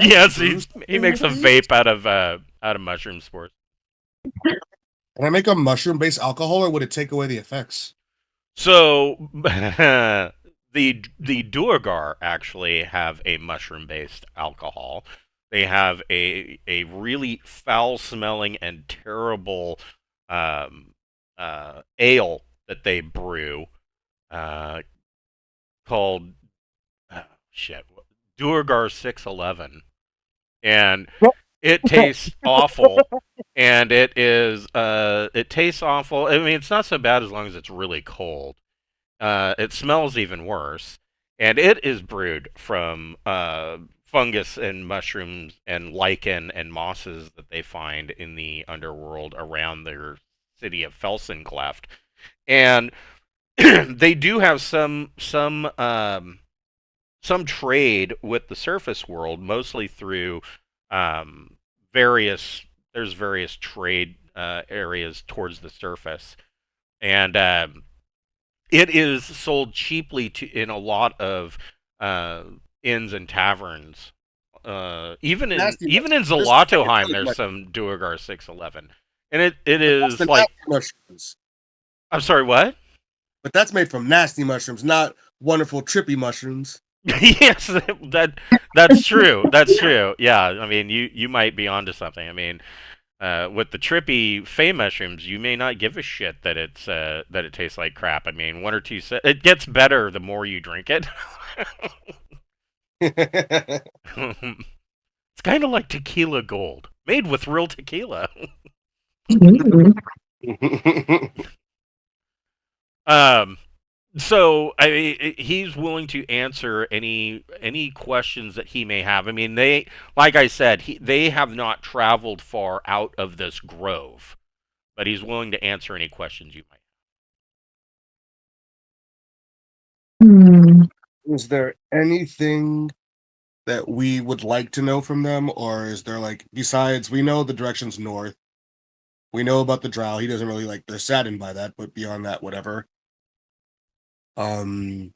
Yes, he makes a vape out of mushroom spores. Can I make a mushroom-based alcohol, or would it take away the effects? So the Duergar actually have a mushroom-based alcohol. They have a really foul-smelling and terrible ale that they brew called shit Duergar 611, and it tastes awful. And it tastes awful. I mean, it's not so bad as long as it's really cold. It smells even worse, and it is brewed from fungus and mushrooms and lichen and mosses that they find in the underworld around their city of Felsencleft. And they do have some trade with the surface world, mostly through various various trade areas towards the surface, and it is sold cheaply in a lot of inns and taverns. Even in Zalatoheim, there's some Duergar 611, and it is like mushrooms. I'm sorry, what? But that's made from nasty mushrooms, not wonderful trippy mushrooms. Yes, that's true. That's true. Yeah, I mean, you might be onto something. I mean, with the trippy fey mushrooms, you may not give a shit that it tastes like crap. I mean, one or two it gets better the more you drink it. It's kind of like tequila gold, made with real tequila. So he's willing to answer any questions that he may have. I mean, like I said, they have not traveled far out of this grove, but he's willing to answer any questions you might have. Is there anything that we would like to know from them, or is there besides we know the direction's north, we know about the Drow. He doesn't really they're saddened by that, but beyond that, whatever. Would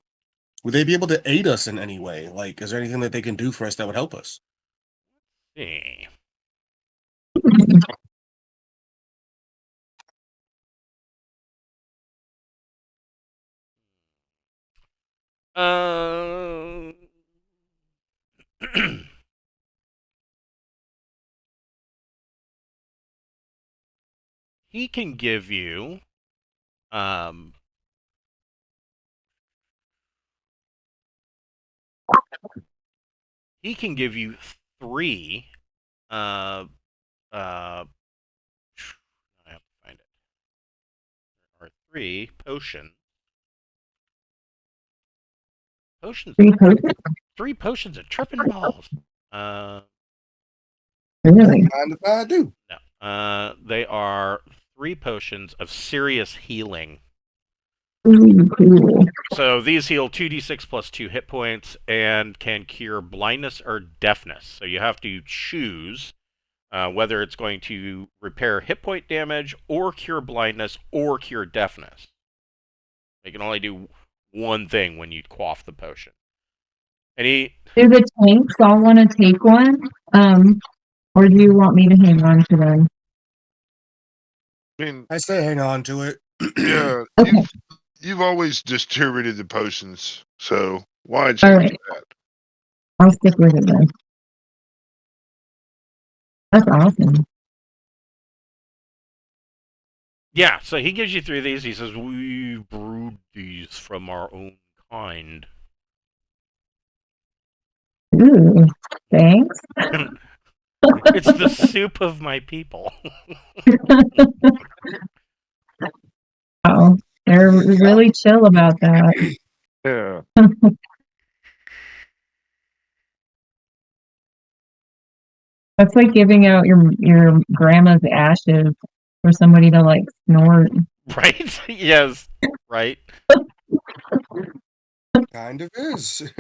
they be able to aid us in any way? Is there anything that they can do for us that would help us? See. Uh, he can give you um he can give you three uh I have to find it. There are three potions. Potions. 3 potions? Three potions of tripping balls. Uh Really? Mind if I do? no. They are three potions of serious healing. Ooh, cool. So these heal 2d6 plus 2 hit points and can cure blindness or deafness. So you have to choose whether it's going to repair hit point damage or cure blindness or cure deafness. You can only do one thing when you quaff the potion. And he, Do the tanks all want to take one? Or do you want me to hang on to them? I mean, I say hang on to it. yeah, Okay. you've always distributed the potions, so why All change right. that? I'll stick with it then. That's awesome. yeah, so he gives you three of these. He says, we brewed these from our own kind. Ooh, thanks. It's the soup of my people. Oh, they're really chill about that. Yeah. That's like giving out your grandma's ashes for somebody to like snort. Right? Yes. Right? Kind of is.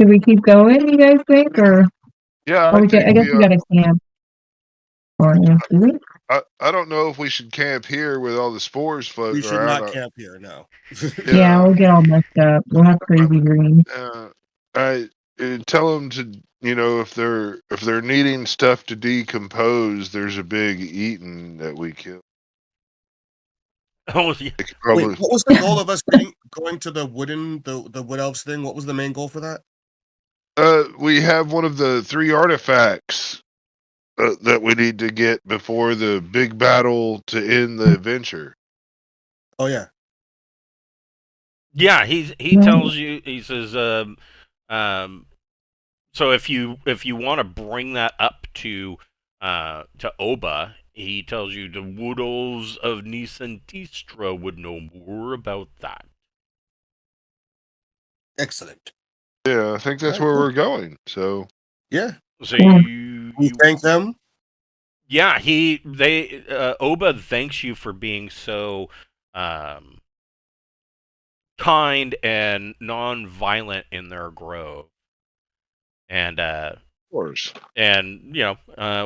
Should we keep going, you guys think? Or Yeah, oh, I think I guess we got a camp for you. Do we? I don't know if we should camp here with all the spores We floating should around. not camp here, no. Yeah, we'll get all messed up. We'll have crazy dreams. I tell them to, if they're needing stuff to decompose, there's a big eating that we kill. Oh, yeah. They could Wait, probably, what was the goal of us going to the wood elves thing? What was the main goal for that? we have one of the 3 artifacts that we need to get before the big battle to end the adventure. Oh yeah. Yeah, he tells you, he says, so if you want to bring that up to Oba, he tells you the wood elves of Nisantistra would know more about that. Excellent. Yeah, I think that's Alright, where cool. we're going. So Yeah. So Yeah. We thank them. yeah, Oba thanks you for being so um, kind and non-violent in their grove, and of course,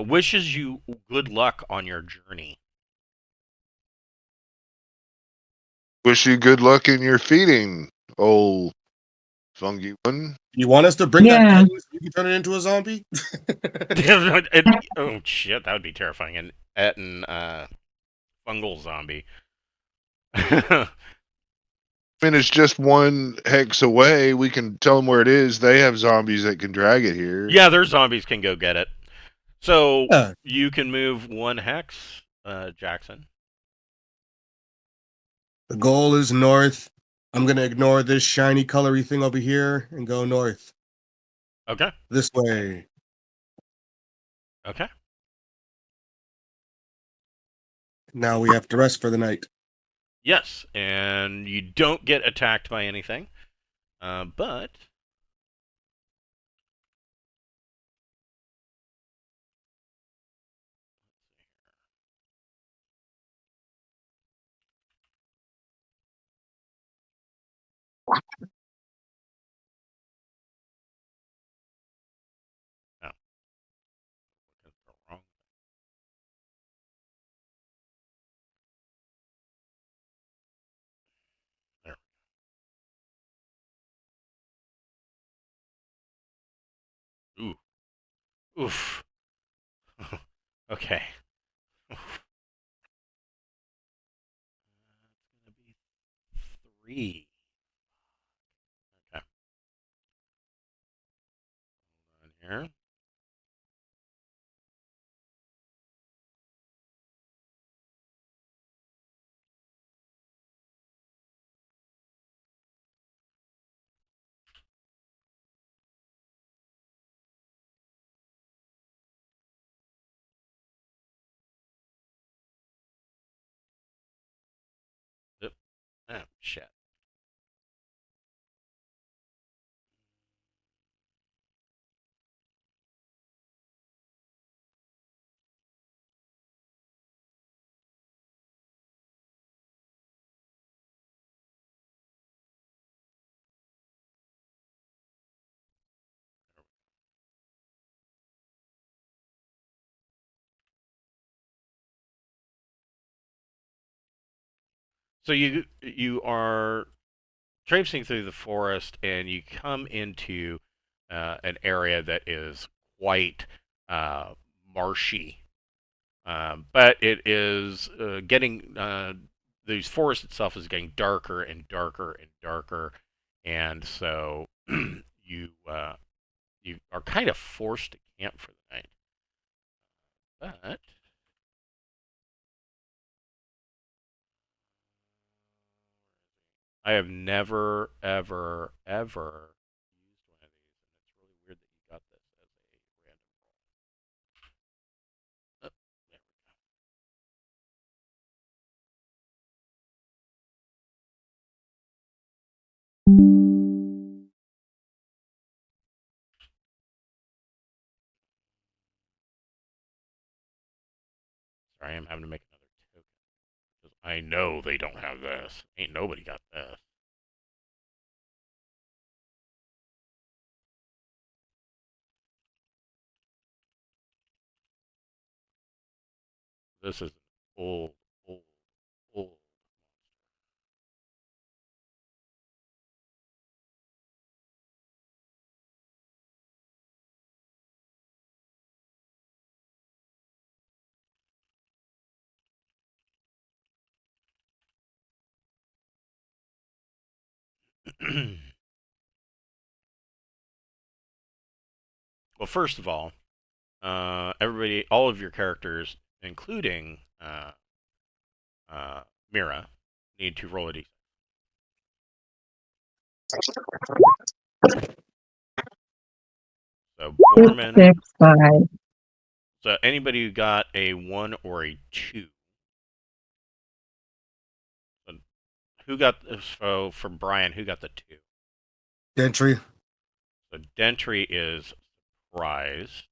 wishes you good luck on your journey. wish you good luck in your feeding, old fungi one. You want us to bring that Yeah. in so you can turn it into a zombie? Oh shit, that would be terrifying. An Etten fungal zombie. I mean, it's just 1 hex away. We can tell them where it is. They have zombies that can drag it here. Yeah, their zombies can go get it. So Yeah. you can move 1 hex, Jackson. The goal is north. I'm gonna ignore this shiny colory thing over here and go north. Okay. This way. Okay. Now we have to rest for the night. Yes, and you don't get attacked by anything, but no, that's wrong. There. Ooh. Oof. Okay. It's gonna be 3. Okay. Hold on here. Yep. Oh, shit. So you are traipsing through the forest, and you come into an area that is quite marshy. But it is getting the forest itself is getting darker and darker and darker, and so you are kind of forced to camp for the night. But I have never, ever, ever used one of these, and it's really weird that you got this as a random roll. Oh, there we go. Sorry, I'm having to make another token. Because I know they don't have this. Ain't nobody got this. This is an old, old, old. Well, first of all, everybody, all of your characters, including Mira, need to roll a d6. So Borman. 6, 5. So anybody who got a 1 or a 2. So who got so for Brian? Who got the 2? Gentry. So Dentry is surprised.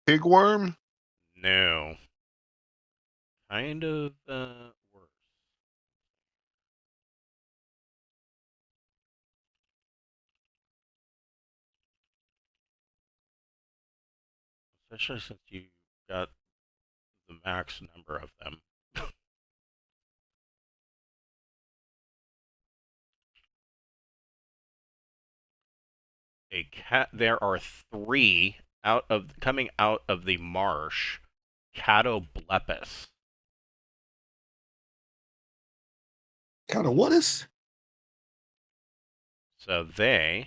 Pigworm? No. Kind of worse. Especially since you got the max number of them. A cat. There are 3 out of coming out of the marsh. Catoblepis. Kind of what is? So they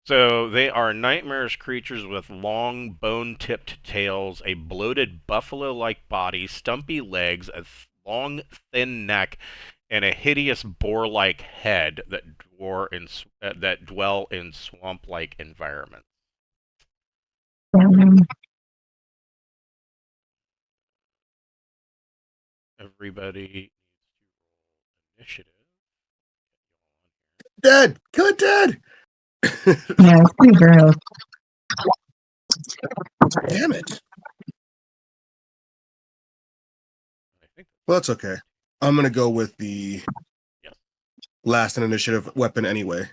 So they are nightmarish creatures with long, bone-tipped tails, a bloated buffalo-like body, stumpy legs, a long, thin neck, and a hideous boar-like head that dwell in swamp-like environments. Everybody needs to roll initiative. Dead. Kill it dead. Yeah, it's pretty gross. Damn it. I think Well, that's okay. I'm gonna go with the Yes. last in initiative weapon anyway.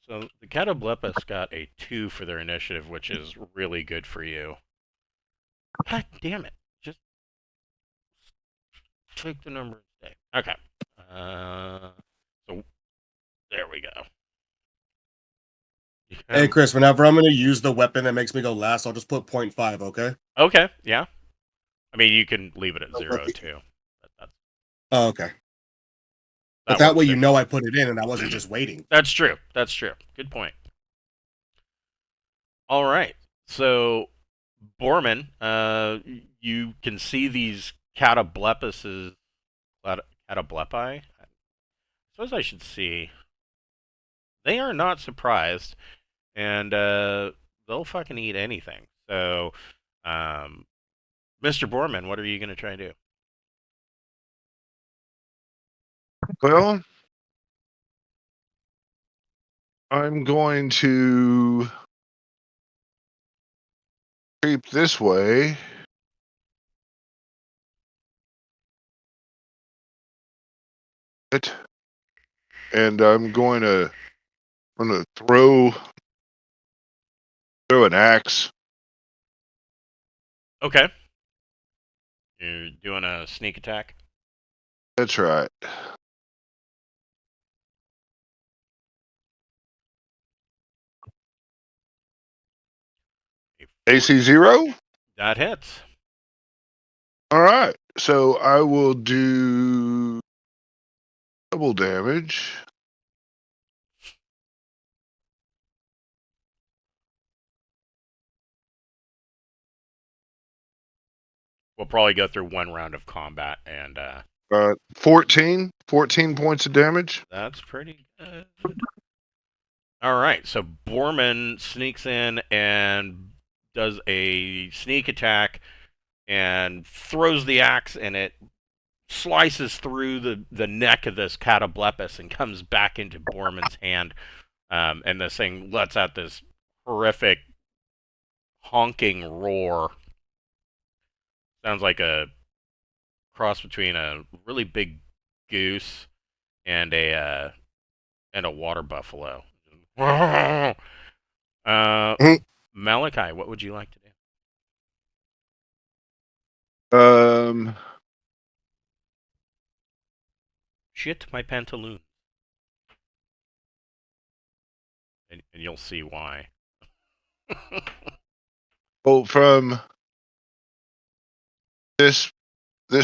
So the Catoblepus got a 2 for their initiative, which is really good for you. God damn it. Just take the number and stay. Okay. So there we go. Hey, Chris, whenever I'm going to use the weapon that makes me go last, I'll just put 0.5, okay? Okay, yeah. I mean, you can leave it at 0 too. Oh, okay. But That that way works you too. know I put it in and I wasn't just waiting. That's true. That's true. Good point. All right. So, Borman, you can see these catoblepuses. Catoblepi? I suppose I should see. They are not surprised, and they'll fucking eat anything. So, Mr. Borman, what are you going to try and do? Well, I'm going to creep this way. And I'm going to throw an axe. Okay. You're doing a sneak attack? That's right. AC 0? That hits. All right. So I will do double damage. We'll probably go through one round of combat, and 14 points of damage. that's pretty good. All right, so Borman sneaks in and does a sneak attack and throws the axe, and it slices through the neck of this catoblepus and comes back into Borman's hand. And this thing lets out this horrific honking roar. Sounds like a cross between a really big goose and a water buffalo. Malachi, what would you like to do? Shit my pantaloon. And you'll see why. Well, from this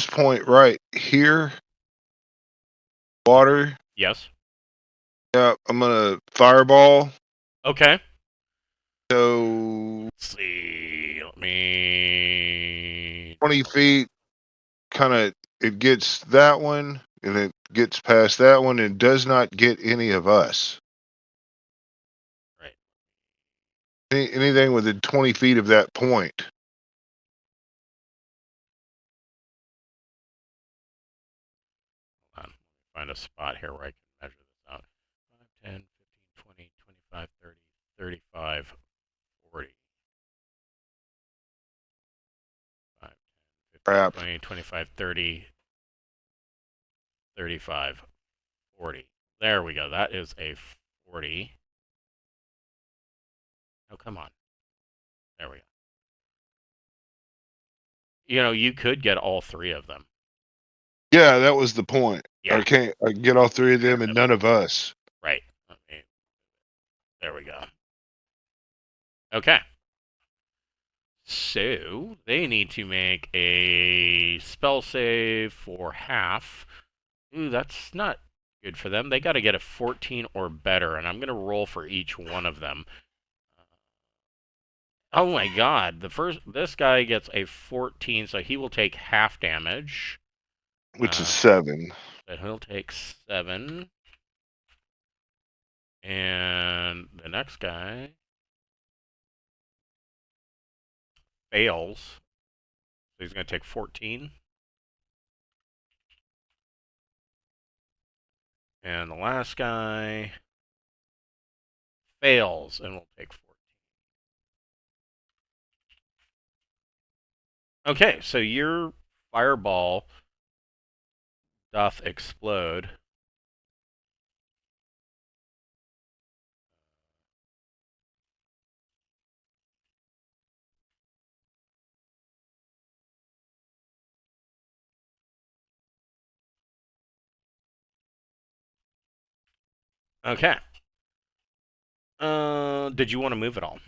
point right here, water. Yes. Yeah, I'm gonna fireball. Okay. So Let's see. Let me 20 feet. Kind of, it gets that one, and it gets past that one, and does not get any of us. Right. Anything within 20 feet of that point. Hold on. Find a spot here where I can measure this out. 5, 10, 15, 20, 25, 30, 35, 40. 5, 10, 15, Crap. 20, 25, 30, 35, 40. There we go. That is a 40. Oh, come on. There we go. You know, you could get all three of them. Yeah, that was the point. Yeah. I can get all three of them and none of us. Right. Okay. There we go. Okay. So, they need to make a spell save for half. Ooh, that's not good for them. They got to get a 14 or better, and I'm going to roll for each one of them. Oh my god, this guy gets a 14, so he will take half damage. Which is 7. So he'll take 7. And the next guy fails. So he's going to take 14. And the last guy fails and will take 14. Okay, so your fireball doth explode. Okay. Did you want to move at all?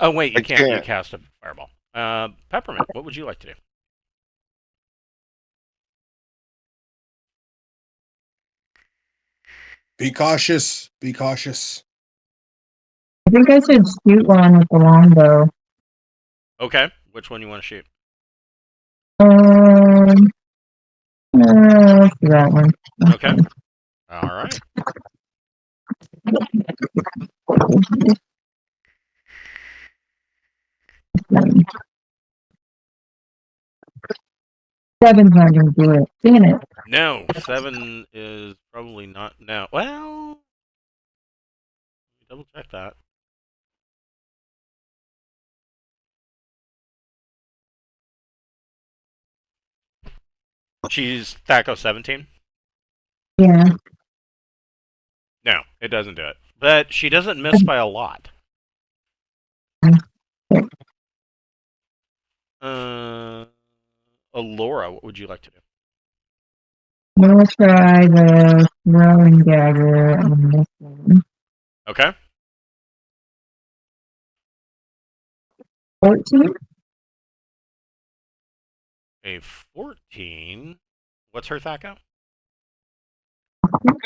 Oh wait, you I can't. You can't. cast a fireball. Peppermint, what would you like to do? Be cautious. Be cautious. I think I should shoot one with the longbow. Okay. Which one you want to shoot? Um, let's do that one. Okay. All right. 7's not gonna do it. Dang it. No, 7 is probably not. No. Well, let me double check that. She's Thaco 17. Yeah. No, it doesn't do it. But she doesn't miss by a lot. Alora, what would you like to do? We'll try the throwing dagger on this one. Okay. 14? A 14. What's her Thaco?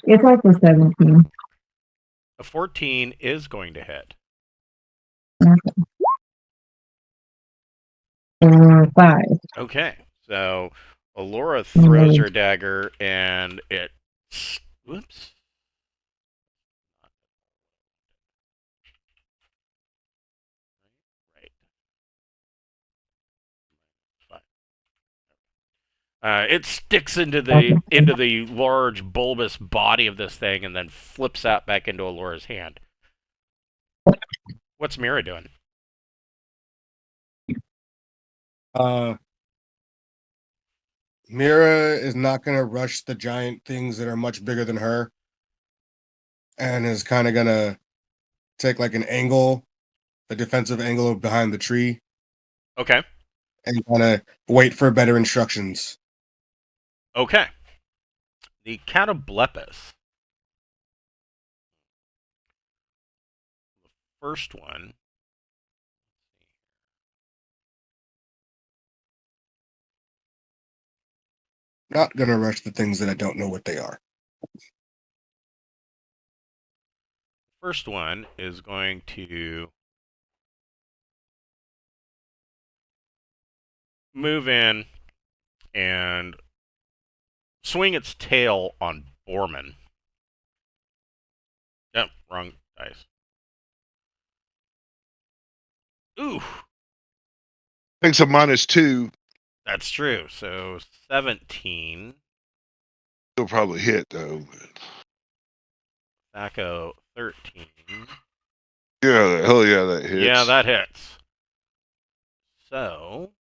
It's also 17. A 14 is going to hit. Or 5. Okay. So Alora throws her dagger and it. Whoops. Right. It sticks into the large bulbous body of this thing and then flips out back into Alora's hand. What's Mira doing? Mira is not gonna rush the giant things that are much bigger than her, and is kind of gonna take like an angle, a defensive angle behind the tree, Okay. and kind of wait for better instructions. Okay. The Catoblepus. The first one. Not gonna rush the things that I don't know what they are. First one is going to move in and swing its tail on Borman. Yep, wrong dice. Ooh, Thanks a -2. that's true. So 17. He'll probably hit though. Thaco 13. Yeah, hell yeah, that hits. Yeah, that hits. So,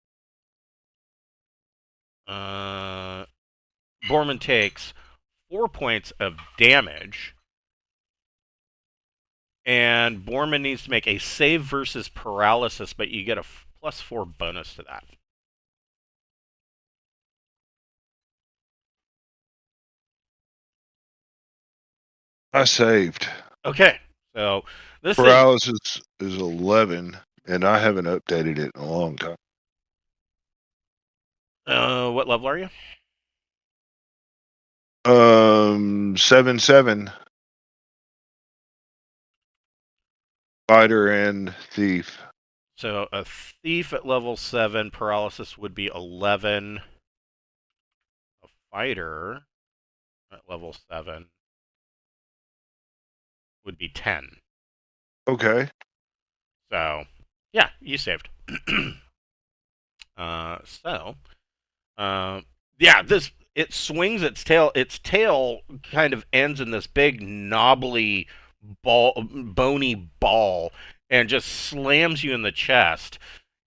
Borman takes 4 points of damage. And Borman needs to make a save versus paralysis, but you get a +4 bonus to that. I saved. Okay, so this thing. Paralysis is 11, and I haven't updated it in a long time. What level are you? 7/7. Fighter and thief. So a thief at level 7, paralysis would be 11. A fighter at level 7 would be 10. Okay. So, yeah, you saved. Yeah, it swings its tail. Its tail kind of ends in this big knobbly bony ball, and just slams you in the chest.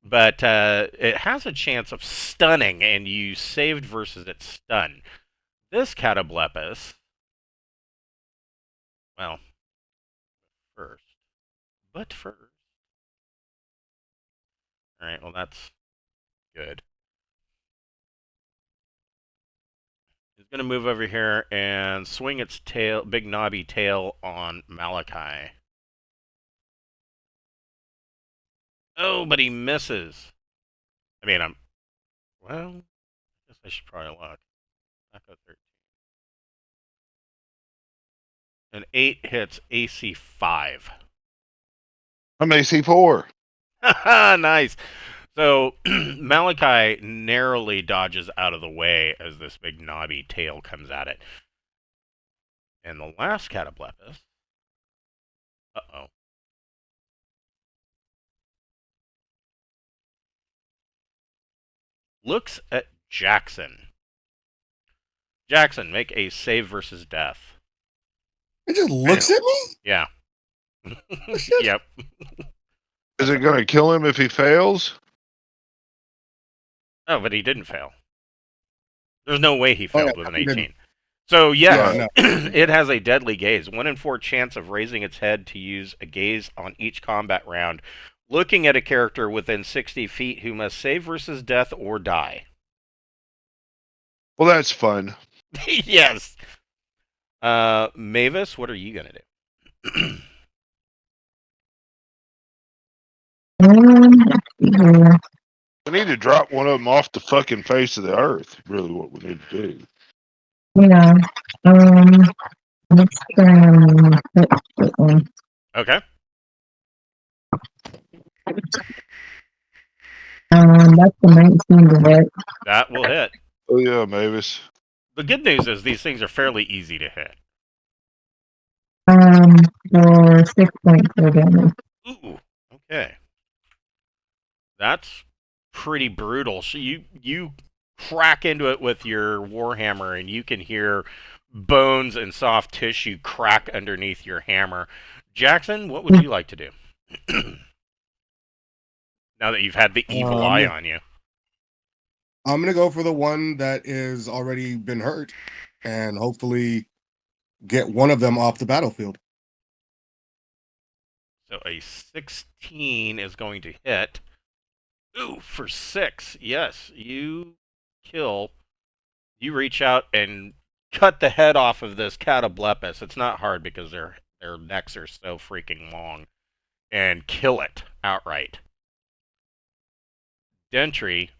But it has a chance of stunning, and you saved versus its stun. This Catoblepus, well, first. All right, well, that's good. Is Gonna move over here and swing its tail, big knobby tail on Malachi. Oh, but he misses. I mean, well, I guess I should probably look. Back up 13. An 8 hits AC 5. I'm AC4. Nice. So Malachi narrowly dodges out of the way as this big knobby tail comes at it. And the last Cataplepus. Uh-oh. Looks at Jackson. Jackson, make a save versus death. It just looks at me? Yeah. Shit. Yep. Is it going to kill him if he fails? Oh, but he didn't fail. There's no way he failed with an he 18. didn't. So, yes, Yeah, it has a deadly gaze. 1 in 4 chance of raising its head to use a gaze on each combat round, looking at a character within 60 feet who must save versus death or die. Well, that's fun. Yes. Mavis, what are you going to do? Let's see here. We need to drop one of them off the fucking face of the earth. Really, what we need to do. Yeah. Let's try and hit that one. Okay. That's the 19 to hit. That will hit. Oh yeah, Mavis. The good news is these things are fairly easy to hit. For 6 points of damage. Ooh, okay. That's pretty brutal. So you crack into it with your warhammer, and you can hear bones and soft tissue crack underneath your hammer. Jackson, what would you like to do? Now that you've had the evil eye on you. I'm gonna go for the one that is already been hurt, and hopefully get one of them off the battlefield. So a 16 is going to hit. Ooh, for 6. Yes, you kill. You reach out and cut the head off of this Cataplepus. It's not hard because their necks are so freaking long. And kill it outright. Dentry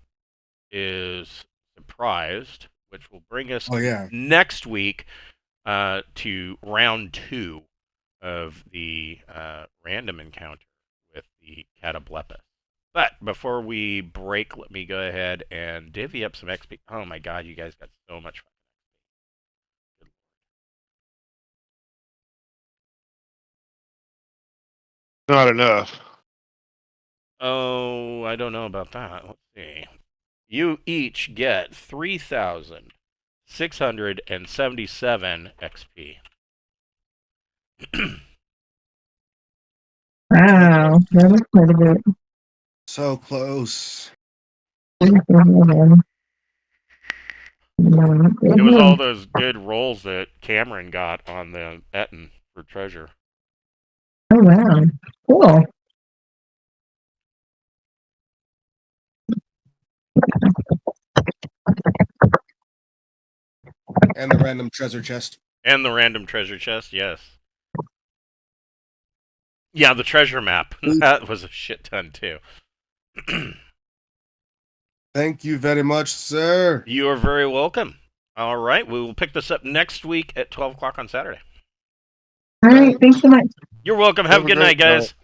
is surprised, which will bring us next week to round 2 of the random encounter with the Cataplepus. But before we break, let me go ahead and divvy up some XP. Oh my god, you guys got so much fun. Not enough. Oh, I don't know about that. Let's see. You each get 3,677 XP. Wow, that was quite a bit. So close. It was all those good rolls that Cameron got on the Etten for treasure. Oh, wow. Cool. And the random treasure chest. And the random treasure chest, yes. Yeah, the treasure map. That was a shit ton, too. Thank you very much, sir. You are very welcome. All right, we will pick this up next week at 12 o'clock on Saturday. All right, thanks so much. You're welcome. Have a good night, guys.